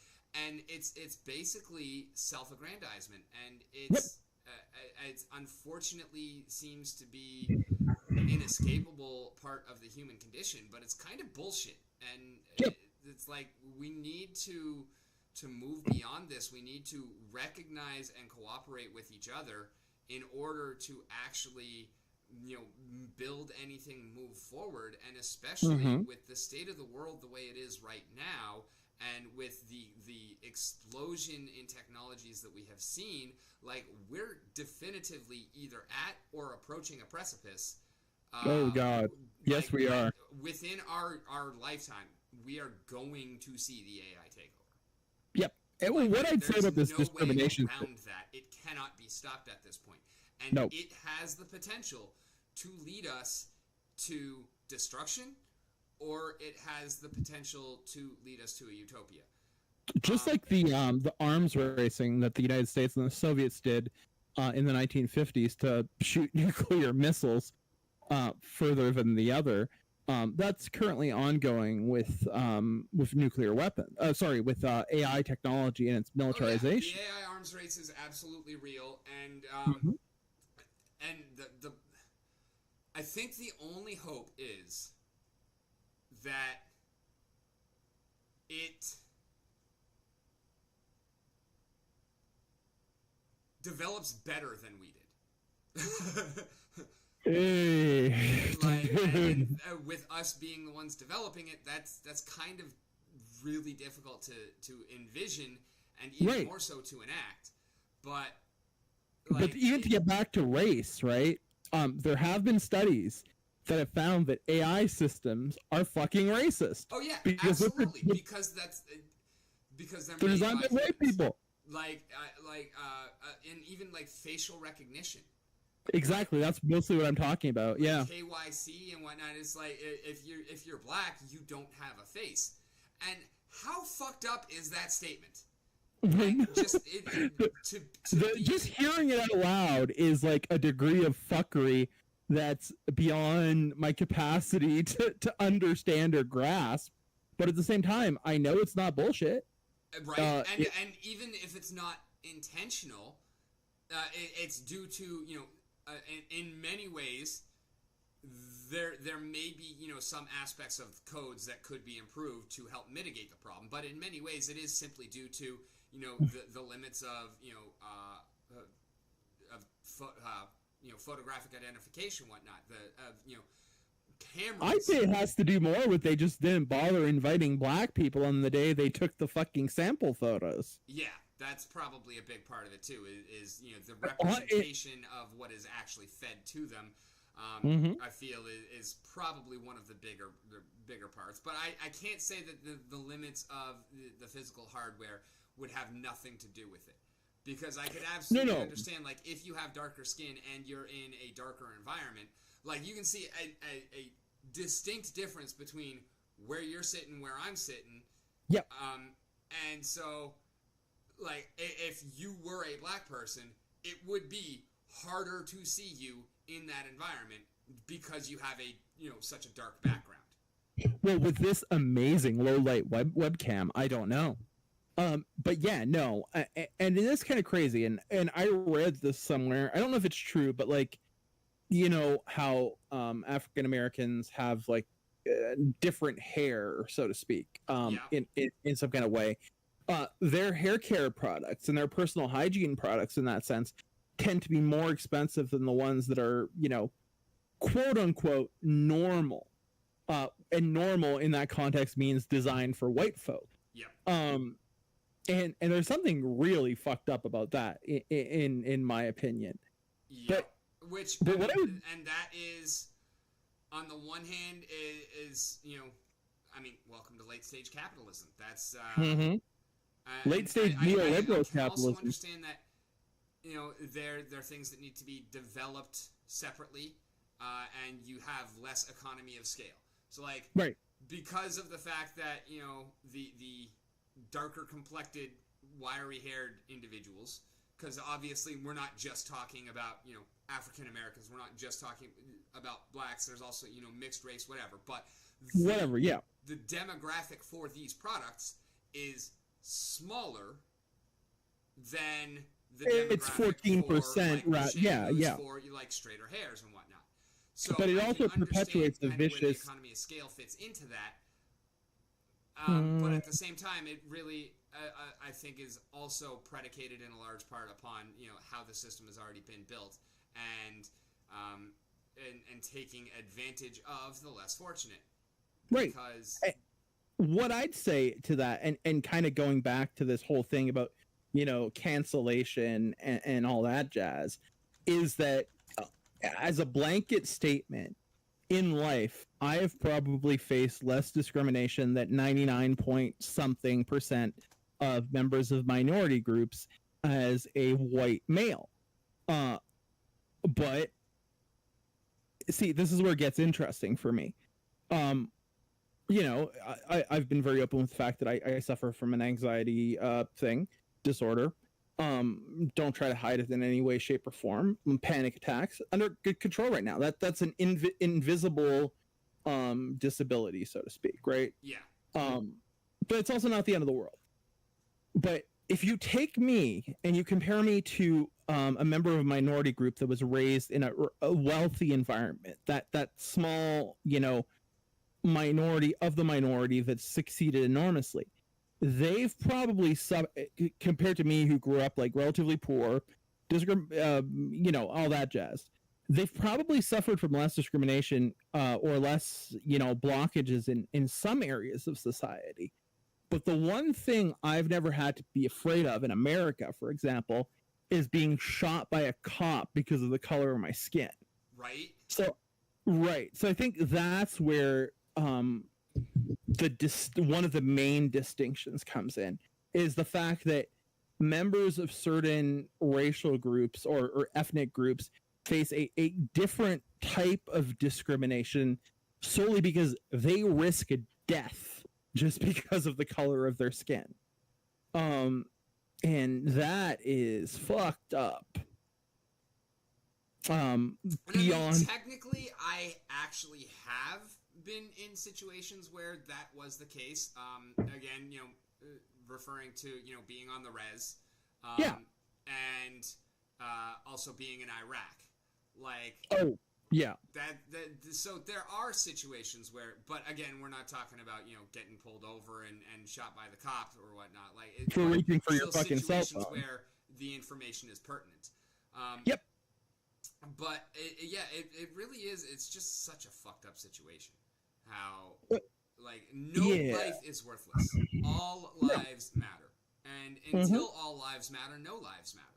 B: And it's basically self-aggrandizement, and it's unfortunately seems to be an inescapable part of the human condition, but it's kind of bullshit. And it's like we need to move beyond this. We need to recognize and cooperate with each other in order to actually build anything, move forward, and especially with the state of the world the way it is right now, and with the explosion in technologies that we have seen, like we're definitively either at or approaching a precipice.
C: Oh God, yes we are.
B: Within our lifetime, we are going to see the AI take over.
C: Yep. And what I'd say about this discrimination,
B: way around that, it cannot be stopped at this point, and it has the potential to lead us to destruction, or it has the potential to lead us to a utopia.
C: Just like the arms racing that the United States and the Soviets did in the 1950s to shoot nuclear missiles further than the other. That's currently ongoing with nuclear weapons. With AI technology and its militarization.
B: The AI arms race is absolutely real, and and I think the only hope is that it develops better than we did.
C: Hey,
B: Like,
C: dude.
B: and with us being the ones developing it, that's kind of really difficult to envision, and even
C: Right.
B: more so to enact. But
C: But even to get back to race, right? There have been studies that have found that AI systems are fucking racist.
B: oh yeah,
C: Because
B: absolutely, because they're
C: they're
B: made
C: designed
B: by
C: by white
B: humans.
C: people.
B: And even like facial recognition.
C: Exactly. That's mostly what I'm talking about. Yeah.
B: KYC and whatnot. It's like if you're black, you don't have a face. And how fucked up is that statement? Like, just
C: Just hearing it out loud is like a degree of fuckery that's beyond my capacity to understand or grasp. But at the same time, I know it's not bullshit.
B: right. And even if it's not intentional, it's due to in many ways there may be some aspects of codes that could be improved to help mitigate the problem, but in many ways it is simply due to the limits of photographic identification, whatnot, cameras.
C: I'd say it has to do more with they just didn't bother inviting black people on the day they took the fucking sample photos.
B: Yeah, that's probably a big part of it too. Is the representation of what is actually fed to them. I feel is probably one of the bigger parts. But I can't say that the limits of the physical hardware would have nothing to do with it, because I could absolutely understand, like, if you have darker skin and you're in a darker environment, like, you can see a distinct difference between where you're sitting, where I'm sitting.
C: Yep.
B: And so, like, if you were a black person, it would be harder to see you in that environment because you have such a dark background.
C: Well, with this amazing low light webcam, I don't know. But yeah, no, and it is kind of crazy, and I read this somewhere. I don't know if it's true, but like, how African Americans have like different hair, so to speak, in some kind of way. Their hair care products and their personal hygiene products, in that sense, tend to be more expensive than the ones that are, quote unquote normal. And normal in that context means designed for white folk.
B: Yeah.
C: And there's something really fucked up about that, in my opinion.
B: Yeah. And that is, on the one hand, is welcome to late stage capitalism. That's
C: late stage neoliberal capitalism. I
B: also understand that there are things that need to be developed separately, and you have less economy of scale. So, like,
C: right,
B: because of the fact that the darker complected, wiry haired individuals, because obviously we're not just talking about African Americans, we're not just talking about blacks, there's also mixed race, whatever, but the demographic for these products is smaller than the demographic
C: it's 14%,
B: for,
C: like,
B: for like straighter hairs and whatnot. So
C: but it also perpetuates the vicious.
B: Where the economy of scale fits into that. But at the same time, it really, I think, is also predicated in a large part upon how the system has already been built, and taking advantage of the less fortunate.
C: Right.
B: Because
C: what I'd say to that, and kind of going back to this whole thing about cancellation and all that jazz, is that as a blanket statement, in life, I have probably faced less discrimination than 99 point something % of members of minority groups as a white male. But see, this is where it gets interesting for me. I've been very open with the fact that I suffer from an anxiety disorder. Don't try to hide it in any way, shape, or form. Panic attacks under good control right now. That's an invisible disability, so to speak, right?
B: Yeah.
C: But it's also not the end of the world. But if you take me and you compare me to a member of a minority group that was raised in a wealthy environment, that small, minority of the minority that succeeded enormously, they've probably compared to me, who grew up like relatively poor, all that jazz. They've probably suffered from less discrimination or less, blockages in some areas of society. But the one thing I've never had to be afraid of in America, for example, is being shot by a cop because of the color of my skin.
B: Right.
C: So, right. So I think that's where one of the main distinctions comes in, is the fact that members of certain racial groups or ethnic groups face a different type of discrimination solely because they risk a death just because of the color of their skin. And that is fucked up. Beyond.
B: I mean, technically, I actually have been in situations where that was the case. Again, referring to being on the res, and also being in Iraq, like so there are situations where, but again, we're not talking about getting pulled over and shot by the cops or whatnot, like
C: for reaching for your fucking cell phone,
B: where the information is pertinent. But it really is. It's just such a fucked up situation. How no life is worthless. All lives matter, and until all lives matter, no lives matter.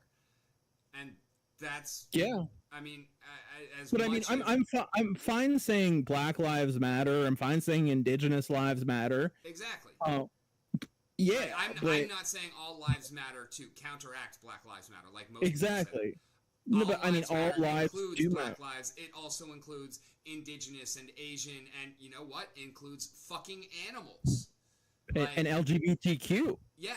B: And that's I mean,
C: I'm fine saying Black Lives Matter. I'm fine saying Indigenous lives matter.
B: Exactly.
C: I'm
B: not saying all lives matter to counteract Black Lives Matter, like most
C: exactly.
B: No, but I mean,
C: all lives
B: includes Black lives. It also includes Indigenous and Asian, and you know what? Includes fucking animals.
C: And LGBTQ.
B: Yeah,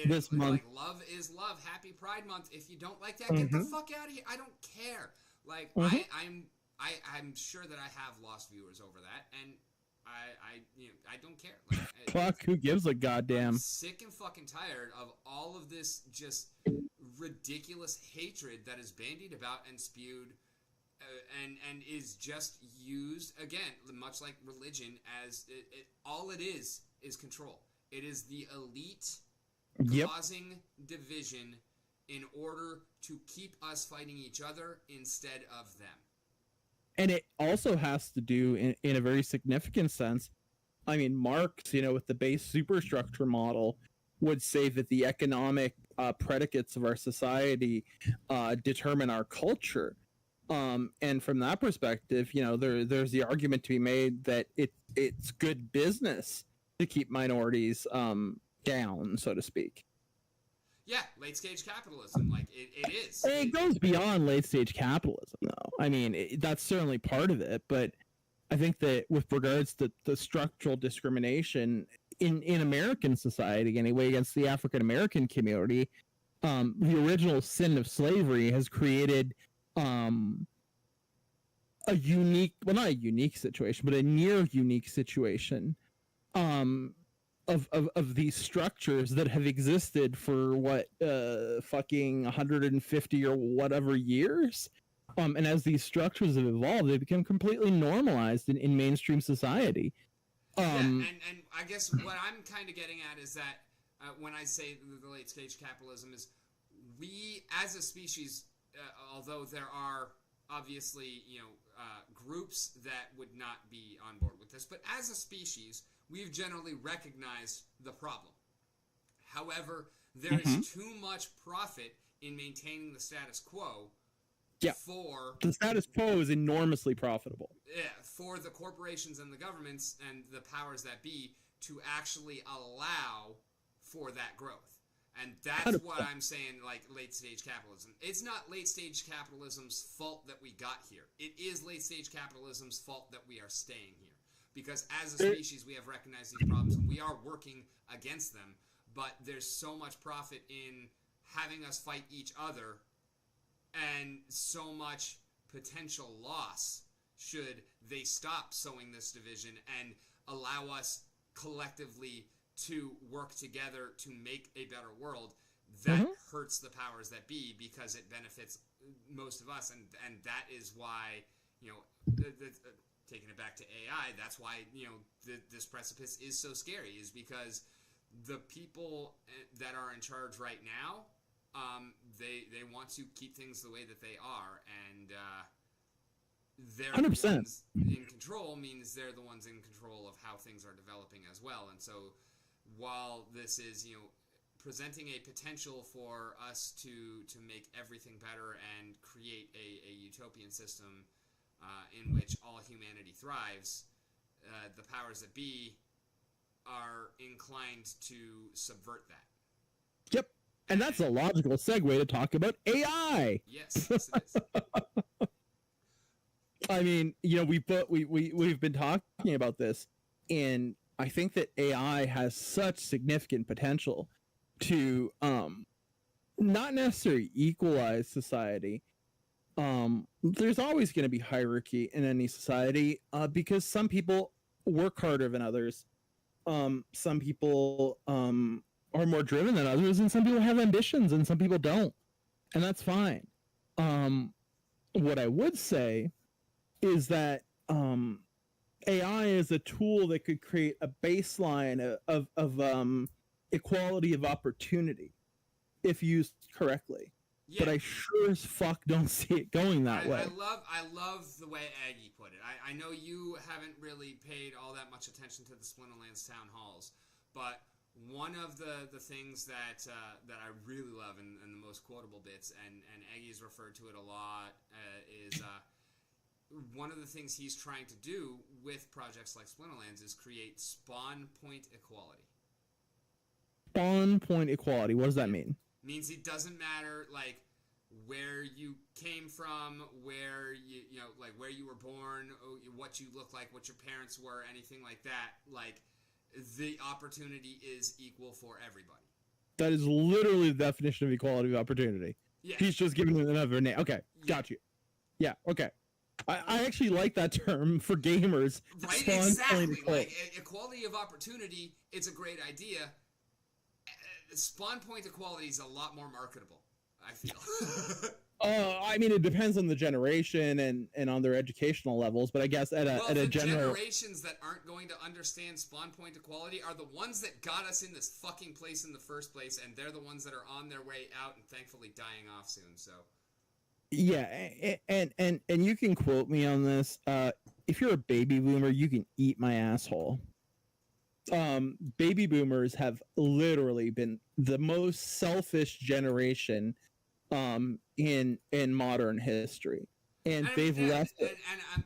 C: this month.
B: Like, love is love. Happy Pride Month. If you don't like that, get the fuck out of here. I don't care. Like I'm sure that I have lost viewers over that, and I don't care. Like,
C: fuck, who gives a goddamn?
B: I'm sick and fucking tired of all of this just ridiculous hatred that is bandied about and spewed, and is just used again, much like religion, as all it is control. It is the elite causing division in order to keep us fighting each other instead of them.
C: And it also has to do, in a very significant sense, I mean, Marx, with the base superstructure model, would say that the economic predicates of our society determine our culture. And from that perspective, there's the argument to be made that it's good business to keep minorities down, so to speak.
B: Yeah, late stage capitalism, like it is.
C: It goes beyond late stage capitalism, though. I mean, that's certainly part of it, but I think that with regards to the structural discrimination in American society, anyway, against the African American community, the original sin of slavery has created a unique, well, not a unique situation, but a near unique situation of these structures that have existed for fucking 150 or whatever years. And as these structures have evolved, they become completely normalized in mainstream society.
B: And I guess what I'm kind of getting at is that when I say the late stage capitalism is, we as a species, although there are obviously groups that would not be on board with this, but as a species, we've generally recognized the problem. However, there is too much profit in maintaining the status quo. For
C: the status quo is enormously profitable.
B: Yeah, for the corporations and the governments and the powers that be to actually allow for that growth. And that's what I'm saying, like late stage capitalism. It's not late stage capitalism's fault that we got here. It is late stage capitalism's fault that we are staying here. Because as a species, we have recognized these problems and we are working against them. But there's so much profit in having us fight each other, and so much potential loss should they stop sowing this division and allow us collectively to work together to make a better world, that hurts the powers that be because it benefits most of us, and that is why, taking it back to AI, that's why this precipice is so scary, is because the people that are in charge right now, they want to keep things the way that they are, and they're 100%. The ones in control means they're the ones in control of how things are developing as well. And so while this is presenting a potential for us to make everything better and create a utopian system in which all humanity thrives, the powers that be are inclined to subvert that.
C: Yep. And that's a logical segue to talk about AI.
B: Yes, it is.
C: I mean, we've been talking about this, and I think that AI has such significant potential to not necessarily equalize society. There's always going to be hierarchy in any society because some people work harder than others. Some people are more driven than others, and some people have ambitions and some people don't, and that's fine. What I would say is that AI is a tool that could create a baseline of equality of opportunity if used correctly. Yeah. But I sure as fuck don't see it going that way.
B: I love the way Aggie put it. I know you haven't really paid all that much attention to the Splinterlands town halls, but one of the things that I really love and the most quotable bits, and Aggie's referred to it a lot, is one of the things he's trying to do with projects like Splinterlands is create spawn point equality.
C: Spawn point equality. What does that mean?
B: Means it doesn't matter like where you came from, where where you were born, what you look like, what your parents were, anything like that. Like the opportunity is equal for everybody.
C: That is literally the definition of equality of opportunity.
B: Yeah.
C: He's just giving it another name. Okay, got you. Yeah, okay. I actually like that term for gamers.
B: Right, exactly. Like equality of opportunity, it's a great idea. Spawn point equality is a lot more marketable, I feel.
C: I mean, it depends on the generation and on their educational levels, but I guess at a general...
B: generations that aren't going to understand spawn point equality are the ones that got us in this fucking place in the first place, and they're the ones that are on their way out and thankfully dying off soon, so...
C: Yeah, and you can quote me on this. If you're a baby boomer, you can eat my asshole. Baby boomers have literally been the most selfish generation in modern history, and they've left it.
B: And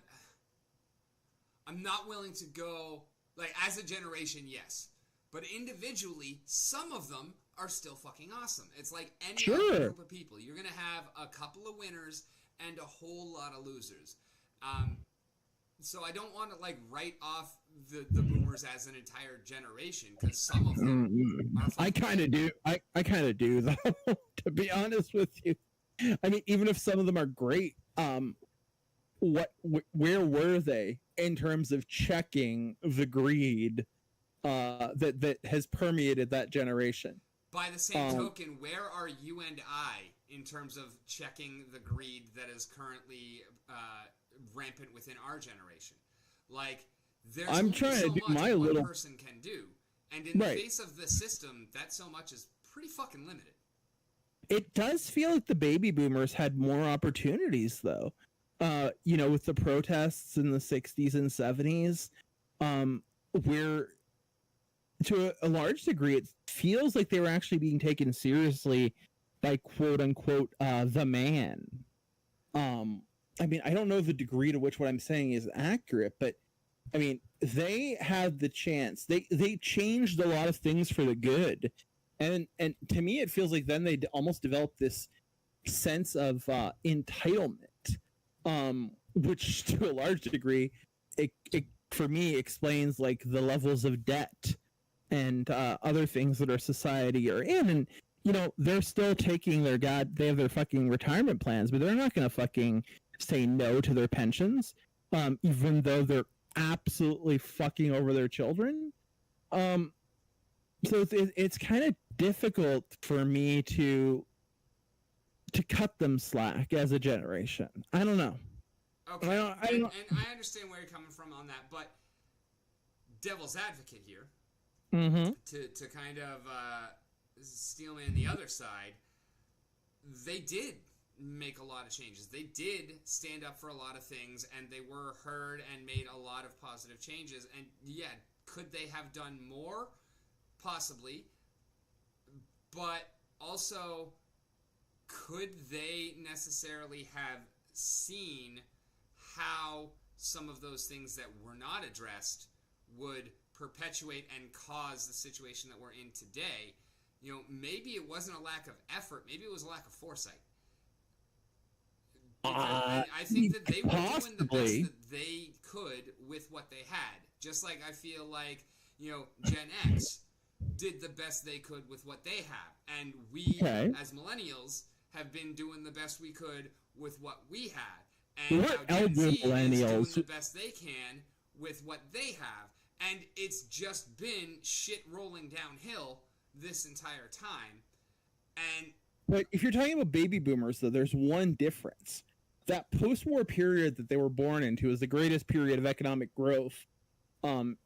B: I'm not willing to go like as a generation, yes, but individually, some of them are still fucking awesome. It's like any other group of people. You're going to have a couple of winners and a whole lot of losers. So I don't want to like write off the boomers as an entire generation because some of them are
C: I kind of do. I kind of do though, to be honest with you. I mean, even if some of them are great, where were they in terms of checking the greed that has permeated that generation?
B: By the same token, where are you and I in terms of checking the greed that is currently rampant within our generation? Like, there's
C: I'm trying
B: so
C: to do
B: much
C: my
B: one
C: little
B: person can do, and in the face of the system, that so much is pretty fucking limited.
C: It does feel like the baby boomers had more opportunities, though. With the protests in the 60s and 70s, where to a large degree, it feels like they were actually being taken seriously by quote unquote the man. I mean, I don't know the degree to which what I'm saying is accurate, but I mean, they had the chance. They changed a lot of things for the good, and to me, it feels like then they almost developed this sense of entitlement, which to a large degree, it for me explains like the levels of debt and other things that our society are in. And they're still taking they have their fucking retirement plans, but they're not going to fucking say no to their pensions, even though they're absolutely fucking over their children. So it's kind of difficult for me to cut them slack as a generation. I don't know.
B: Okay,
C: I
B: and
C: don't,
B: I understand where you're coming from on that, but devil's advocate here,
C: mm-hmm.
B: to kind of steel man the other side, they did make a lot of changes. They did stand up for a lot of things, and they were heard and made a lot of positive changes. And yeah, could they have done more? Possibly. But also, could they necessarily have seen how some of those things that were not addressed would perpetuate and cause the situation that we're in today? You know, maybe it wasn't a lack of effort. Maybe it was a lack of foresight. I think that they were doing the best that they could with what they had. Just like I feel like, you know, Gen X did the best they could with what they have. And we, as millennials, have been doing the best we could with what we had. And now Gen Z is doing the best they can with what they have. And it's just been shit rolling downhill this entire time.
C: But if you're talking about baby boomers, though, there's one difference. That post-war period that they were born into is the greatest period of economic growth in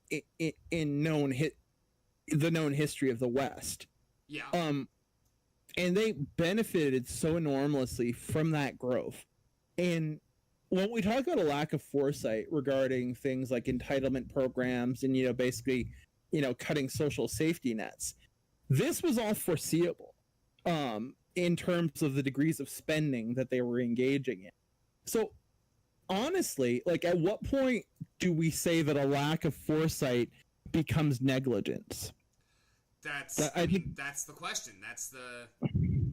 C: the known history of the West.
B: Yeah.
C: And they benefited so enormously from that growth. And when we talk about a lack of foresight regarding things like entitlement programs and, you know, basically, you know, cutting social safety nets, this was all foreseeable in terms of the degrees of spending that they were engaging in. So honestly, like, at what point do we say that a lack of foresight becomes negligence?
B: That's the question.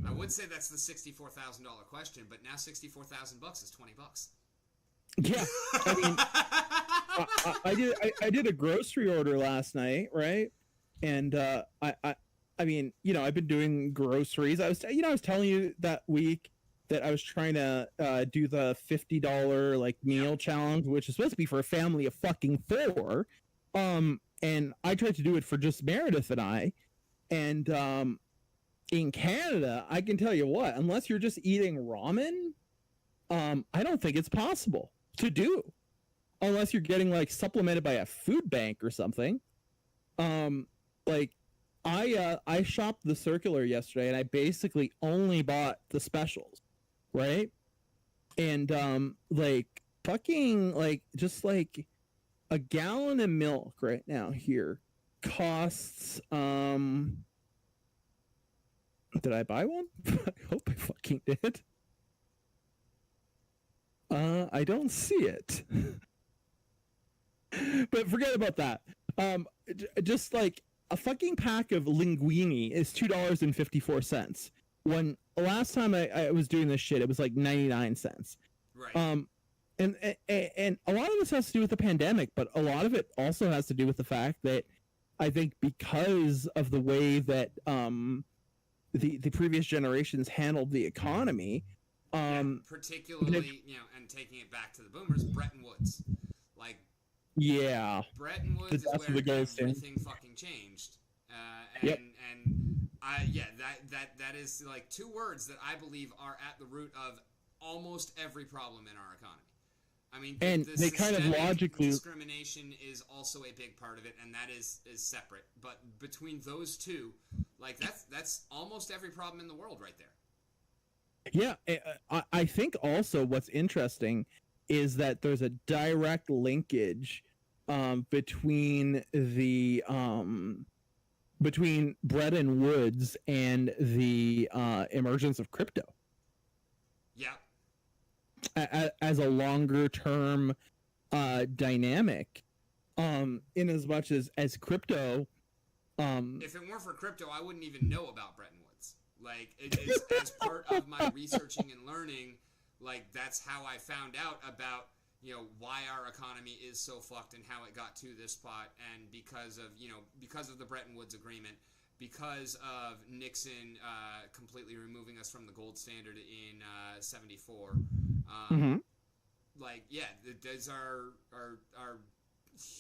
B: I would say that's the $64,000 question, but now $64,000 is $20.
C: Yeah, I mean, I did a grocery order last night, right? And I mean, you know, I've been doing groceries. I was telling you that week that I was trying to do the $50 like meal challenge, which is supposed to be for a family of fucking 4. And I tried to do it for just Meredith and I. And in Canada, I can tell you what, unless you're just eating ramen, I don't think it's possible to do, unless you're getting like supplemented by a food bank or something. Like I shopped the Circular yesterday, and I basically only bought the specials, right? And like fucking like just like a gallon of milk right now here costs did I buy one? I hope I fucking did. I don't see it. But forget about that. Just like a fucking pack of linguine is $2.54. When last time I was doing this shit, it was like 99 cents.
B: Right.
C: And a lot of this has to do with the pandemic, but a lot of it also has to do with the fact that I think because of the way that the previous generations handled the economy,
B: particularly, you know, and taking it back to the boomers, Bretton Woods, like, Bretton Woods is where everything fucking changed, that is like 2 words that I believe are at the root of almost every problem in our economy. I mean,
C: and they kind of logically,
B: discrimination is also a big part of it, and that is separate. But between those two, like that's almost every problem in the world right there.
C: Yeah, I think also what's interesting is that there's a direct linkage between the between Bretton Woods and the emergence of crypto.
B: Yeah.
C: As a longer term dynamic, in as much as crypto.
B: If it weren't for crypto, I wouldn't even know about Bretton Woods. Like, it's as part of my researching and learning, like, that's how I found out about, you know, why our economy is so fucked and how it got to this spot, and because of the Bretton Woods Agreement, because of Nixon completely removing us from the gold standard in 74. Like, yeah, those are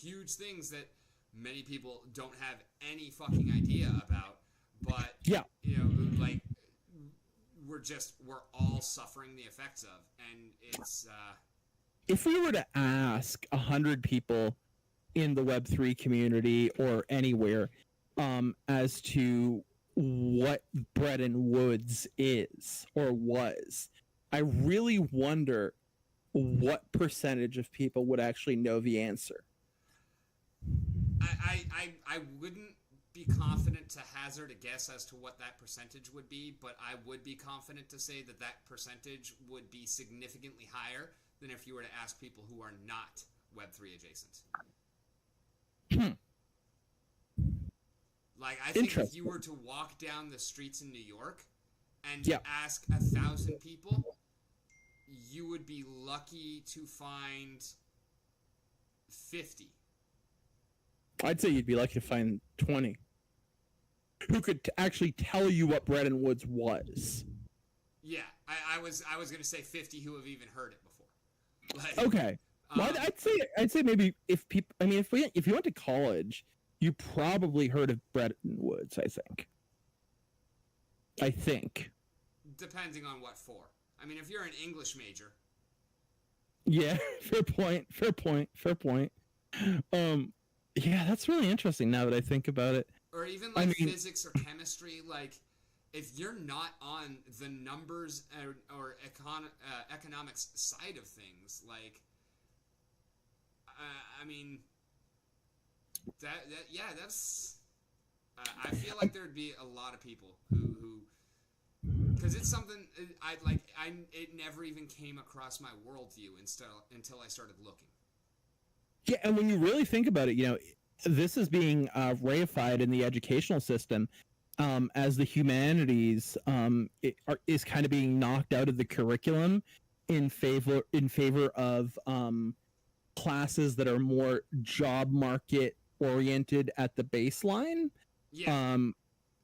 B: huge things that many people don't have any fucking idea about. but
C: Yeah.
B: like we're all suffering the effects of, and it's
C: If we were to ask 100 people in the Web3 community or anywhere as to what Bretton Woods is or was, I really wonder what percentage of people would actually know the answer.
B: I wouldn't be confident to hazard a guess as to what that percentage would be, but I would be confident to say that that percentage would be significantly higher than if you were to ask people who are not Web3 adjacent. Like, I think if you were to walk down the streets in New York and ask 1,000 people, you would be lucky to find 50.
C: I'd say you'd be lucky to find 20 who could actually tell you what Bretton Woods was.
B: Yeah, I was going to say 50 who have even heard it before. Like,
C: okay, well, I'd say maybe if you went to college, you probably heard of Bretton Woods. I think. Depending
B: on what for. I mean, if you're an English major.
C: Yeah, fair point. Yeah, that's really interesting now that I think about it.
B: Or even like physics or chemistry, like if you're not on the numbers or economics side of things, like I mean that's I feel like there'd be a lot of people who because it's something it never even came across my worldview until I started looking.
C: Yeah, and when you really think about it, this is being reified in the educational system as the humanities is kind of being knocked out of the curriculum in favor of classes that are more job market oriented at the baseline.
B: Yeah.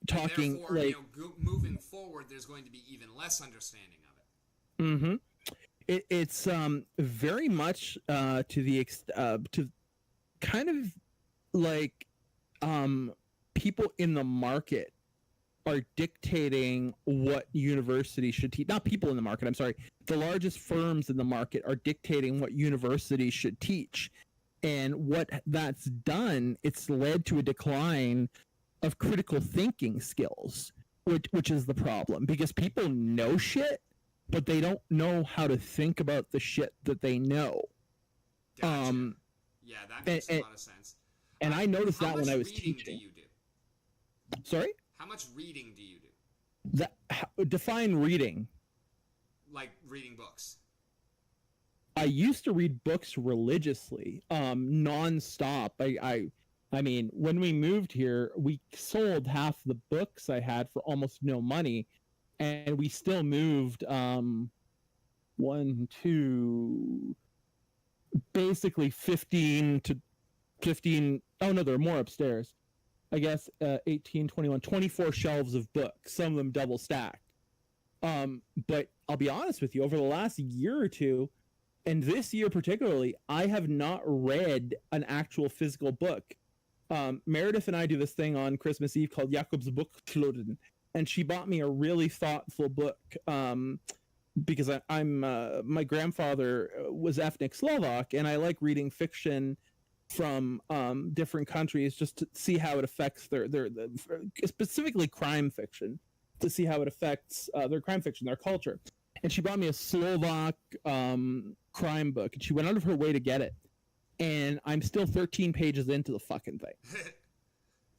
C: Talking
B: therefore,
C: like
B: moving forward, there's going to be even less understanding of it.
C: Mm-hmm. It's very much to kind of like people in the market are dictating what universities should teach. Not people in the market, I'm sorry. The largest firms in the market are dictating what universities should teach. And what that's done, it's led to a decline of critical thinking skills, which is the problem. Because people know shit, but they don't know how to think about the shit that they know.
B: Gotcha. Yeah, that makes a lot of sense.
C: And I noticed that when I was teaching.
B: How much reading do you do?
C: Sorry?
B: How much reading do you do?
C: Define reading.
B: Like reading books.
C: I used to read books religiously, nonstop. I mean, when we moved here, we sold half the books I had for almost no money, and we still moved basically 15. Oh no, there are more upstairs. I guess 18, 21, 24 shelves of books, some of them double stacked. But I'll be honest with you, over the last year or two, and this year particularly, I have not read an actual physical book. Meredith and I do this thing on Christmas Eve called Jakob's Boekkludden, and she bought me a really thoughtful book because I'm my grandfather was ethnic Slovak, and I like reading fiction from different countries just to see how it affects their specifically crime fiction, to see how it affects their crime fiction, their culture. And she bought me a Slovak crime book, and she went out of her way to get it. And I'm still 13 pages into the fucking thing.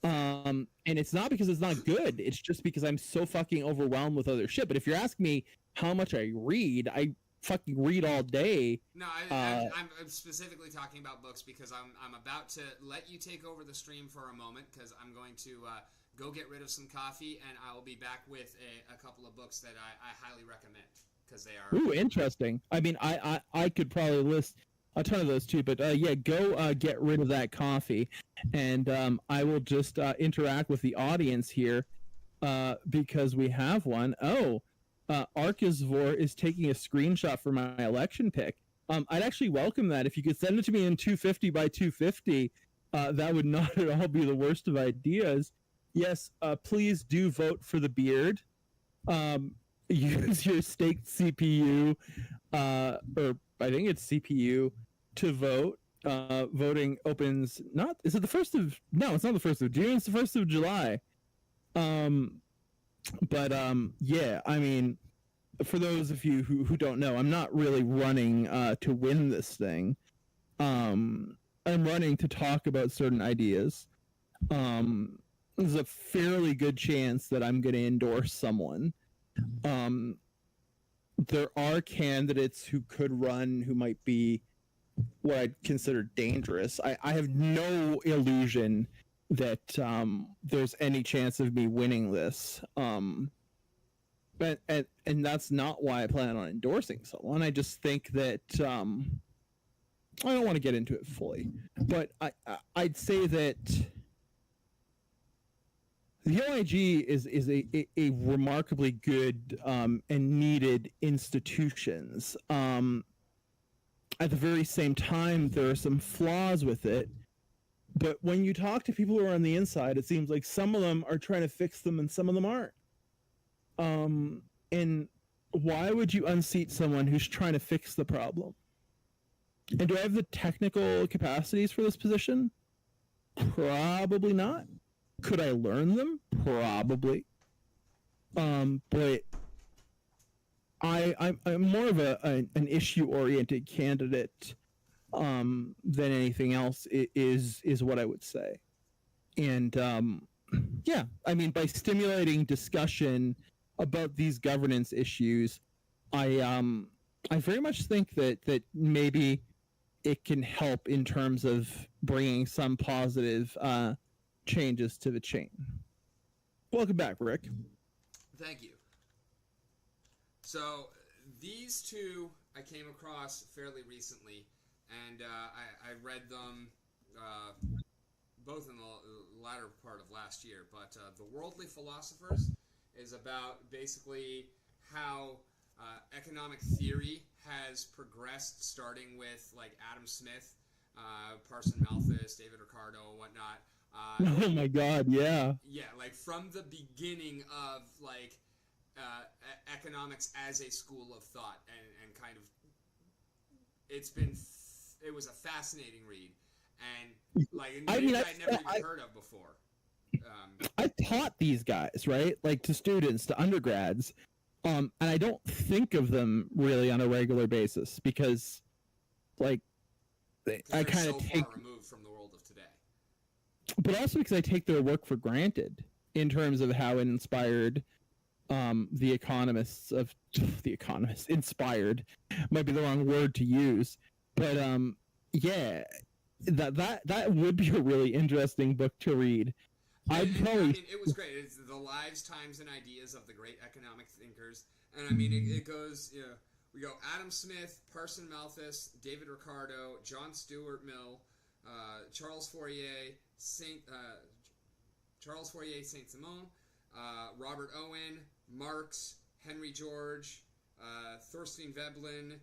C: And it's not because it's not good. It's just because I'm so fucking overwhelmed with other shit. But if you're asking me how much I read, I fucking read all day.
B: No, I'm specifically talking about books because I'm about to let you take over the stream for a moment because I'm going to go get rid of some coffee, and I will be back with a couple of books that I highly recommend because they are...
C: Ooh, interesting. I mean, I could probably list a ton of those too, but yeah, go get rid of that coffee, and I will just interact with the audience here because we have one. Oh, Archivore is taking a screenshot for my election pick. I'd actually welcome that. If you could send it to me in 250 by 250, that would not at all be the worst of ideas. Yes, please do vote for the beard. Use your staked CPU, or I think it's CPU, to vote. Voting opens not. Is it the 1st of? No, it's not the 1st of June. It's the 1st of July. Yeah. I mean, for those of you who don't know, I'm not really running to win this thing. I'm running to talk about certain ideas. There's a fairly good chance that I'm going to endorse someone. There are candidates who could run who might be what I'd consider dangerous. I have no illusion that there's any chance of me winning this. And that's not why I plan on endorsing someone. I just think that I don't want to get into it fully, but I'd say that the OIG is a remarkably good and needed institutions. At the very same time, there are some flaws with it. But when you talk to people who are on the inside, it seems like some of them are trying to fix them and some of them aren't. And why would you unseat someone who's trying to fix the problem? And do I have the technical capacities for this position? Probably not. Could I learn them? Probably. But I'm more of an issue-oriented candidate than anything else is what I would say. And yeah, I mean, by stimulating discussion about these governance issues, I very much think that maybe it can help in terms of bringing some positive changes to the chain. Welcome back, Rick.
B: Thank you. So these two I came across fairly recently, and I read them both in the latter part of last year. But The Worldly Philosophers is about basically how economic theory has progressed, starting with like Adam Smith, Parson Malthus, David Ricardo, and whatnot.
C: Oh my God! Yeah.
B: Yeah, like from the beginning of like economics as a school of thought, and kind of it was a fascinating read, and like
C: I mean,
B: I'd never even heard of before.
C: I taught these guys, right? Like to students, to undergrads, and I don't think of them really on a regular basis because, like, I kind of take
B: far removed from the world of today.
C: But also because I take their work for granted in terms of how it inspired the economists inspired might be the wrong word to use, but yeah, that would be a really interesting book to read.
B: I mean, it was great. It's the lives, times, and ideas of the great economic thinkers, and I mean, it goes. You know, we go Adam Smith, Parson Malthus, David Ricardo, John Stuart Mill, Charles Fourier, Saint-Simon, Robert Owen, Marx, Henry George, Thorstein Veblen.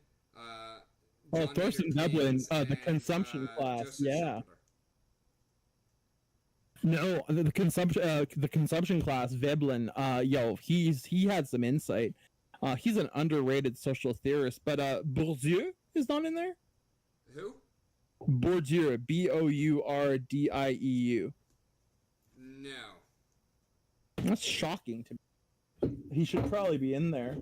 C: Thorstein Veblen, the consumption class,
B: Joseph
C: yeah.
B: Schumpeter.
C: No, the consumption class, Veblen. He had some insight. He's an underrated social theorist, but Bourdieu is not in there.
B: Who?
C: Bourdieu, Bourdieu.
B: No.
C: That's shocking to me. He should probably be in there.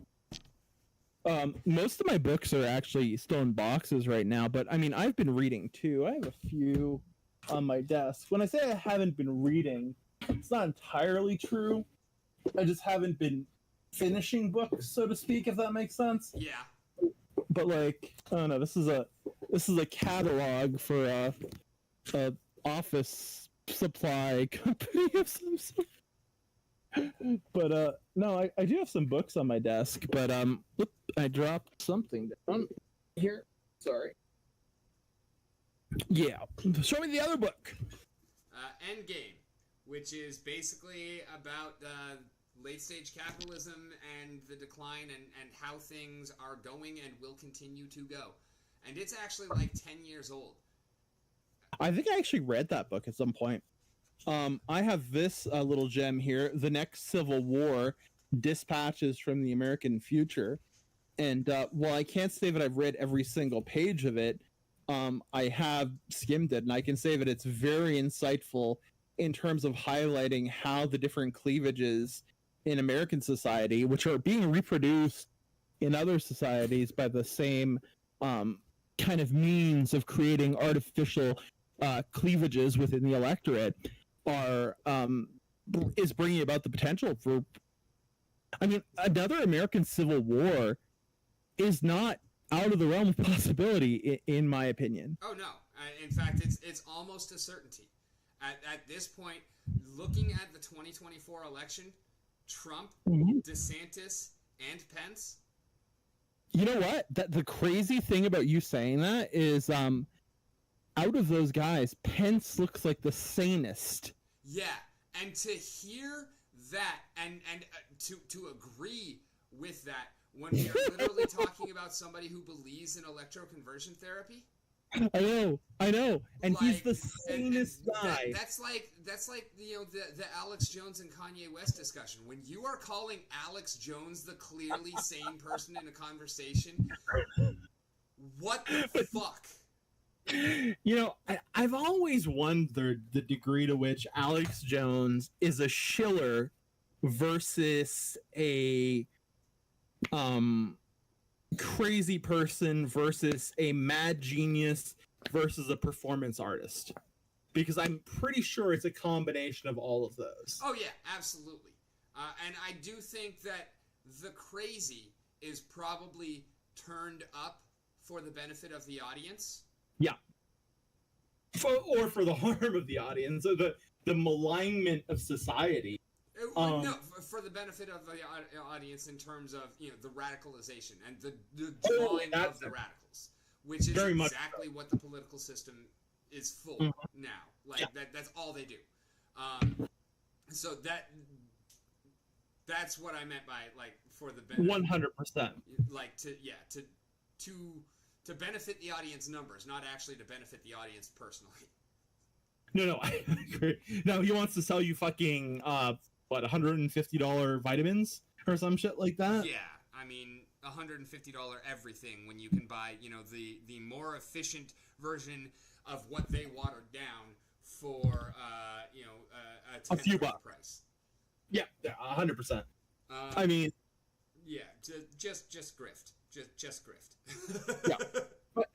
C: Most of my books are actually still in boxes right now, but I mean, I've been reading too. I have a few on my desk. When I say I haven't been reading, it's not entirely true. I just haven't been finishing books, so to speak, if that makes sense.
B: Yeah.
C: But like, I don't know. This is a catalog for a office supply company of some sort. But no, I do have some books on my desk. But I dropped something down here. Sorry. Yeah, show me the other book.
B: Endgame, which is basically about late stage capitalism and the decline and how things are going and will continue to go. And it's actually like 10 years old.
C: I think I actually read that book at some point. I have this little gem here. The next Civil War, dispatches from the American future. And while I can't say that I've read every single page of it, I have skimmed it, and I can say that it's very insightful in terms of highlighting how the different cleavages in American society, which are being reproduced in other societies by the same kind of means of creating artificial cleavages within the electorate, are is bringing about the potential for. I mean, another American Civil War is not out of the realm of possibility, in my opinion.
B: Oh no! In fact, it's almost a certainty. At this point, looking at the 2024 election, Trump, DeSantis, and Pence.
C: You know what? The crazy thing about you saying that is, out of those guys, Pence looks like the sanest.
B: Yeah, and to hear that and to agree with that when we are literally talking about somebody who believes in electroconversion therapy.
C: I know, and
B: Like,
C: he's the sanest guy.
B: That's like the Alex Jones and Kanye West discussion. When you are calling Alex Jones the clearly sane person in a conversation, what the fuck?
C: You know, I've always wondered the degree to which Alex Jones is a shiller versus a crazy person versus a mad genius versus a performance artist, because I'm pretty sure it's a combination of all of those.
B: Oh yeah, absolutely. And I do think that the crazy is probably turned up for the benefit of the audience.
C: Yeah. Or for the harm of the audience, or the malignment of society.
B: No, for the benefit of the audience in terms of the radicalization and the drawing of the radicals, which is
C: very
B: exactly what the political system is for now. Like that's all they do. So that's what I meant by like for the benefit.
C: 100%.
B: Like to benefit the audience numbers, not actually to benefit the audience personally.
C: No, I agree. No, he wants to sell you fucking $150 vitamins or some shit like that.
B: Yeah, I mean $150 everything when you can buy the more efficient version of what they watered down for a
C: few bucks
B: price.
C: Yeah, 100%. I mean,
B: yeah, just grift, just grift.
C: Yeah. But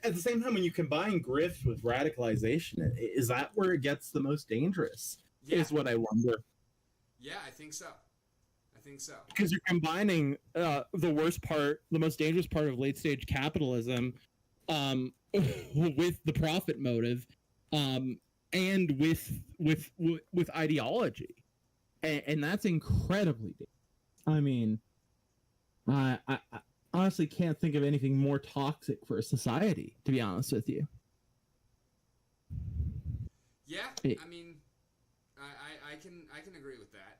C: at the same time, when you combine grift with radicalization, is that where it gets the most dangerous?
B: Yeah.
C: Is what I wonder.
B: Yeah, I think so.
C: Because you're combining the worst part, the most dangerous part of late stage capitalism, with the profit motive, and with ideology, and that's incredibly dangerous. I mean, I honestly can't think of anything more toxic for a society, to be honest with you.
B: Yeah, I mean, I can agree with that.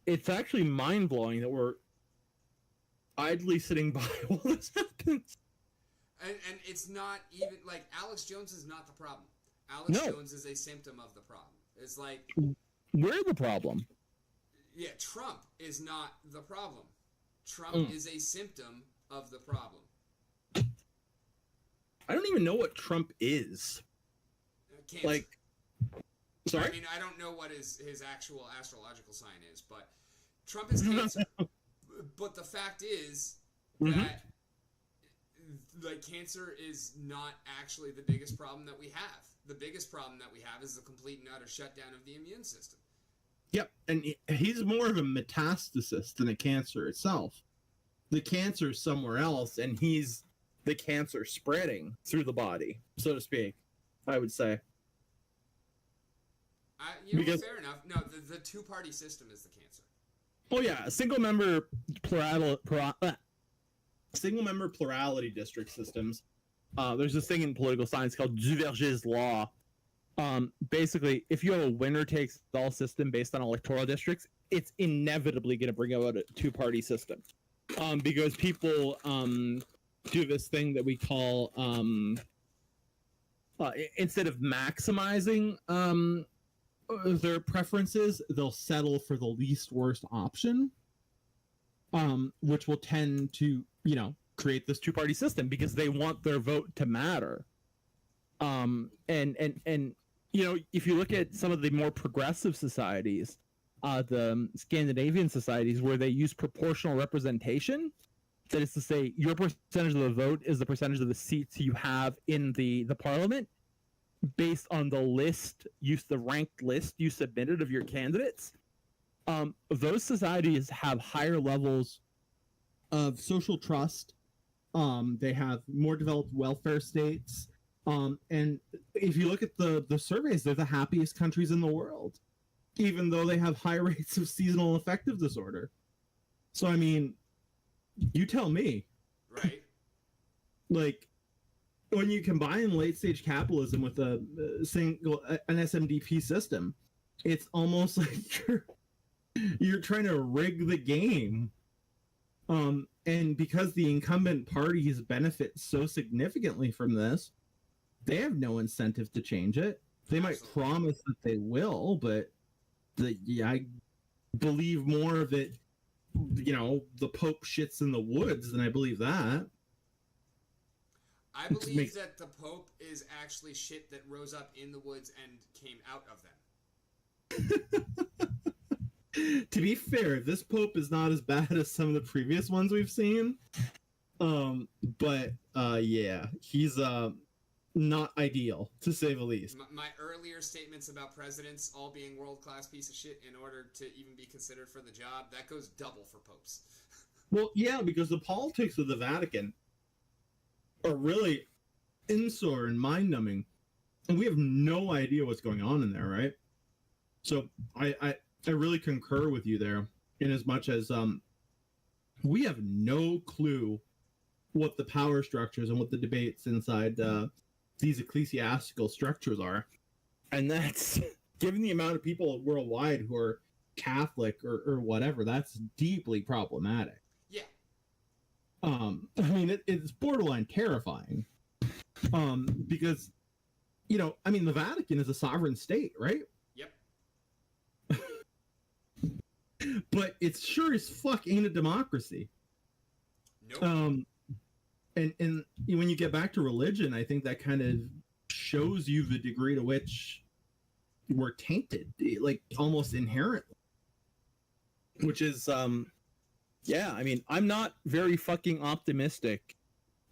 C: It's actually mind-blowing that we're idly sitting by while this happens.
B: And it's not even like Alex Jones is not the problem. Alex Jones is a symptom of the problem. It's like
C: we're the problem.
B: Yeah, Trump is not the problem. Trump is a symptom of the problem.
C: I don't even know what Trump is.
B: Cancer.
C: Like, sorry?
B: I mean, I don't know what his actual astrological sign is, but Trump is Cancer. But the fact is that like Cancer is not actually the biggest problem that we have. The biggest problem that we have is the complete and utter shutdown of the immune system.
C: Yep, and he's more of a metastasis than a cancer itself. The cancer is somewhere else, and he's the cancer spreading through the body, so to speak, I would say.
B: Fair enough. No, the two-party system is the cancer.
C: Oh yeah, single-member plurality district systems. There's this thing in political science called Duverger's law. Basically, if you have a winner-takes-all system based on electoral districts, it's inevitably going to bring about a two-party system. Because people do this thing that we call, instead of maximizing
A: their preferences, they'll settle for the least worst option, which will tend to,
C: create this two-party system because they want their vote to matter. And if you look at some of the more progressive societies, the Scandinavian societies where they use proportional representation, that is to say, your percentage of the vote is the percentage of the seats you have in the parliament, based on the ranked list you submitted of your candidates. Those societies have higher levels of social trust. They have more developed welfare states. And if you look at the surveys, they're the happiest countries in the world, even though they have high rates of seasonal affective disorder. So, I mean, you tell me.
B: Right.
A: Like, when you combine late stage capitalism with an SMDP system, it's almost like you're trying to rig the game. And because the incumbent parties benefit so significantly from this, they have no incentive to change it. They might promise that they will, but I believe more of it, the Pope shits in the woods than I believe that.
B: I believe that the Pope is actually shit that rose up in the woods and came out of them.
A: To be fair, this Pope is not as bad as some of the previous ones we've seen. But yeah, he's not ideal, to say the least.
B: My earlier statements about presidents all being world-class piece of shit in order to even be considered for the job, that goes double for popes.
A: Well, yeah, because the politics of the Vatican are really insular and mind-numbing, and we have no idea what's going on in there, right? So I really concur with you there, in as much as we have no clue what the power structures and what the debates inside these ecclesiastical structures are. And that's, given the amount of people worldwide who are Catholic or whatever, that's deeply problematic.
B: Yeah.
A: I mean, it's borderline terrifying. Because, the Vatican is a sovereign state, right?
B: Yep.
A: But it's sure as fuck ain't a democracy.
B: Nope.
A: And when you get back to religion, I think that kind of shows you the degree to which we're tainted, like almost inherently. Which is,
C: yeah, I mean, I'm not very fucking optimistic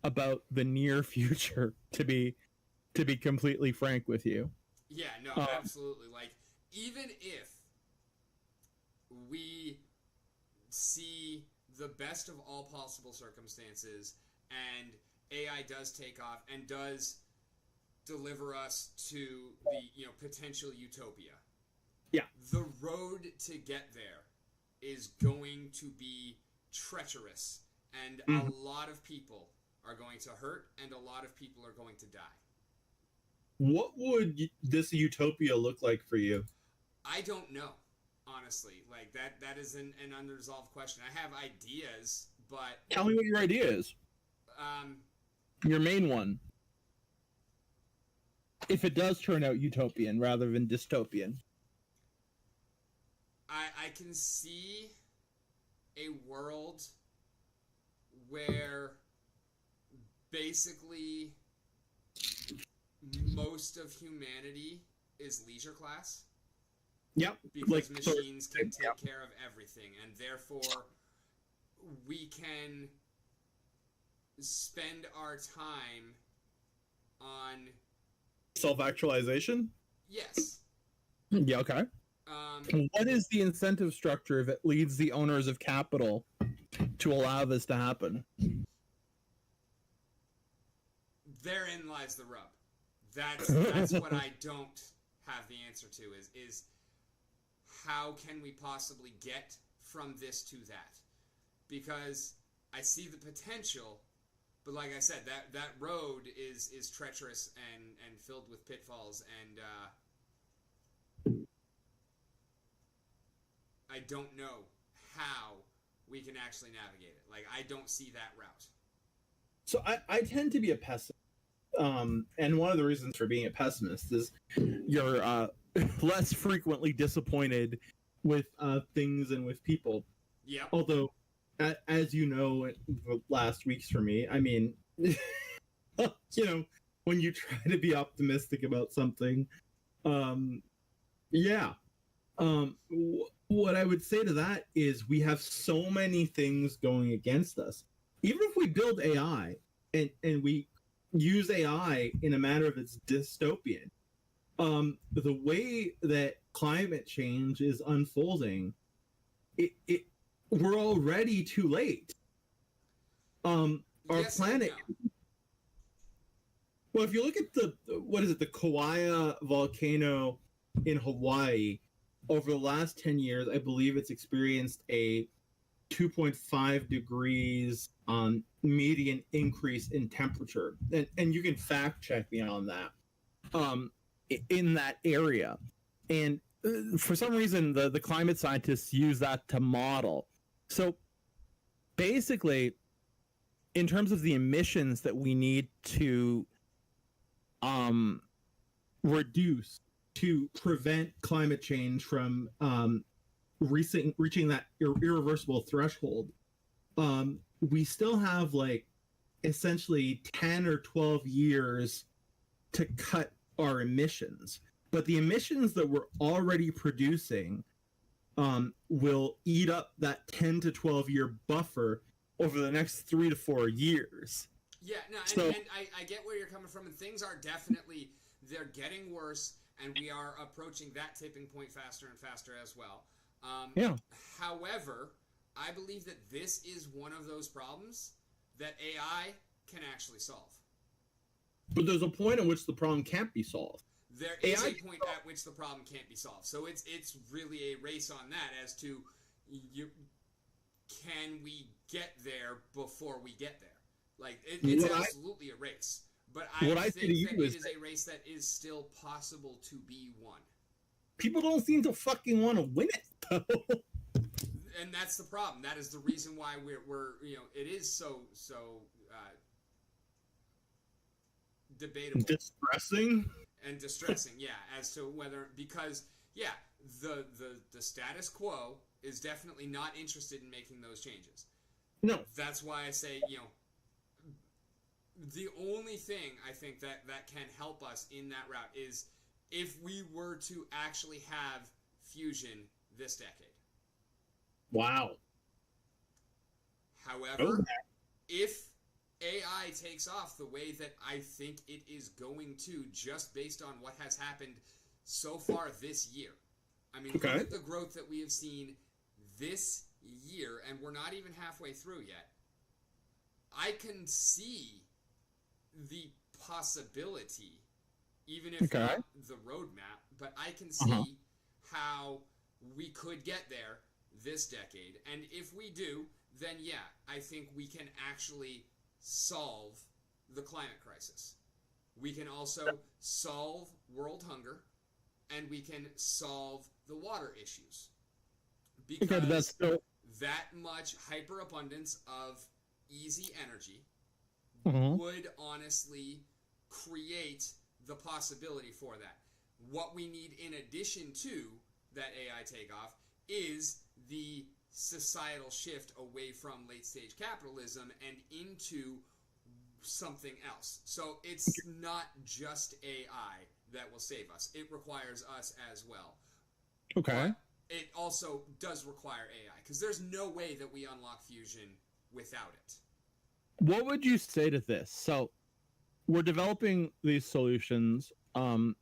C: about the near future, to be completely frank with you.
B: Yeah, no, absolutely. Like, even if we see the best of all possible circumstances and AI does take off and does deliver us to the potential utopia.
A: Yeah.
B: The road to get there is going to be treacherous, and a lot of people are going to hurt, and a lot of people are going to die.
A: What would this utopia look like for you?
B: I don't know, honestly. Like, that is an unresolved question. I have ideas, but
C: Tell me what your idea is. Your main one. If it does turn out utopian rather than dystopian.
B: I can see a world where basically most of humanity is leisure class.
A: Yep.
B: Because machines can take care of everything, and therefore we can spend our time on
C: self-actualization?
B: Yes.
C: Yeah, okay. What is the incentive structure that leads the owners of capital to allow this to happen?
B: Therein lies the rub. That's what I don't have the answer to is how can we possibly get from this to that? Because I see the potential, but like I said, that road is treacherous and filled with pitfalls, and I don't know how we can actually navigate it. Like, I don't see that route.
A: So I tend to be a pessimist. And one of the reasons for being a pessimist is your
C: less frequently disappointed
A: with things and with people.
B: Yeah.
A: Although, as you know, the last weeks for me, I mean, when you try to be optimistic about something, yeah. What I would say to that is we have so many things going against us. Even if we build AI and we use AI in a manner that's dystopian, the way that climate change is unfolding, we're already too late. Our
B: Yes and
A: planet.
B: no.
A: Well, if you look at the Kauai volcano in Hawaii, over the last 10 years, I believe it's experienced a 2.5 degrees median increase in temperature. And you can fact check me on that. In that area. And for some reason, the climate scientists use that to model. So basically, in terms of the emissions that we need to reduce to prevent climate change from reaching that irreversible threshold, we still have like essentially 10 or 12 years to cut our emissions. But the emissions that we're already producing will eat up that 10 to 12 year buffer over the next 3 to 4 years.
B: Yeah, no,
A: So-
B: and I get where you're coming from, and things are definitely, they're getting worse, and we are approaching that tipping point faster and faster as well.
C: Yeah.
B: However, I believe that this is one of those problems that AI can actually solve.
A: But there's a point at which the problem can't be solved.
B: There is
A: AI
B: a point at which the problem can't be solved. So it's really a race on that as to can we get there before we get there? Like it's absolutely a race. But I think that it is a race that is still possible to be won.
A: People don't seem to fucking want to win it, though.
B: And that's the problem. That is the reason why we're it is so debatable.
A: Distressing.
B: And distressing, yeah, as to whether, because the status quo is definitely not interested in making those changes.
A: No.
B: That's why I say, the only thing I think that can help us in that route is if we were to actually have fusion this decade.
A: Wow.
B: However, if AI takes off the way that I think it is going to, just based on what has happened so far this year. I mean, look at the growth that we have seen this year, and we're not even halfway through yet. I can see the possibility, even if not the roadmap, but I can see how we could get there this decade. And if we do, then I think we can actually solve the climate crisis. We can also solve world hunger, and we can solve the water issues. Because that much hyperabundance of easy energy would honestly create the possibility for that. What we need in addition to that AI takeoff is the societal shift away from late stage capitalism and into something else. So it's not just AI that will save us. It requires us as well.
C: Okay.
B: But it also does require AI because there's no way that we unlock fusion without it.
C: What would you say to this? So we're developing these solutions in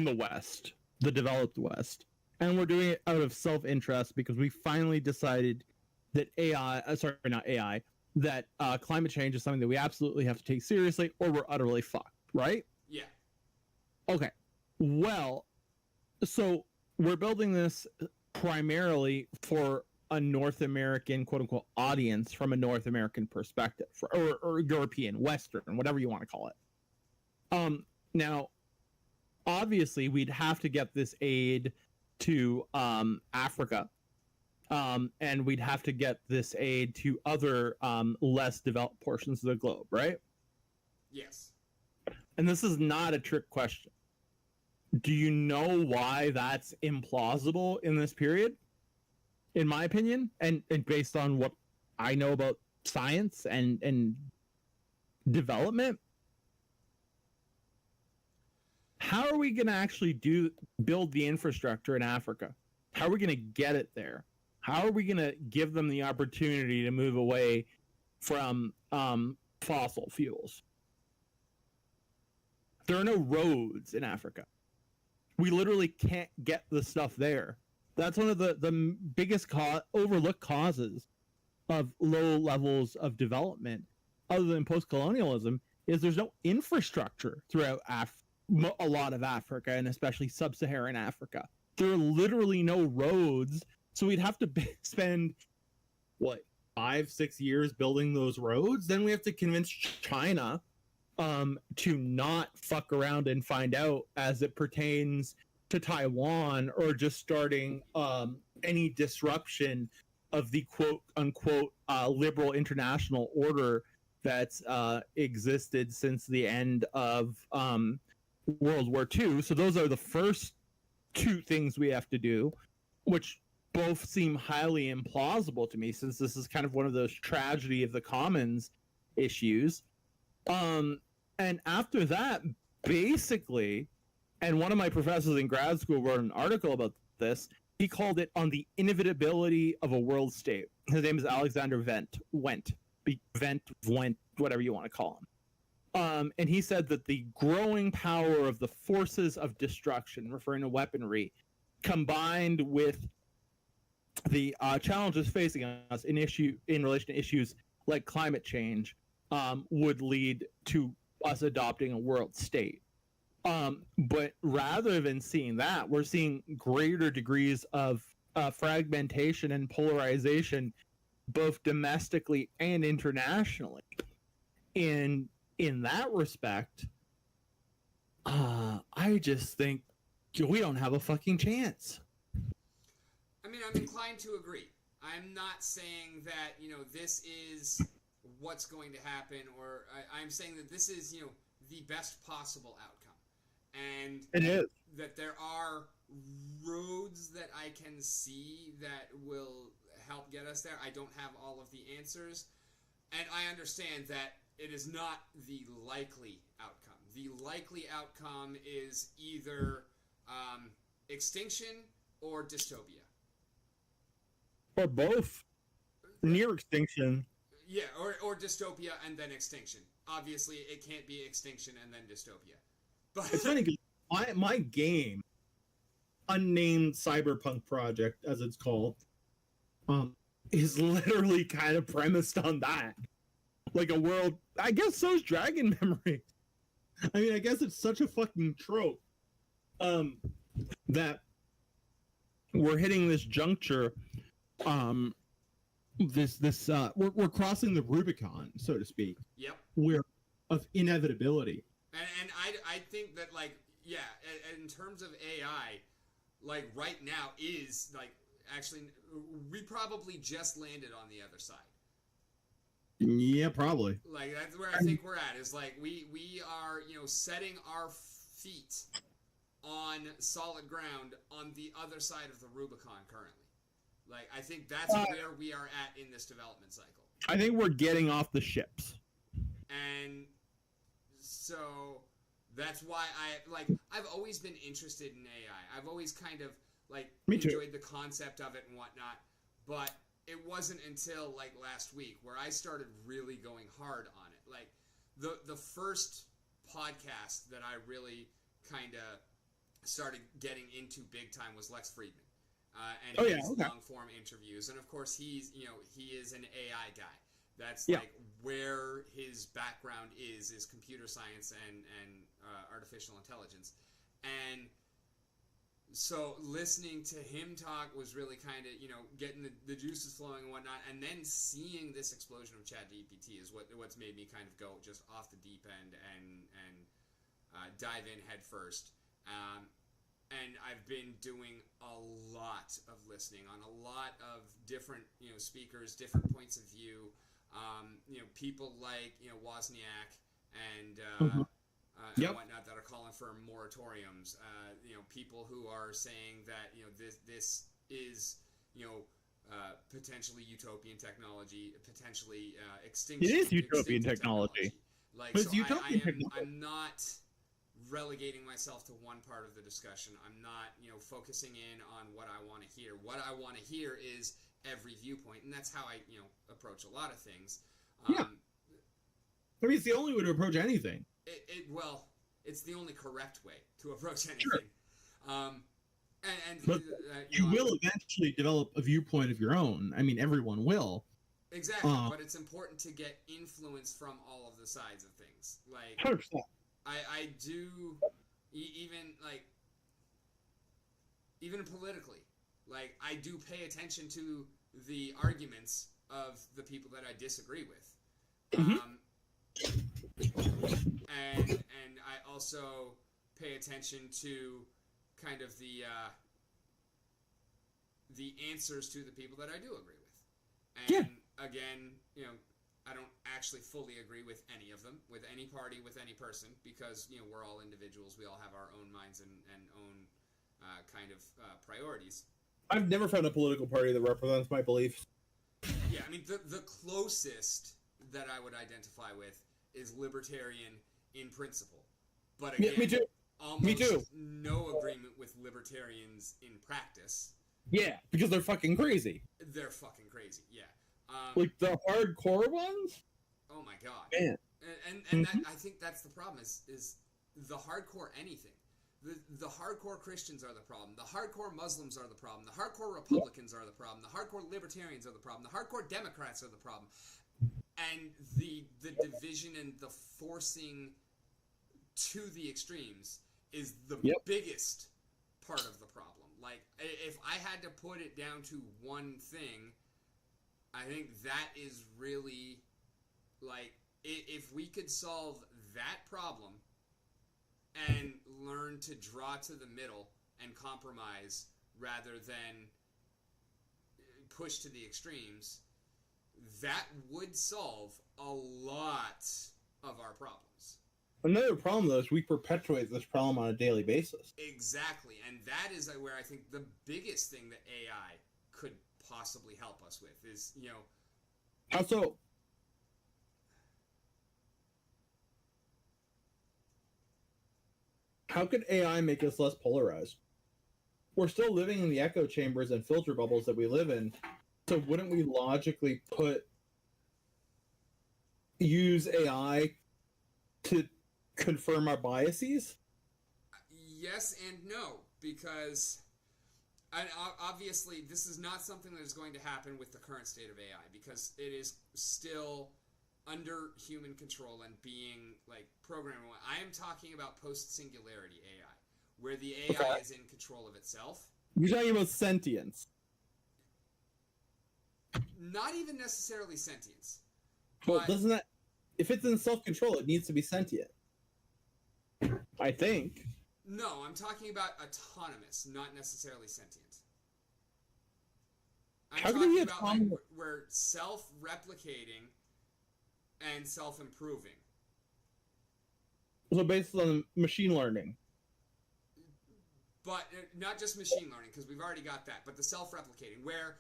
C: the West, the developed West. And we're doing it out of self-interest because we finally decided that that climate change is something that we absolutely have to take seriously or we're utterly fucked, right?
B: Yeah.
C: Okay. Well, so we're building this primarily for a North American, quote unquote, audience from a North American perspective, or European, Western, whatever you want to call it. Now, obviously, we'd have to get this aid to Africa, and we'd have to get this aid to other less developed portions of the globe, right?
B: Yes.
C: And this is not a trick question. Do you know why that's implausible in this period? In my opinion, and based on what I know about science and development, how are we going to actually build the infrastructure in Africa? How are we going to get it there? How are we going to give them the opportunity to move away from fossil fuels? There are no roads in Africa. We literally can't get the stuff there. That's one of the biggest overlooked causes of low levels of development, other than post-colonialism, is there's no infrastructure throughout a lot of Africa, and especially sub-Saharan Africa. There are literally no roads, so we'd have to spend, 5-6 years building those roads? Then we have to convince China to not fuck around and find out as it pertains to Taiwan, or just starting any disruption of the quote unquote liberal international order that's existed since the end of World War II. So those are the first two things we have to do, which both seem highly implausible to me, since this is kind of one of those tragedy of the commons issues. And after that, basically, and one of my professors in grad school wrote an article about this. He called it "On the Inevitability of a World State." His name is Alexander Wendt, whatever you want to call him. And he said that the growing power of the forces of destruction, referring to weaponry, combined with the challenges facing us in relation to issues like climate change, would lead to us adopting a world state. But rather than seeing that, we're seeing greater degrees of fragmentation and polarization, both domestically and internationally. And in that respect, I just think we don't have a fucking chance.
B: I mean, I'm inclined to agree. I'm not saying that, this is what's going to happen, or I'm saying that this is, the best possible outcome. And
C: it is.
B: That there are roads that I can see that will help get us there. I don't have all of the answers, and I understand that it is not the likely outcome. The likely outcome is either extinction or dystopia.
C: Or both. Near extinction.
B: Yeah, or dystopia and then extinction. Obviously, it can't be extinction and then dystopia. But
A: it's funny because my game, unnamed cyberpunk project as it's called, is literally kind of premised on that. Like a world, I guess so is Dragon Memory. I mean, I guess it's such a fucking trope that we're hitting this juncture. We're crossing the Rubicon, so to speak.
B: Yep.
A: Of inevitability.
B: And I think that, in terms of AI, right now is, actually, we probably just landed on the other side.
A: Yeah, probably.
B: That's where I think we're at, is, we are, setting our feet on solid ground on the other side of the Rubicon currently. I think that's where we are at in this development cycle.
C: I think we're getting off the ships.
B: And so that's why I've always been interested in AI. I've always kind of enjoyed the concept of it and whatnot, but it wasn't until last week where I started really going hard on it. The first podcast that I really kind of started getting into big time was Lex Friedman. And his long form interviews, and of course he is an AI guy. That's where his background is computer science and artificial intelligence. And so listening to him talk was really kind of, getting the juices flowing and whatnot. And then seeing this explosion of ChatGPT is what's made me kind of go just off the deep end and dive in head first. And I've been doing a lot of listening on a lot of different, speakers, different points of view. People like, Wozniak and
A: Yep.
B: and whatnot that are calling for moratoriums. People who are saying that this is potentially utopian technology, potentially extinction.
C: It is utopian
B: extinctive
C: technology.
B: Like,
C: But it's
B: so
C: utopian technology.
B: I'm not relegating myself to one part of the discussion. I'm not, focusing in on what I want to hear. What I want to hear is every viewpoint, and that's how I, approach a lot of things.
A: Yeah. I mean, it's the only way to approach anything.
B: It's the only correct way to approach anything.
A: Sure.
B: But
A: you will eventually develop a viewpoint of your own. I mean, everyone will.
B: Exactly, but it's important to get influence from all of the sides of things. Like,
A: 100%.
B: I do, even politically, like, I do pay attention to the arguments of the people that I disagree with.
A: Mm-hmm.
B: And I also pay attention to kind of the answers to the people that I do agree with. And again, I don't actually fully agree with any of them, with any party, with any person, because we're all individuals. We all have our own minds and own kind of priorities.
C: I've never found a political party that represents my beliefs.
B: Yeah, I mean, the closest that I would identify with is libertarian in principle. But again,
C: me too.
B: Almost no agreement with libertarians in practice.
C: Yeah, because they're fucking crazy.
B: They're fucking crazy, yeah.
C: Like the hardcore ones?
B: Oh my god.
C: Man.
B: And I think that's the problem, is the hardcore anything. The hardcore Christians are the problem. The hardcore Muslims are the problem. The hardcore Republicans are the problem. The hardcore Libertarians are the problem. The hardcore Democrats are the problem. And the division and the forcing to the extremes is the biggest part of the problem. Like, if I had to put it down to one thing, I think that is really, like, if we could solve that problem and learn to draw to the middle and compromise rather than push to the extremes, that would solve a lot of our problems.
C: Another problem, though, is we perpetuate this problem on a daily basis.
B: Exactly, and that is where I think the biggest thing that AI could possibly help us with is,
C: How so? How could AI make us less polarized? We're still living in the echo chambers and filter bubbles that we live in, so wouldn't we logically use AI to confirm our biases?
B: Yes and no, because obviously this is not something that is going to happen with the current state of AI, because it is still under human control and being, like, programmed. I am talking about post-singularity AI, where the AI is in control of itself.
C: You're talking about sentience.
B: Not even necessarily sentience.
C: Well, doesn't that... If it's in self-control, it needs to be sentient. I think.
B: No, I'm talking about autonomous, not necessarily sentient. I'm talking about, like, we're self-replicating and self-improving.
C: So based on machine learning.
B: But not just machine learning, because we've already got that, but the self-replicating, where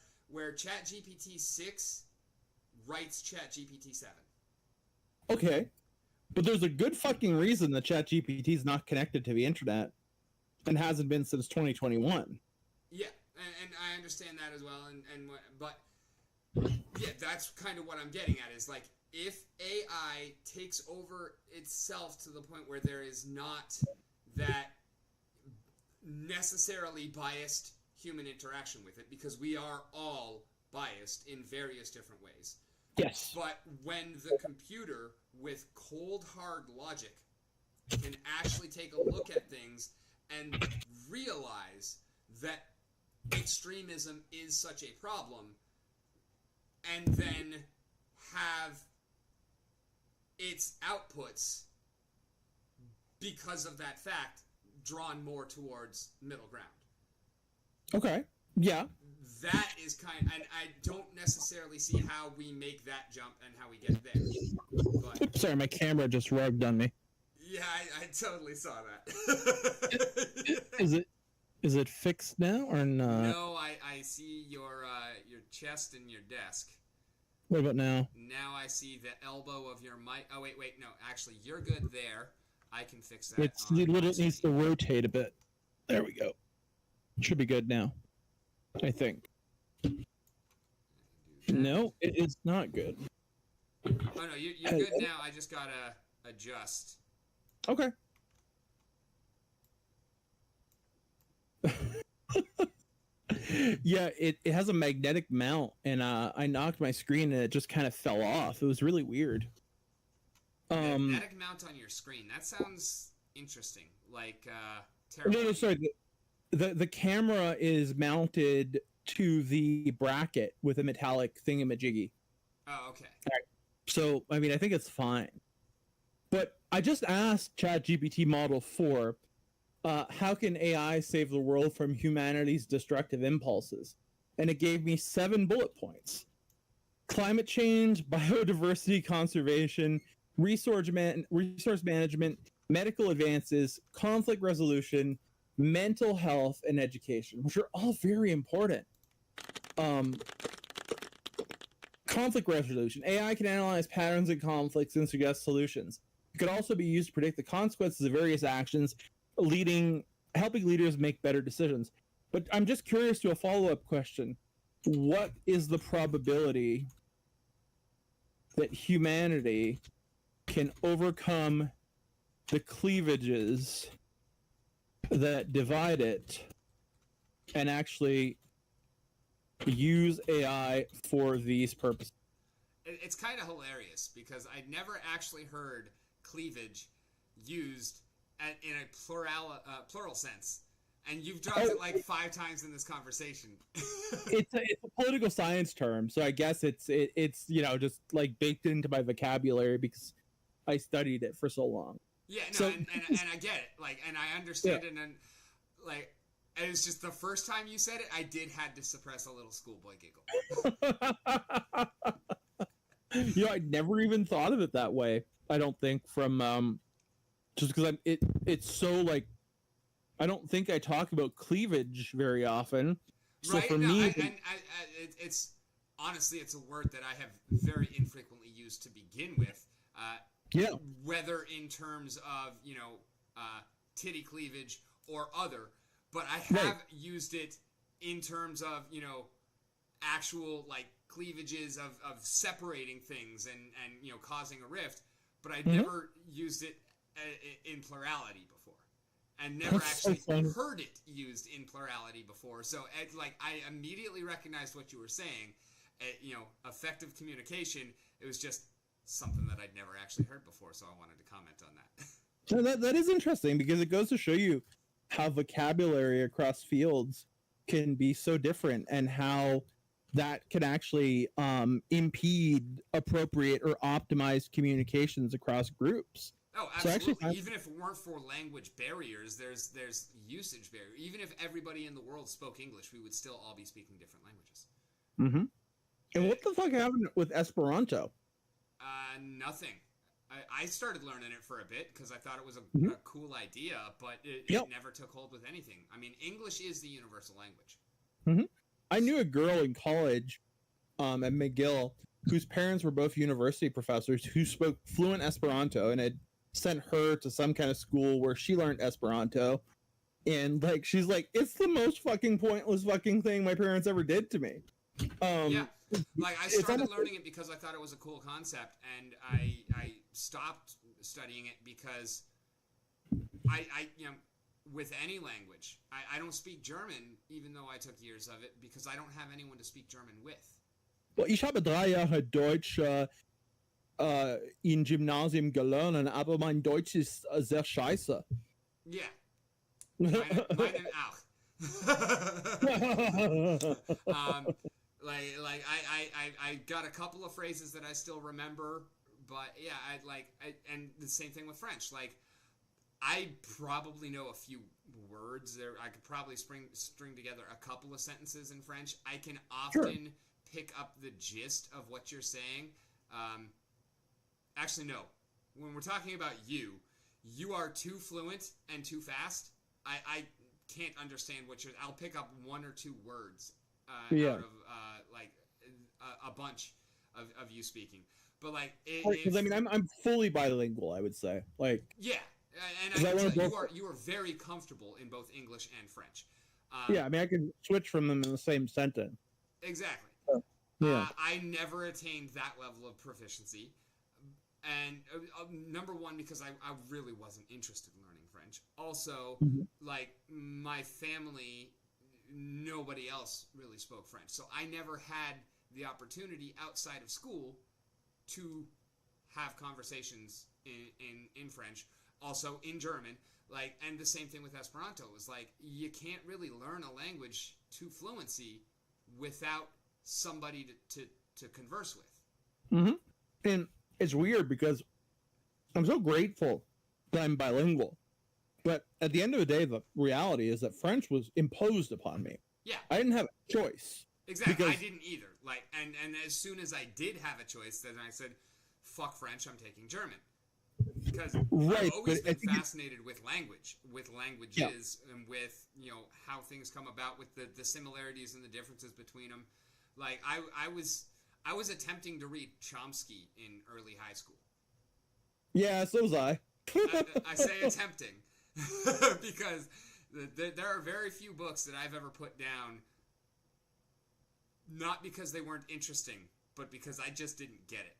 B: ChatGPT 6 writes ChatGPT 7.
C: Okay. But there's a good fucking reason that ChatGPT is not connected to the internet and hasn't been since 2021.
B: Yeah, and I understand that as well, but yeah, that's kind of what I'm getting at, is, like, if AI takes over itself to the point where there is not that necessarily biased human interaction with it, because we are all biased in various different ways.
C: Yes.
B: But when the computer, with cold, hard logic, can actually take a look at things and realize that extremism is such a problem, and then have its outputs, because of that fact, drawn more towards middle ground.
C: Okay. Yeah.
B: That is and I don't necessarily see how we make that jump and how we get there. But
C: Sorry, my camera just rubbed on me.
B: Yeah, I totally saw that.
C: Is it fixed now or not?
B: No, I see your chest and your desk.
C: What about now?
B: Now I see the elbow of your mic. Oh wait, no. Actually, you're good there. I can fix that.
C: It's a little needs to rotate a bit. There we go. Should be good now. I think. No, it's not good.
B: Oh no, you're good now. I just gotta adjust.
C: Okay. Yeah, it has a magnetic mount, and I knocked my screen and it just kind of fell off. It was really weird.
B: Magnetic mount on your screen. That sounds interesting. Like terrible.
C: No, sorry. The camera is mounted to the bracket with a metallic thingamajiggy.
B: Oh, okay.
C: So, I mean, I think it's fine. But I just asked ChatGPT Model 4, how can AI save the world from humanity's destructive impulses? And it gave me 7 bullet points. Climate change, biodiversity conservation, resource management, medical advances, conflict resolution, mental health, and education, which are all very important. Conflict resolution. AI can analyze patterns in conflicts and suggest solutions. It could also be used to predict the consequences of various actions, helping leaders make better decisions. But I'm just curious to a follow-up question. What is the probability that humanity can overcome the cleavages that divide it and actually use AI for these purposes?
B: It's kind of hilarious because I'd never actually heard cleavage used in a plural sense, and you've dropped it like 5 times in this conversation.
C: It's a political science term, so I guess it's just like baked into my vocabulary because I studied it for so long.
B: Yeah, no,
C: So,
B: and I get it, like, and I understand it, and like. And it's just the first time you said it, I had to suppress a little schoolboy giggle.
C: I never even thought of it that way. I don't think from just because it's so like I don't think I talk about cleavage very often. So
B: right?
C: for me,
B: it's honestly it's a word that I have very infrequently used to begin with.
C: Yeah.
B: Whether in terms of titty cleavage or other. But I have used it in terms of, actual, like, cleavages of separating things and causing a rift. But I'd never used it in plurality before. And never actually heard it used in plurality before. So, I immediately recognized what you were saying. Effective communication. It was just something that I'd never actually heard before. So I wanted to comment on that.
C: So that is interesting because it goes to show you how vocabulary across fields can be so different and how that can actually impede appropriate or optimized communications across groups.
B: Oh, absolutely. So actually, even if it weren't for language barriers, there's usage barrier. Even if everybody in the world spoke English, we would still all be speaking different languages.
C: Mm-hmm. And what the fuck happened with Esperanto?
B: Nothing. I started learning it for a bit because I thought it was a cool idea, but it never took hold with anything. I mean, English is the universal language.
C: Mm-hmm. I knew a girl in college at McGill whose parents were both university professors who spoke fluent Esperanto and had sent her to some kind of school where she learned Esperanto. And she's like, it's the most fucking pointless fucking thing my parents ever did to me.
B: I started learning it because I thought it was a cool concept, and I stopped studying it because I with any language, I don't speak German, even though I took years of it, because I don't have anyone to speak German with.
C: Well, ich habe 3 Jahre Deutsch in Gymnasium gelernt, aber mein Deutsch ist sehr scheiße.
B: Yeah. Meine auch. I got a couple of phrases that I still remember, but yeah, and the same thing with French. I probably know a few words there. I could probably string together a couple of sentences in French. I can often pick up the gist of what you're saying. Actually, no. When we're talking about you you are too fluent and too fast. I can't understand what you're. I'll pick up one or two words out of like a bunch of you speaking. But like,
C: because I mean, I'm fully bilingual. I would say, like,
B: yeah, and
C: Is
B: I
C: that
B: can
C: one
B: tell
C: of
B: you are very comfortable in both English and French.
C: yeah, I mean, I can switch from them in the same sentence.
B: Exactly.
C: Yeah.
B: I never attained that level of proficiency. And number one, because I really wasn't interested in learning French. Also, like, my family, nobody else really spoke French. So I never had the opportunity outside of school to have conversations in French. Also in German. Like, and the same thing with Esperanto. It was like, you can't really learn a language to fluency without somebody to converse with.
C: And it's weird because I'm so grateful that I'm bilingual. But at the end of the day, the reality is that French was imposed upon me.
B: Yeah.
C: I didn't have a choice.
B: Exactly.
C: Because,
B: I didn't either. Like, and as soon as I did have a choice, then I said, fuck French, I'm taking German. Because I've always been fascinated with language, with languages, and with, you know, how things come about, with the similarities and the differences between them. Like, I was attempting to read Chomsky in early high school.
C: Yeah, so was I.
B: I say attempting because there are very few books that I've ever put down, not because they weren't interesting, but because I just didn't get it.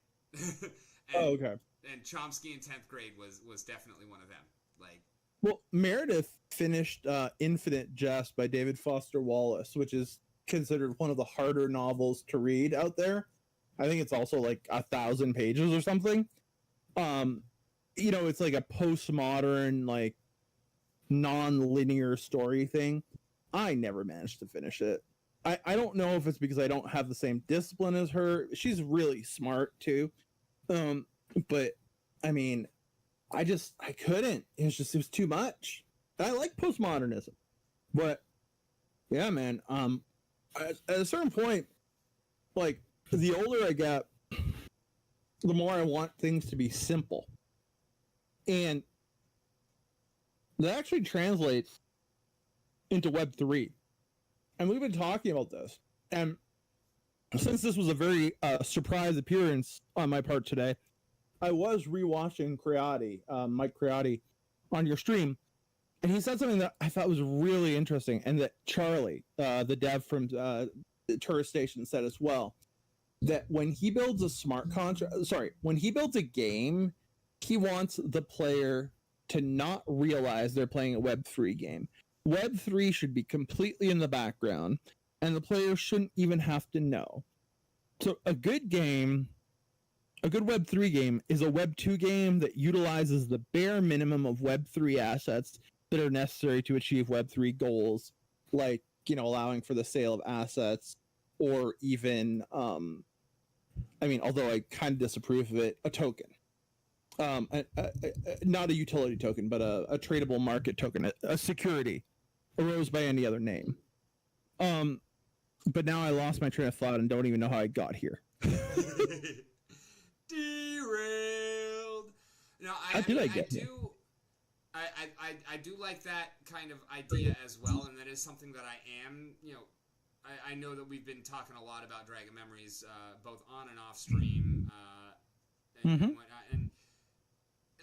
C: Okay.
B: And Chomsky in 10th grade was definitely one of them. Like,
C: well, Meredith finished Infinite Jest by David Foster Wallace, which is considered one of the harder novels to read out there. I think it's also like 1,000 pages or something. You know, it's like a postmodern, like, non-linear story thing. I never managed to finish it. I don't know if it's because I don't have the same discipline as her. She's really smart too. But I mean, I couldn't. It was too much. I like postmodernism, but yeah, man. At a certain point, like, the older I get, the more I want things to be simple, and that actually translates into Web3. And we've been talking about this, and since this was a very surprise appearance on my part today, I was rewatching Mike Creati, on your stream, and he said something that I thought was really interesting, and that Charlie, the dev from the Tourist Station, said as well, that when he builds a smart contract, when he builds a game, he wants the player to not realize they're playing a Web3 game. Web3 should be completely in the background, and the player shouldn't even have to know. So a good Web3 game is a Web2 game that utilizes the bare minimum of Web3 assets that are necessary to achieve Web3 goals, like, you know, allowing for the sale of assets, or even, I mean, although I kind of disapprove of it, a token. Not a utility token, but a tradable market token, a security, arose by any other name. But now I lost my train of thought and don't even know how I got here.
B: Derailed. No, I do like that kind of idea as well, and that is something that I am, you know, I know that we've been talking a lot about Dragon Memories, both on and off stream, and whatnot, and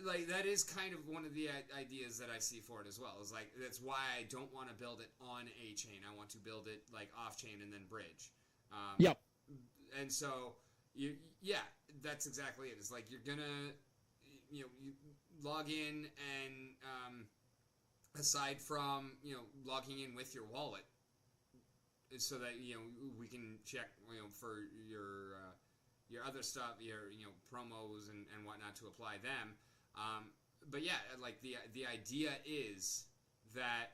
B: like, that is kind of one of the ideas that I see for it as well. Is like, that's why I don't want to build it on a chain. I want to build it like off chain and then bridge.
C: Yep.
B: And so, that's exactly it. It's like, you're gonna, you log in, and aside from, logging in with your wallet, so that, we can check, for your other stuff, your promos and whatnot, to apply them. But yeah, like, the idea is that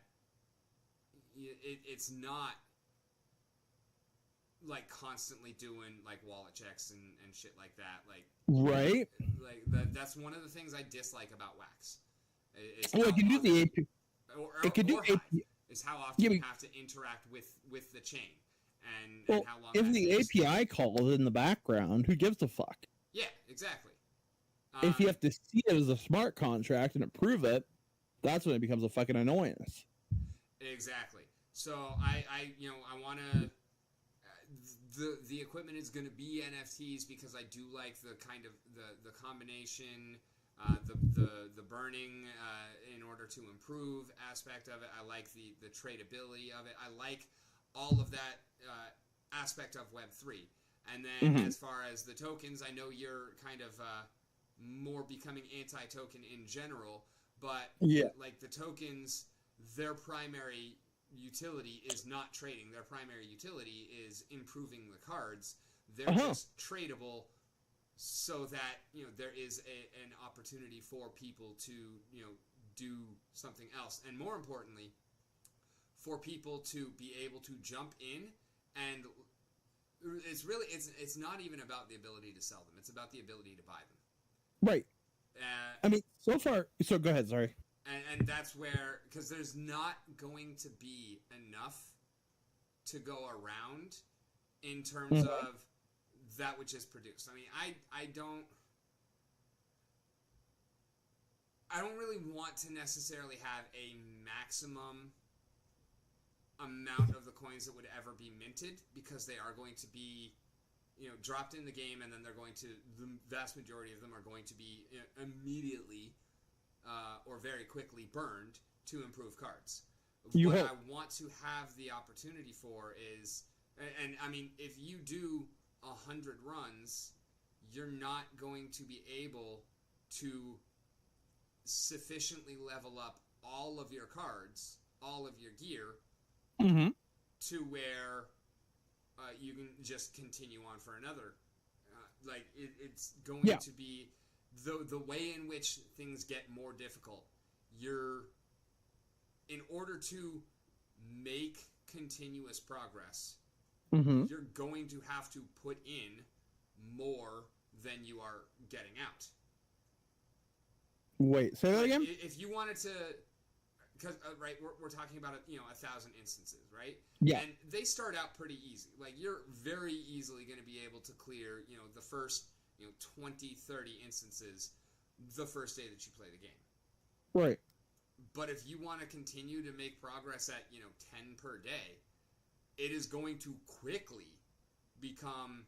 B: it's not like constantly doing like wallet checks and shit like that. Like,
C: right.
B: Like, that's one of the things I dislike about Wax.
C: Well, it can do the API.
B: It can do API. Is how often you have to interact with the chain, and how long.
C: If the API calls in the background, who gives a fuck?
B: Yeah, exactly.
C: If you have to see it as a smart contract and approve it, that's when it becomes a fucking annoyance.
B: Exactly. So I want to. The equipment is going to be NFTs because I do like the kind of the combination, the burning in order to improve aspect of it. I like the tradability of it. I like all of that aspect of Web3. And then as far as the tokens, I know you're kind of more becoming anti-token in general, but like the tokens, their primary utility is not trading. Their primary utility is improving the cards. They're just tradable so that there is an opportunity for people to do something else, and more importantly, for people to be able to jump in. And it's not even about the ability to sell them, it's about the ability to buy them.
C: Right. I mean, so far, so go ahead, sorry.
B: And that's where, because there's not going to be enough to go around in terms of that which is produced. I mean, I don't really want to necessarily have a maximum amount of the coins that would ever be minted, because they are going to be dropped in the game, and then the vast majority of them are going to be immediately or very quickly burned to improve cards. What I want to have the opportunity for is, and I mean, if you do 100 runs, you're not going to be able to sufficiently level up all of your cards, all of your gear, to where you can just continue on for another. It's going to be the way in which things get more difficult. In order to make continuous progress, you're going to have to put in more than you are getting out.
C: Wait, say that again?
B: If you wanted to, because we're talking about 1,000 instances, right?
C: Yeah.
B: And they start out pretty easy. Like, you're very easily going to be able to clear the first 20, 30 instances the first day that you play the game.
C: Right.
B: But if you want to continue to make progress at 10 per day, it is going to quickly become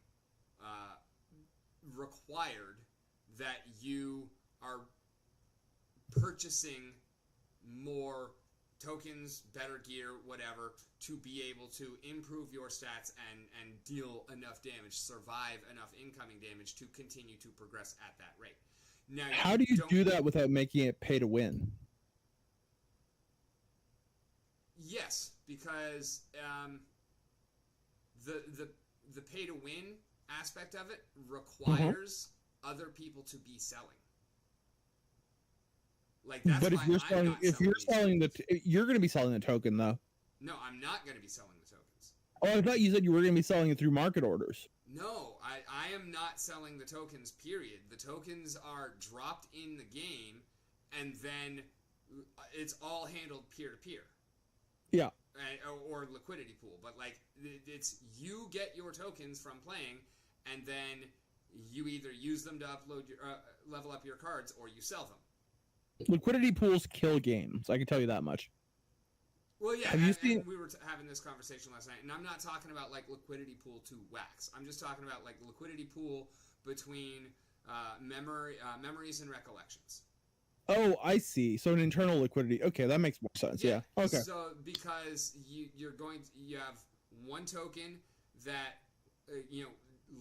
B: required that you are purchasing more tokens, better gear, whatever, to be able to improve your stats and deal enough damage, survive enough incoming damage to continue to progress at that rate. Now,
C: how do you do that without making it pay to win?
B: Yes, because the pay to win aspect of it requires other people to be selling. Like, that's
C: but
B: why
C: if you're selling you're going to be selling the token, though.
B: No, I'm not going to be selling the tokens.
C: Oh, I thought you said you were going to be selling it through market orders.
B: No, I am not selling the tokens, period. The tokens are dropped in the game, and then it's all handled peer-to-peer.
C: Yeah.
B: Or liquidity pool. But, like, it's you get your tokens from playing, and then you either use them to upload level up your cards, or you sell them.
C: Liquidity pools kill games. I can tell you that much.
B: Well, yeah, and we were having this conversation last night, and I'm not talking about, like, liquidity pool to wax. I'm just talking about, like, liquidity pool between memories and recollections.
C: Oh, I see. So an internal liquidity. Okay, that makes more sense. Yeah. Okay.
B: So because you have one token that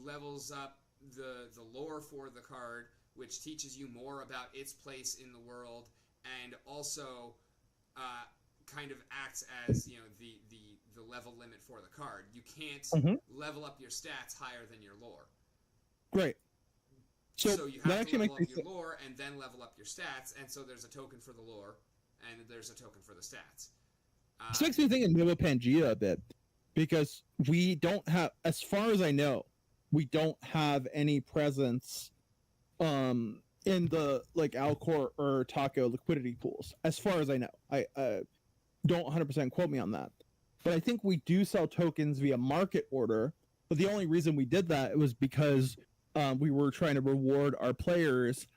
B: levels up the lore for the card, which teaches you more about its place in the world, and also kind of acts as the level limit for the card. You can't level up your stats higher than your lore.
C: Great.
B: So you have to level up your lore and then level up your stats, and so there's a token for the lore and there's a token for the stats.
C: This makes me think of Nova Pangea a bit, because we don't have, as far as I know, we don't have any presence in the Alcor or Taco liquidity pools, as far as I know. I don't 100% quote me on that, but I think we do sell tokens via market order. But the only reason we did that was because we were trying to reward our players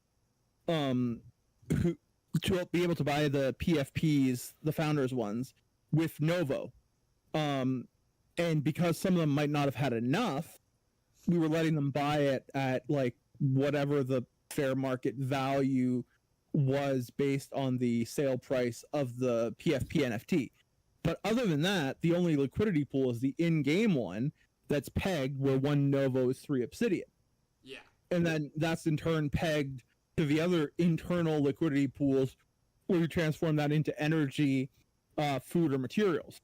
C: who to be able to buy the PFPs, the founders ones, with Novo. And because some of them might not have had enough, we were letting them buy it at like whatever the fair market value was based on the sale price of the PFP NFT. But other than that, the only liquidity pool is the in-game one that's pegged where one Novo is 3 Obsidian.
B: Yeah.
C: And then that's in turn pegged to the other internal liquidity pools where we transform that into energy, food, or materials.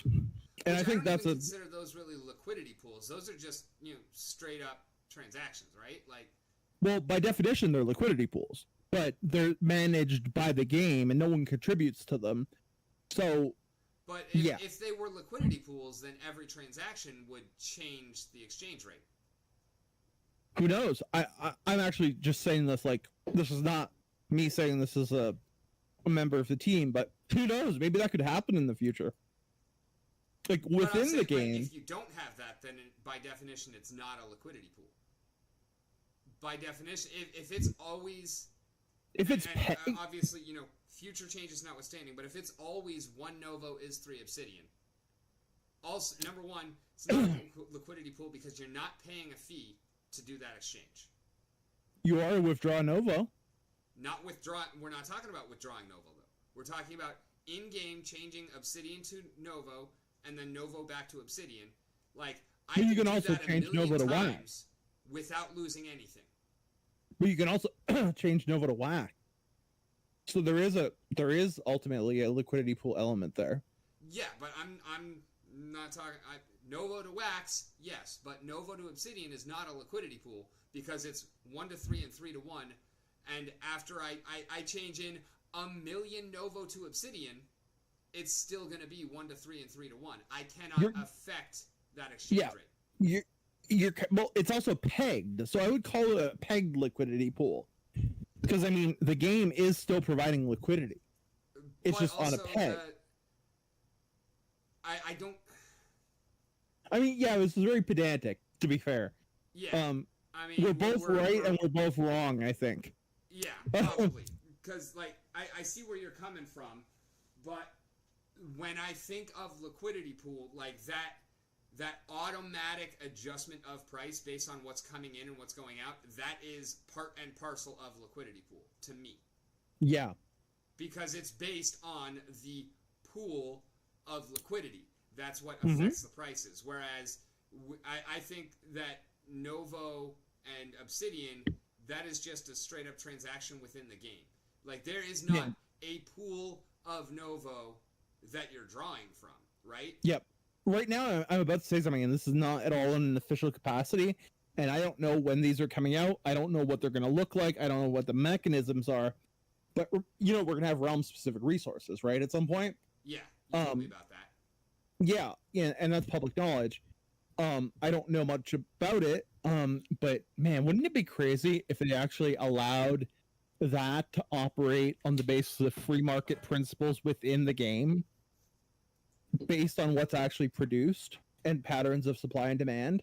C: And I think that's
B: consider those really liquidity pools. Those are just, straight up transactions, right? Like,
C: well, by definition, they're liquidity pools, but they're managed by the game and no one contributes to them. So,
B: but if they were liquidity pools, then every transaction would change the exchange rate.
C: Who knows? I'm actually just saying this like this is not me saying this as a member of the team, but who knows? Maybe that could happen in the future. Like within the game.
B: If you don't have that, then by definition, it's not a liquidity pool. By definition, if it's always, obviously, future changes notwithstanding, but if it's always one Novo is 3 Obsidian. Also, number one, it's not a liquidity pool because you're not paying a fee to do that exchange.
C: You are a withdraw Novo.
B: Not withdraw. We're not talking about withdrawing Novo though. We're talking about in-game changing Obsidian to Novo and then Novo back to Obsidian. Like
C: you can also change Novo to WAC
B: without losing anything.
C: But you can also change Novo to WAC. So there is ultimately a liquidity pool element there.
B: Yeah, but I'm not talking Novo to Wax, yes, but Novo to Obsidian is not a liquidity pool because it's 1 to 3 and 3 to 1. And after I change in 1,000,000 Novo to Obsidian, it's still going to be 1 to 3 and 3 to 1. I cannot affect that exchange rate.
C: Well, it's also pegged, so I would call it a pegged liquidity pool because the game is still providing liquidity. It's just on a peg.
B: I don't.
C: It was very pedantic, to be fair.
B: Yeah.
C: We're both right and we're both wrong, I think.
B: Yeah, probably. Because, I see where you're coming from, but when I think of liquidity pool, like that automatic adjustment of price based on what's coming in and what's going out, that is part and parcel of liquidity pool to me.
C: Yeah.
B: Because it's based on the pool of liquidity. That's what affects the prices. Whereas I think that Novo and Obsidian, that is just a straight up transaction within the game. Like there is not a pool of Novo that you're drawing from, right?
C: Yep. Right now, I'm about to say something, and this is not at all in an official capacity, and I don't know when these are coming out. I don't know what they're going to look like. I don't know what the mechanisms are. But, we're going to have realm-specific resources, right, at some point?
B: Yeah, you told me about that.
C: Yeah, and that's public knowledge. I don't know much about it, but, man, wouldn't it be crazy if they actually allowed that to operate on the basis of free market principles within the game? Based on what's actually produced and patterns of supply and demand.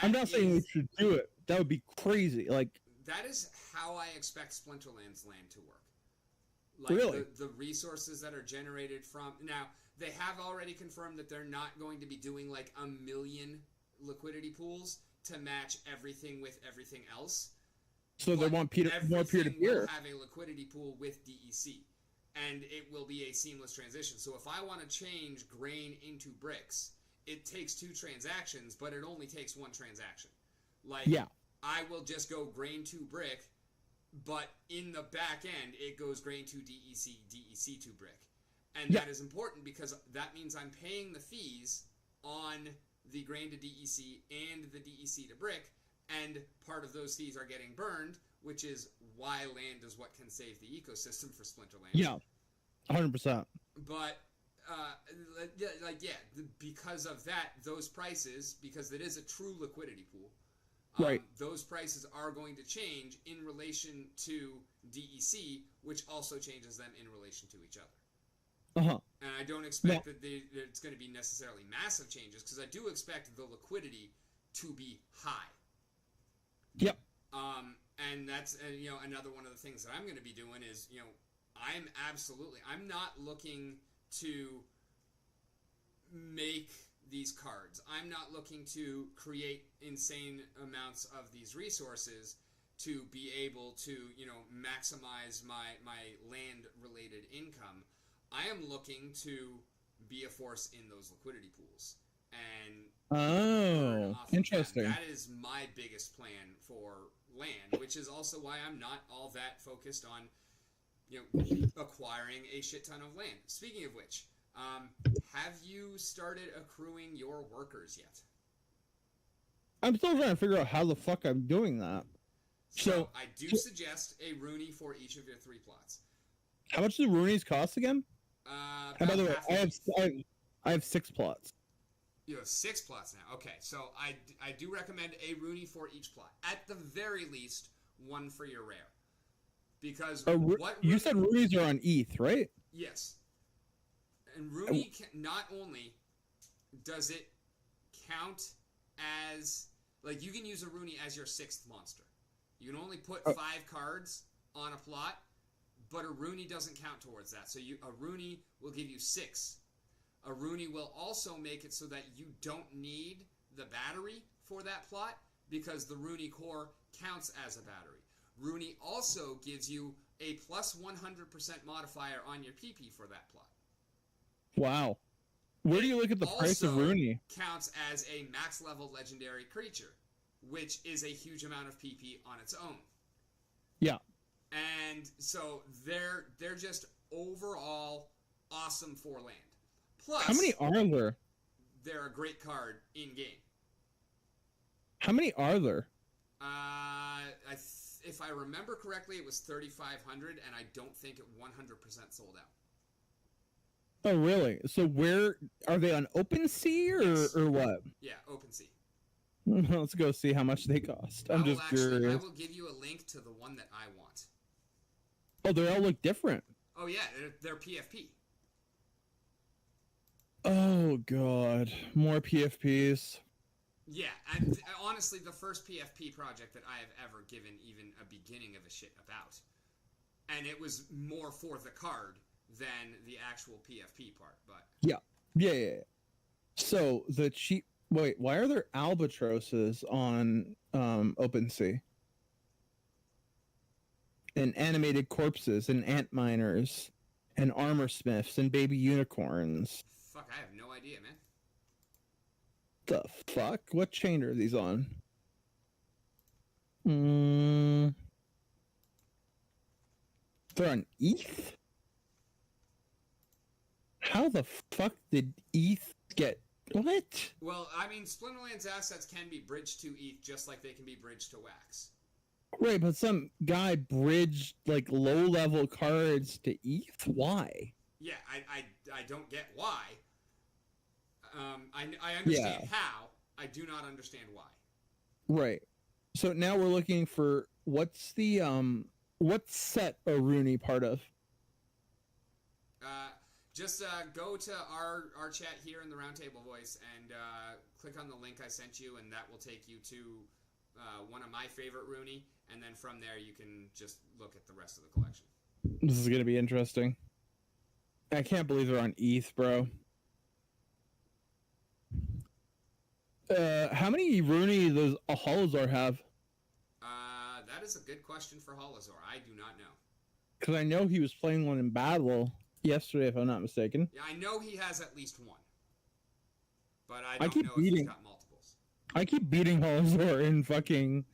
C: I'm not saying we should do it. That would be crazy.
B: That is how I expect Splinterland's land to work.
C: Really?
B: The resources that are generated from... Now, they have already confirmed that they're not going to be doing 1,000,000 liquidity pools to match everything with everything else.
C: So they want more peer-to-peer.
B: Will have a liquidity pool with DEC. And it will be a seamless transition. So if I want to change grain into bricks, it takes 2 transactions, but it only takes 1 transaction. I will just go grain to brick, but in the back end, it goes grain to DEC, DEC to brick. And that is important because that means I'm paying the fees on the grain to DEC and the DEC to brick, and part of those fees are getting burned, which is why land is what can save the ecosystem for Splinterland.
C: Yeah, 100%.
B: But, because of that, those prices, because it is a true liquidity pool,
C: right,
B: those prices are going to change in relation to DEC, which also changes them in relation to each other. And I don't expect that it's going to be necessarily massive changes, because I do expect the liquidity to be high.
C: Yep.
B: And that's another one of the things that I'm going to be doing is I'm not looking to make these cards. I'm not looking to create insane amounts of these resources to be able to maximize my land related income. I am looking to be a force in those liquidity pools and earn off of
C: interesting.
B: them. That is my biggest plan for land, which is also why I'm not all that focused on acquiring a shit ton of land. Speaking of which, have you started accruing your workers yet?
C: I'm still trying to figure out how the fuck I'm doing that.
B: So I do suggest a Rooney for each of your 3 plots.
C: How much do Roonies cost again?
B: And
C: by the way, I have 6 plots.
B: You have 6 plots now. Okay, so I do recommend a Rooney for each plot. At the very least, 1 for your rare. Because
C: you said Roonies are on ETH, right?
B: Yes. And Rooney not only does it count as you can use a Rooney as your 6th monster. You can only put 5 cards on a plot, but a Rooney doesn't count towards that. So a Rooney will give you 6. A Rooney will also make it so that you don't need the battery for that plot because the Rooney core counts as a battery. Rooney also gives you a plus 100% modifier on your PP for that plot.
C: Wow. Where do you look at the price of Rooney?
B: Counts as a max level legendary creature, which is a huge amount of PP on its own.
C: Yeah.
B: And so they're just overall awesome for land. Plus,
C: how many are there?
B: They're a great card in game.
C: How many are there?
B: If I remember correctly, it was 3,500, and I don't think it 100% sold out.
C: Oh, really? So where are they on OpenSea or what?
B: Yeah, OpenSea.
C: Let's go see how much they cost. I'm just curious.
B: I will give you a link to the one that I want.
C: Oh, they all look different.
B: Oh yeah, they're PFP.
C: Oh god, more PFPs.
B: Yeah, and honestly, the first PFP project that I have ever given even a beginning of a shit about, and it was more for the card than the actual PFP part. But
C: yeah. So the cheap. Wait, why are there albatrosses on OpenSea? And animated corpses and ant miners and armor smiths and baby unicorns.
B: Fuck, I have no idea, man.
C: The fuck? What chain are these on? They're on ETH? How the fuck did ETH get... What?
B: Well, I mean, Splinterland's assets can be bridged to ETH just like they can be bridged to Wax.
C: Right, but some guy bridged low-level cards to ETH? Why?
B: Yeah, I don't get why. I understand how. I do not understand why.
C: Right. So now we're looking for what's the what set are Rooney part of?
B: Just go to our chat here in the Roundtable Voice and click on the link I sent you, and that will take you to one of my favorite Rooney, and then from there you can just look at the rest of the collection.
C: This is gonna be interesting. I can't believe they're on ETH, bro. How many Rooney does a Holozar have?
B: That is a good question for Holozar. I do not know.
C: Because I know he was playing one in battle yesterday, if I'm not mistaken.
B: Yeah, I know he has at least one. But I don't know if he's got multiples.
C: I keep beating Holozar in fucking...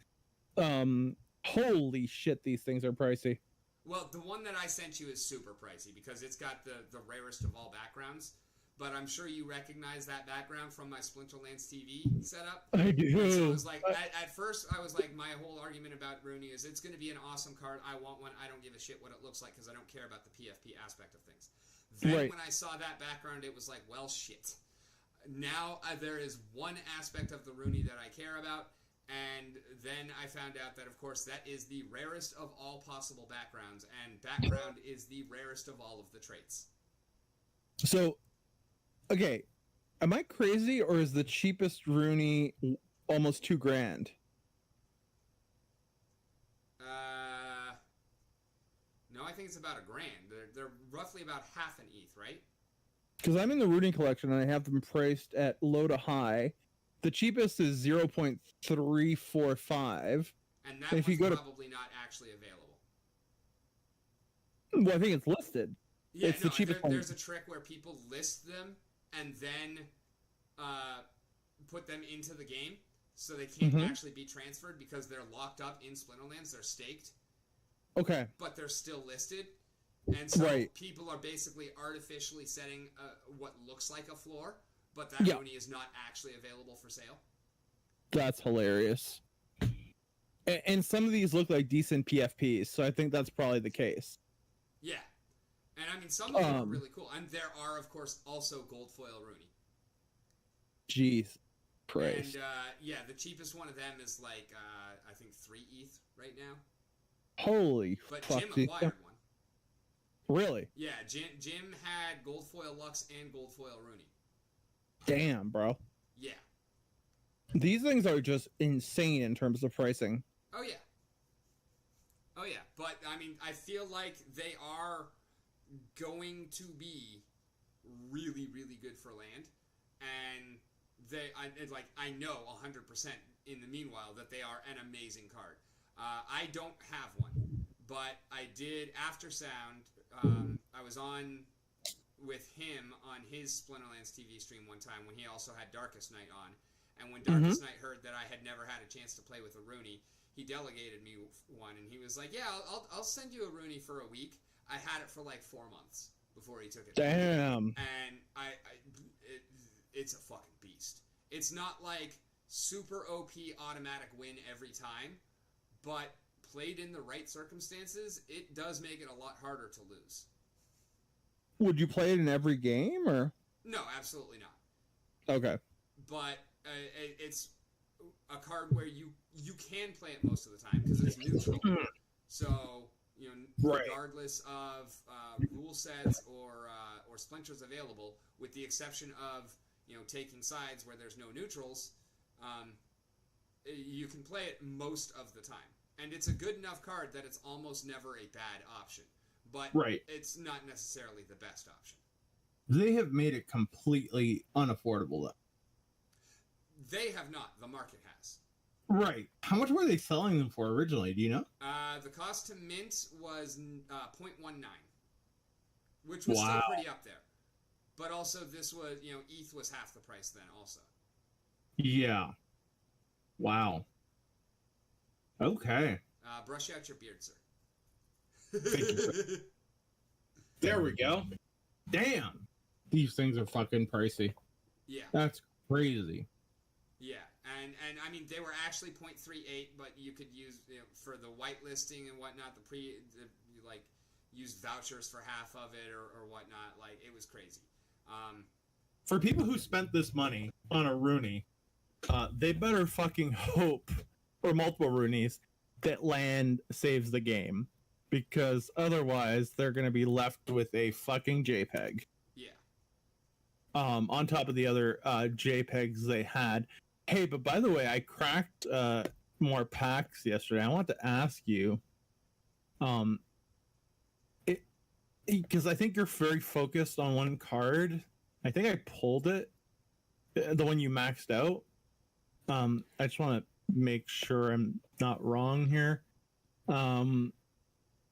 C: holy shit, these things are pricey.
B: Well, the one that I sent you is super pricey because it's got the rarest of all backgrounds. But I'm sure you recognize that background from my Splinterlands TV setup.
C: I do.
B: And so it was like, at first, I was like, my whole argument about Rooney is it's going to be an awesome card. I want one. I don't give a shit what it looks like because I don't care about the PFP aspect of things. Then when I saw that background, it was like, well, shit. Now there is one aspect of the Rooney that I care about. And then I found out that, of course, that is the rarest of all possible backgrounds. And background is the rarest of all of the traits.
C: So... Okay, am I crazy or is the cheapest Rooney almost $2,000?
B: think it's about $1,000. They're roughly about half an ETH, right?
C: Because I'm in the Rooney collection and I have them priced at low to high. The cheapest is 0.345.
B: And that
C: if
B: one's
C: you go
B: probably not actually available.
C: Well, I think it's listed.
B: Yeah,
C: it's the cheapest one.
B: There's a trick where people list them and then put them into the game, so they can't actually be transferred because they're locked up in Splinterlands. They're staked.
C: Okay.
B: But they're still listed. And so
C: Right.
B: people are basically artificially setting what looks like a floor, but that Rooney is not actually available for sale.
C: That's hilarious. And some of these look like decent PFPs, so I think that's probably the case.
B: Yeah. And I mean, some of them are really cool. And there are, of course, also gold foil Rooney.
C: Jeez. Christ.
B: And yeah, the cheapest one of them is like, I think 3 ETH right now.
C: Holy
B: But
C: fuck.
B: Jim acquired one.
C: Really?
B: Yeah, Jim had gold foil Lux and gold foil Rooney.
C: Damn, bro.
B: Yeah.
C: These things are just insane in terms of pricing.
B: Oh, yeah. Oh, yeah. But, I mean, I feel like they are going to be really, really good for land. And I know 100% in the meanwhile that they are an amazing card. I don't have one, but I did after Sound. I was on with him on his Splinterlands TV stream one time when he also had Darkest Night on. And when Darkest Night heard that I had never had a chance to play with a Rooney, he delegated me one, and he was like, "Yeah, I'll send you a Rooney for a week." I had it for like 4 months before he took it.
C: Damn.
B: And it's a fucking beast. It's not like super OP automatic win every time, but played in the right circumstances, it does make it a lot harder to lose.
C: Would you play it in every game, or?
B: No, absolutely not.
C: Okay.
B: But it's a card where you can play it most of the time because it's neutral. So, you know, regardless of rule sets or splinters available, with the exception of, you know, taking sides where there's no neutrals, you can play it most of the time. And it's a good enough card that it's almost never a bad option. But it's not necessarily the best option.
A: They have made it completely unaffordable, though.
B: They have not. The market has.
A: Right. How much were they selling them for originally? Do you know?
B: The cost to mint was 0.19, which was still pretty up there. But also, this was, you know, ETH was half the price then also.
A: Yeah. Wow. Okay.
B: Brush out your beard, sir.
A: Thank you, sir. There we go. Damn. These things are fucking pricey.
B: Yeah.
A: That's crazy.
B: Yeah, and I mean, they were actually 0.38, but you could use, you know, for the whitelisting and whatnot, you use vouchers for half of it or whatnot. Like, it was crazy.
A: For people who spent this money on a Rooney, they better fucking hope, or multiple Roonies, that land saves the game. Because otherwise, they're going to be left with a fucking JPEG.
B: Yeah.
A: On top of the other JPEGs they had. Hey, but by the way, I cracked more packs yesterday. I want to ask you, because I think you're very focused on one card. I think I pulled it, the one you maxed out. I just want to make sure I'm not wrong here.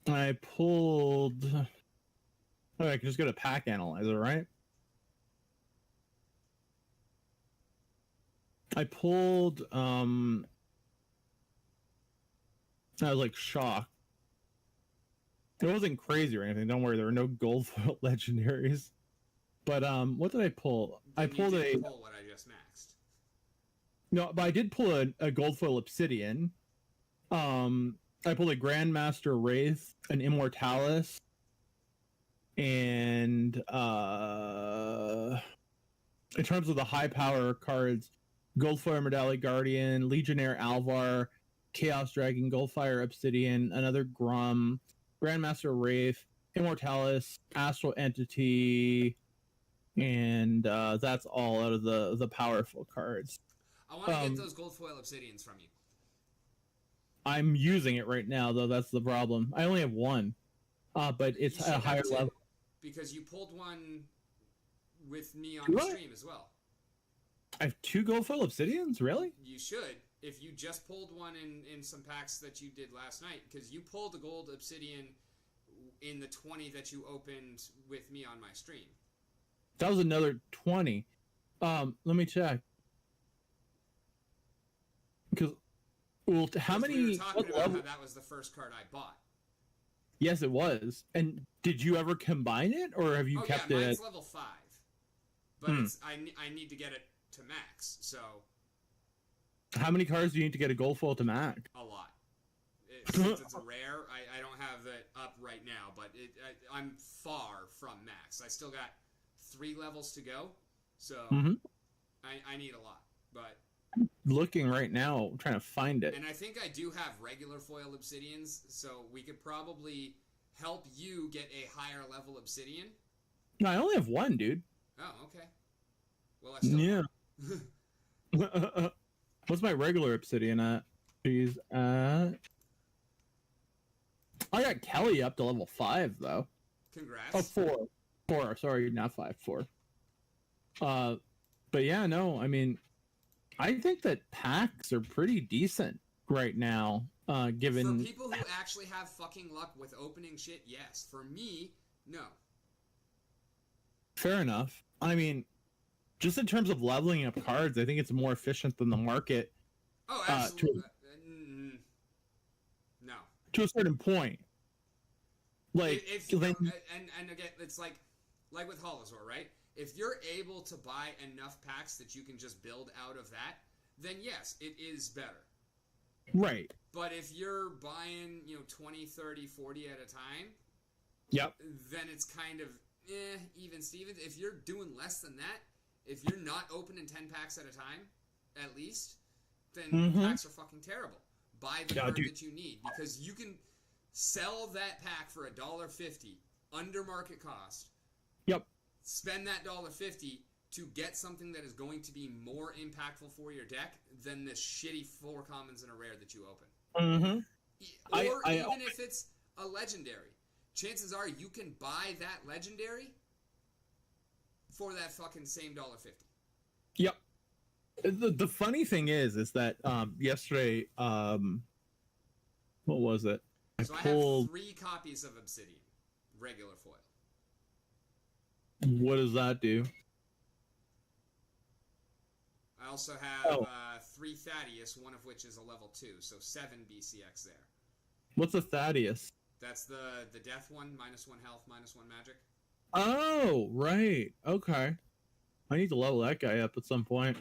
A: I pulled. Oh, I can just go to Pack Analyzer, right? I pulled. I was like shocked. It wasn't crazy or anything. Don't worry, there were no gold foil legendaries. But what did I pull? I pulled
B: pull what I just maxed.
C: No, but I did pull a gold foil obsidian. I pulled a Grandmaster Wraith, an Immortalis, and in terms of the high power cards, Goldfire Medallion Guardian, Legionnaire Alvar, Chaos Dragon, Goldfire Obsidian, another Grum, Grandmaster Wraith, Immortalis, Astral Entity, and that's all out of the powerful cards.
B: I want to get those gold foil obsidians from you.
C: I'm using it right now, though. That's the problem. I only have one. but it's
B: You
C: at a
B: should
C: higher
B: have two,
C: level.
B: because you pulled one with me on
C: Do
B: the
C: I?
B: stream as well.
C: I have 2 gold foil obsidians, really?
B: You should, if you just pulled one in some packs that you did last night, because you pulled a gold obsidian in the 20 that you opened with me on my stream.
C: That was another 20. Let me check. Because, well, how many?
B: We were talking
C: what
B: about
C: level?
B: how that was the first card I bought.
C: Yes, it was. And did you ever combine it, or have you
B: Oh
C: kept
B: yeah,
C: it?
B: mine's level 5, but I need to get it to max, so
C: How many cards do you need to get a gold foil to max?
B: a lot. Since it's a rare, I don't have it up right now, but I'm far from max. I still got 3 levels to go, so I need a lot. But
C: Looking right now, I'm trying to find it.
B: and I think I do have regular foil obsidians, so we could probably help you get a higher level obsidian.
C: No, I only have 1, dude.
B: Oh, okay. Well, I still
C: Yeah. What's my regular obsidian at? She's at. I got Kelly up to level 5 though.
B: Congrats.
C: Oh, 4. 4. Sorry, not 5. 4. But yeah, no. I mean, I think that packs are pretty decent right now. Given
B: For people who actually have fucking luck with opening shit, yes. For me, no.
C: fair enough. I mean, just in terms of leveling up cards, I think it's more efficient than the market.
B: Oh, absolutely. No.
C: To a certain point. Like,
B: If you and again, it's like with Holozor, right? If you're able to buy enough packs that you can just build out of that, then yes, it is better.
C: right.
B: But if you're buying, 20, 30, 40 at a time,
C: Yep.
B: then it's kind of even Stevens. If you're doing less than that, if you're not opening 10 packs at a time, at least, then packs are fucking terrible. Buy the card that you need, because you can sell that pack for $1.50 under market cost.
C: Yep.
B: Spend that $1.50 to get something that is going to be more impactful for your deck than this shitty 4 commons and a rare that you open.
C: Mm-hmm.
B: Or even if it's a legendary, chances are you can buy that legendary for that fucking same $1.50.
C: Yep. The funny thing is that yesterday, what was it?
B: I have 3 copies of Obsidian, regular foil.
C: What does that do?
B: I also have 3 Thaddeus, one of which is a level 2, so 7 BCX there.
C: What's a Thaddeus?
B: That's the death one, -1 health, -1 magic.
C: Oh, right. Okay. I need to level that guy up at some point.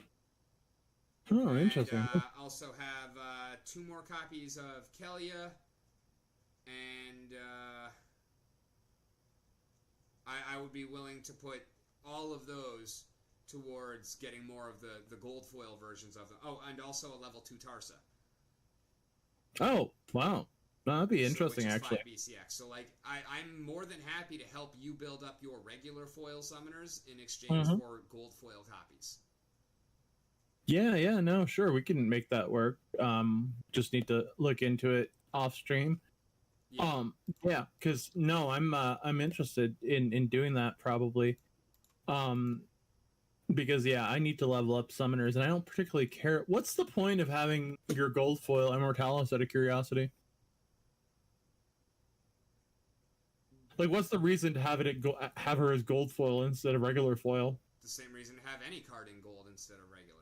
C: Oh, interesting.
B: And also have 2 more copies of Kelia, and I would be willing to put all of those towards getting more of the gold foil versions of them. Oh, and also a level 2 Tarsa.
C: Oh, wow. That'd be interesting,
B: which is
C: actually.
B: 5 BCX. So, I'm more than happy to help you build up your regular foil summoners in exchange for gold foil copies.
C: Yeah, no, sure, we can make that work. Just need to look into it off stream.
B: Yeah.
C: Yeah, because no, I'm interested in doing that probably. Because yeah, I need to level up summoners, and I don't particularly care. What's the point of having your gold foil Immortalis out of curiosity? Like, what's the reason to have have her as gold foil instead of regular foil?
B: The same reason to have any card in gold instead of regular.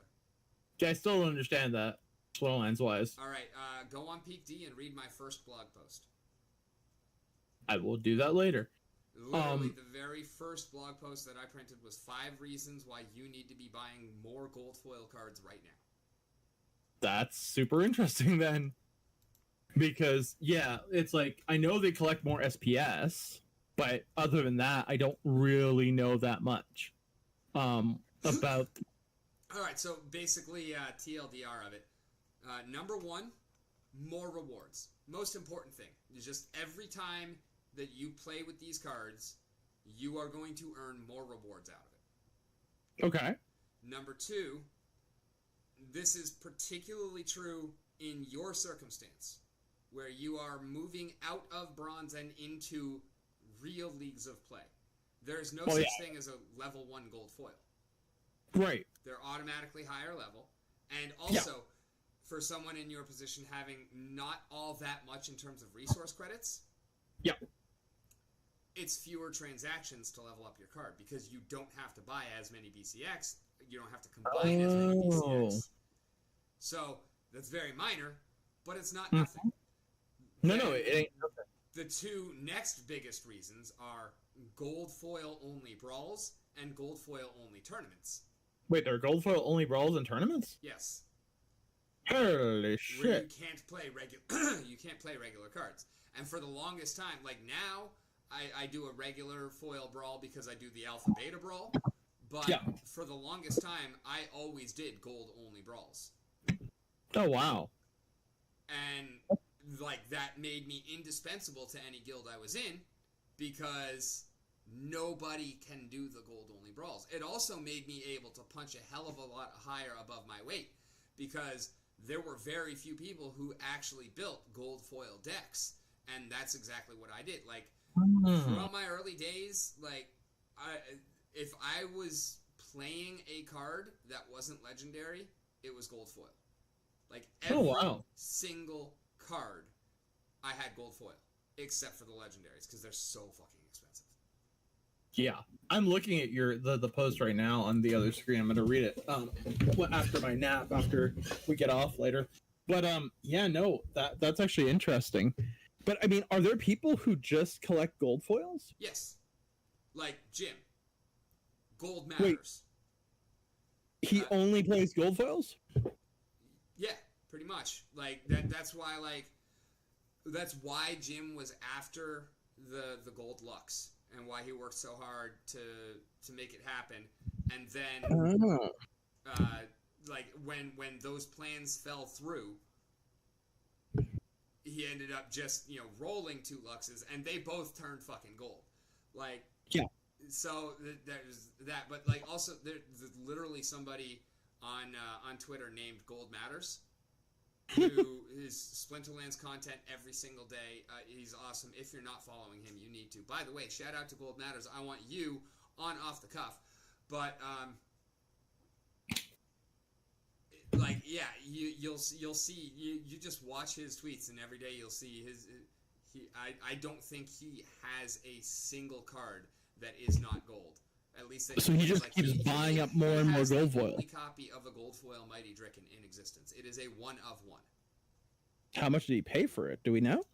C: Yeah, I still don't understand that, foil lines wise.
B: Alright, go on Peak D and read my first blog post.
C: I will do that later.
B: Literally, the very first blog post that I printed was 5 reasons why you need to be buying more gold foil cards right now.
C: That's super interesting then. Because, yeah, it's like, I know they collect more SPS, but other than that, I don't really know that much about...
B: Alright, so basically, TLDR of it. Number 1, more rewards. Most important thing is just every time that you play with these cards, you are going to earn more rewards out of it.
C: Okay.
B: Number 2, this is particularly true in your circumstance, where you are moving out of bronze and into real leagues of play. There's no
C: Oh,
B: such
C: yeah.
B: thing as a level 1 gold foil.
C: Right.
B: They're automatically higher level. And also, for someone in your position having not all that much in terms of resource credits,
C: Yeah.
B: it's fewer transactions to level up your card because you don't have to buy as many BCX. You don't have to combine as many BCX. So that's very minor, but it's not nothing.
C: No, it ain't nothing.
B: The two next biggest reasons are gold foil only brawls and gold foil only tournaments.
C: Wait, there are gold foil only brawls in tournaments?
B: Yes.
C: Holy
B: Where you
C: shit.
B: can't play you can't play regular cards. And for the longest time, like now, I do a regular foil brawl because I do the alpha beta brawl. But for the longest time, I always did gold only brawls.
C: Oh, wow.
B: And like that made me indispensable to any guild I was in because nobody can do the gold only brawls. It also made me able to punch a hell of a lot higher above my weight because there were very few people who actually built gold foil decks, and that's exactly what I did. Like throughout my early days, like if I was playing a card that wasn't legendary, it was gold foil. Like every single card I had gold foil, except for the legendaries because they're so fucking expensive.
C: Yeah, I'm looking at the post right now on the other screen. I'm going to read it after my nap, after we get off later. But yeah, no, that's actually interesting. But I mean, are there people who just collect gold foils?
B: Yes, like Jim. Gold matters.
C: Wait, he only plays gold foils?
B: Yeah, pretty much. Like that's why that's why Jim was after the gold Lux and why he worked so hard to make it happen. And then like when those plans fell through, he ended up just, rolling 2 Luxes and they both turned fucking gold. Like so there's that, but like also there's literally somebody on Twitter named Gold Matters, who is Splinterlands content every single day. He's awesome. If you're not following him, you need to. By the way, shout out to Gold Matters. I want you on Off the Cuff, but like you'll see you just watch his tweets and every day you'll see I don't think he has a single card that is not gold. At least that
C: so he just keeps buying up more and more gold foil.
B: Only copy of a gold foil Mighty Dricken in existence. It is a 1 of 1.
C: How much did he pay for it? Do we know?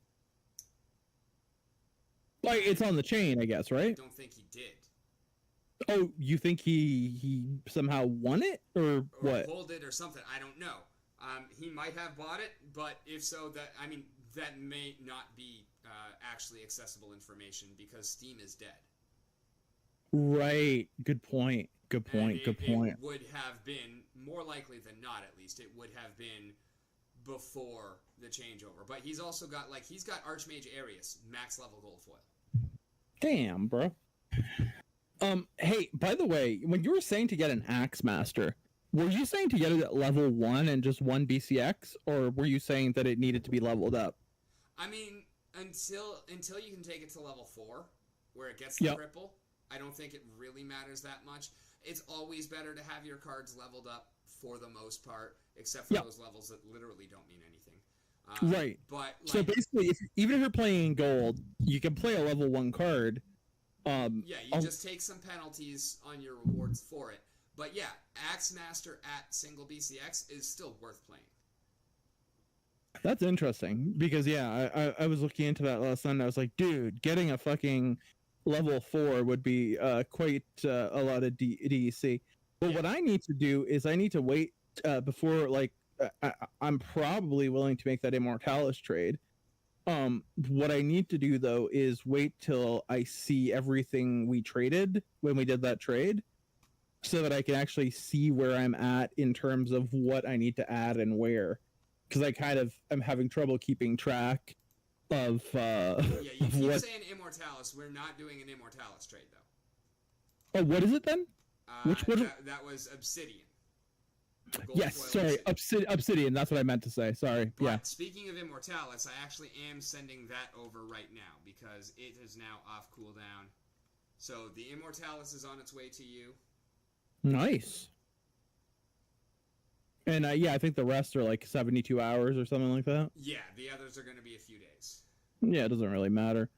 C: Like, it's on the chain, I guess, right?
B: I don't think he did.
C: Oh, you think he somehow won it or what?
B: Pulled it or something. I don't know. He might have bought it, but if so, that may not be actually accessible information because Steam is dead.
C: Right. Good point. Good point.
B: It would have been, more likely than not at least, it would have been before the changeover. But he's also got, he's got Archmage Arius, max level gold foil.
C: Damn, bro. Hey, by the way, when you were saying to get an Axe Master, were you saying to get it at level 1 and just 1 BCX, or were you saying that it needed to be leveled up?
B: I mean, until you can take it to level 4, where it gets the cripple, I don't think it really matters that much. It's always better to have your cards leveled up for the most part, except for those levels that literally don't mean anything.
C: Right.
B: But
C: so basically, even if you're playing in gold, you can play a level 1 card.
B: You just take some penalties on your rewards for it. But yeah, Axe Master at single BCX is still worth playing.
C: That's interesting because I was looking into that last night and I was like, dude, getting a fucking level 4 would be quite a lot of DEC. But what I need to do is I need to wait before I'm probably willing to make that Immortalis trade. What I need to do though is wait till I see everything we traded when we did that trade, so that I can actually see where I'm at in terms of what I need to add and where. Because I'm having trouble keeping track of.
B: You keep saying Immortalis. We're not doing an Immortalis trade though.
C: Oh, what is it then?
B: That was Obsidian. Gold
C: Yes,
B: foil
C: sorry, Obsidian. That's what I meant to say. Sorry.
B: But
C: Yeah.
B: speaking of Immortalis, I actually am sending that over right now because it is now off cooldown. So the Immortalis is on its way to you.
C: Nice. And yeah, I think the rest are like 72 hours or something like that.
B: Yeah, the others are going to be a few days.
C: Yeah, it doesn't really matter.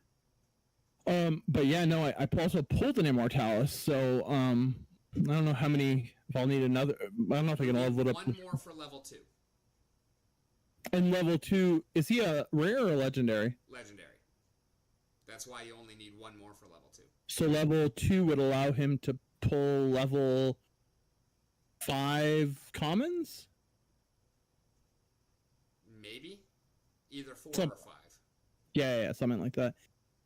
C: But yeah, no, I also pulled an Immortalis, so I don't know how many. If I'll need another, I don't know if I can level it up.
B: One more for level 2.
C: And level 2, is he a rare or a legendary?
B: Legendary. That's why you only need one more for level 2.
C: So level 2 would allow him to pull level 5 commons?
B: Maybe? Either 4 or 5.
C: Yeah, something like that.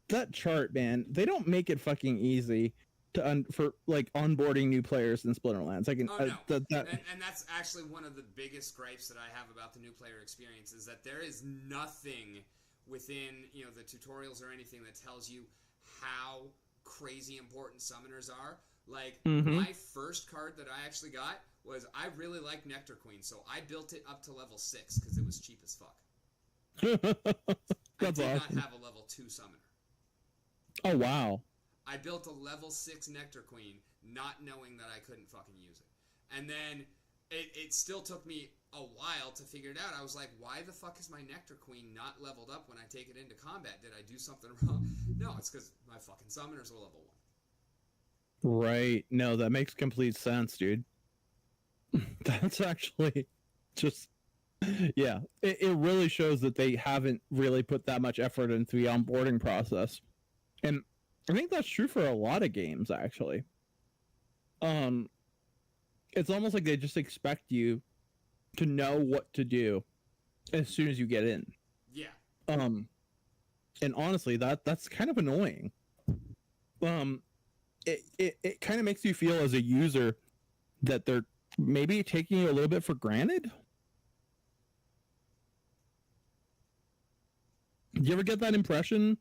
C: That chart, man, they don't make it fucking easy to for like onboarding new players in Splinterlands. I can
B: Oh, no.
C: that
B: And that's actually one of the biggest gripes that I have about the new player experience is that there is nothing within, the tutorials or anything that tells you how crazy important summoners are. Like, my first card that I actually got was, I really like Nectar Queen, so I built it up to level 6 because it was cheap as fuck.
C: That's
B: I did
C: awesome.
B: not have a level 2 summoner.
C: Oh, wow.
B: I built a level 6 Nectar Queen, not knowing that I couldn't fucking use it. And then it still took me a while to figure it out. I was like, why the fuck is my Nectar Queen not leveled up when I take it into combat? Did I do something wrong? No, it's because my fucking summoners were level 1.
C: Right. No, that makes complete sense, dude. That's actually just... Yeah, it really shows that they haven't really put that much effort into the onboarding process. And I think that's true for a lot of games, actually. It's almost like they just expect you to know what to do as soon as you get in.
B: Yeah.
C: And honestly, that's kind of annoying. It kind of makes you feel as a user that they're maybe taking you a little bit for granted. Do you ever get that impression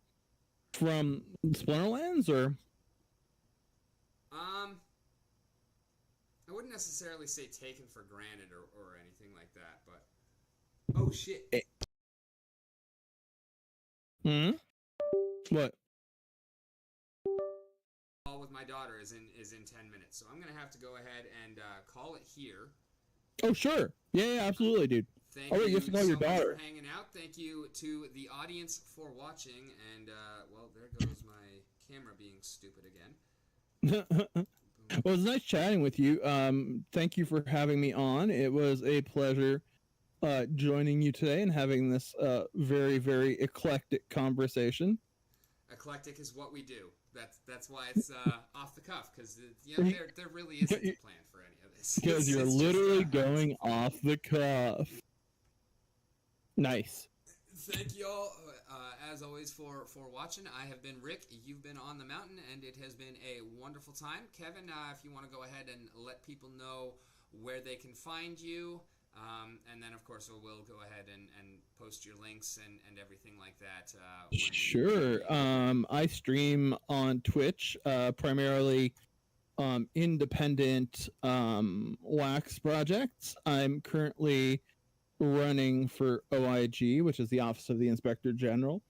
C: from Splinterlands, or?
B: I wouldn't necessarily say taken for granted or anything like that, but oh shit.
C: What?
B: Call with my daughter is in 10 minutes, so I'm gonna have to go ahead and call it here.
C: Oh sure, yeah, absolutely, dude.
B: Thank
C: you
B: you
C: have to call your
B: so much
C: daughter
B: for hanging out. Thank you to the audience for watching, and well, there goes my camera being stupid again.
C: Well, it was nice chatting with you. Thank you for having me on. It was a pleasure joining you today and having this very, very eclectic conversation.
B: Eclectic is what we do. That's why it's off the cuff, because there really isn't a plan for any of this.
C: Because you're literally going off the cuff. Nice.
B: Thank you all, as always, for watching. I have been Rick. You've been On the Mountain, and it has been a wonderful time. Kevin, if you want to go ahead and let people know where they can find you, and then, of course, we'll go ahead and post your links and everything like that.
C: Sure. I stream on Twitch, primarily independent wax projects. I'm currently running for OIG, which is the Office of the Inspector General,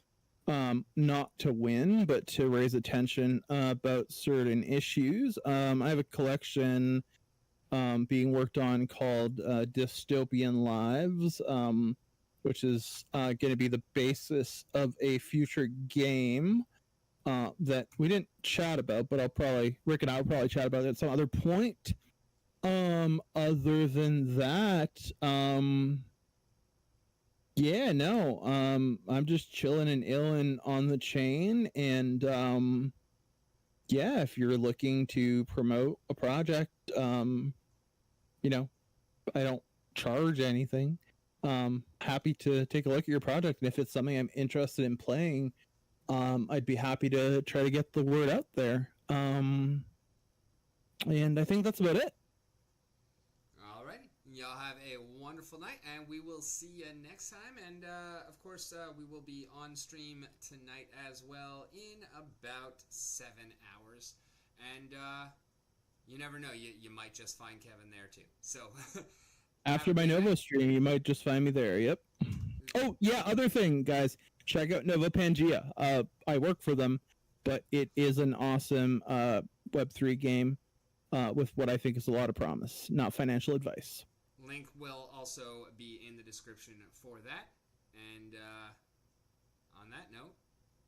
C: not to win, but to raise attention about certain issues. I have a collection being worked on called Dystopian Lives, which is going to be the basis of a future game that we didn't chat about, but Rick and I will probably chat about it at some other point. Other than that, yeah, no, I'm just chilling and illin on the chain, and yeah, if you're looking to promote a project, I don't charge anything. Happy to take a look at your project, and if it's something I'm interested in playing, I'd be happy to try to get the word out there. And I think that's about it.
B: Alrighty. Y'all have a wonderful night, and we will see you next time. And, of course, we will be on stream tonight as well in about 7 hours. And, you never know. You might just find Kevin there, too. So,
C: After my Nova stream, you might just find me there. Yep. Oh yeah, other thing, guys, check out Nova Pangea. I work for them, but it is an awesome Web3 game with what I think is a lot of promise. Not financial advice.
B: Link will also be in the description for that. And on that note,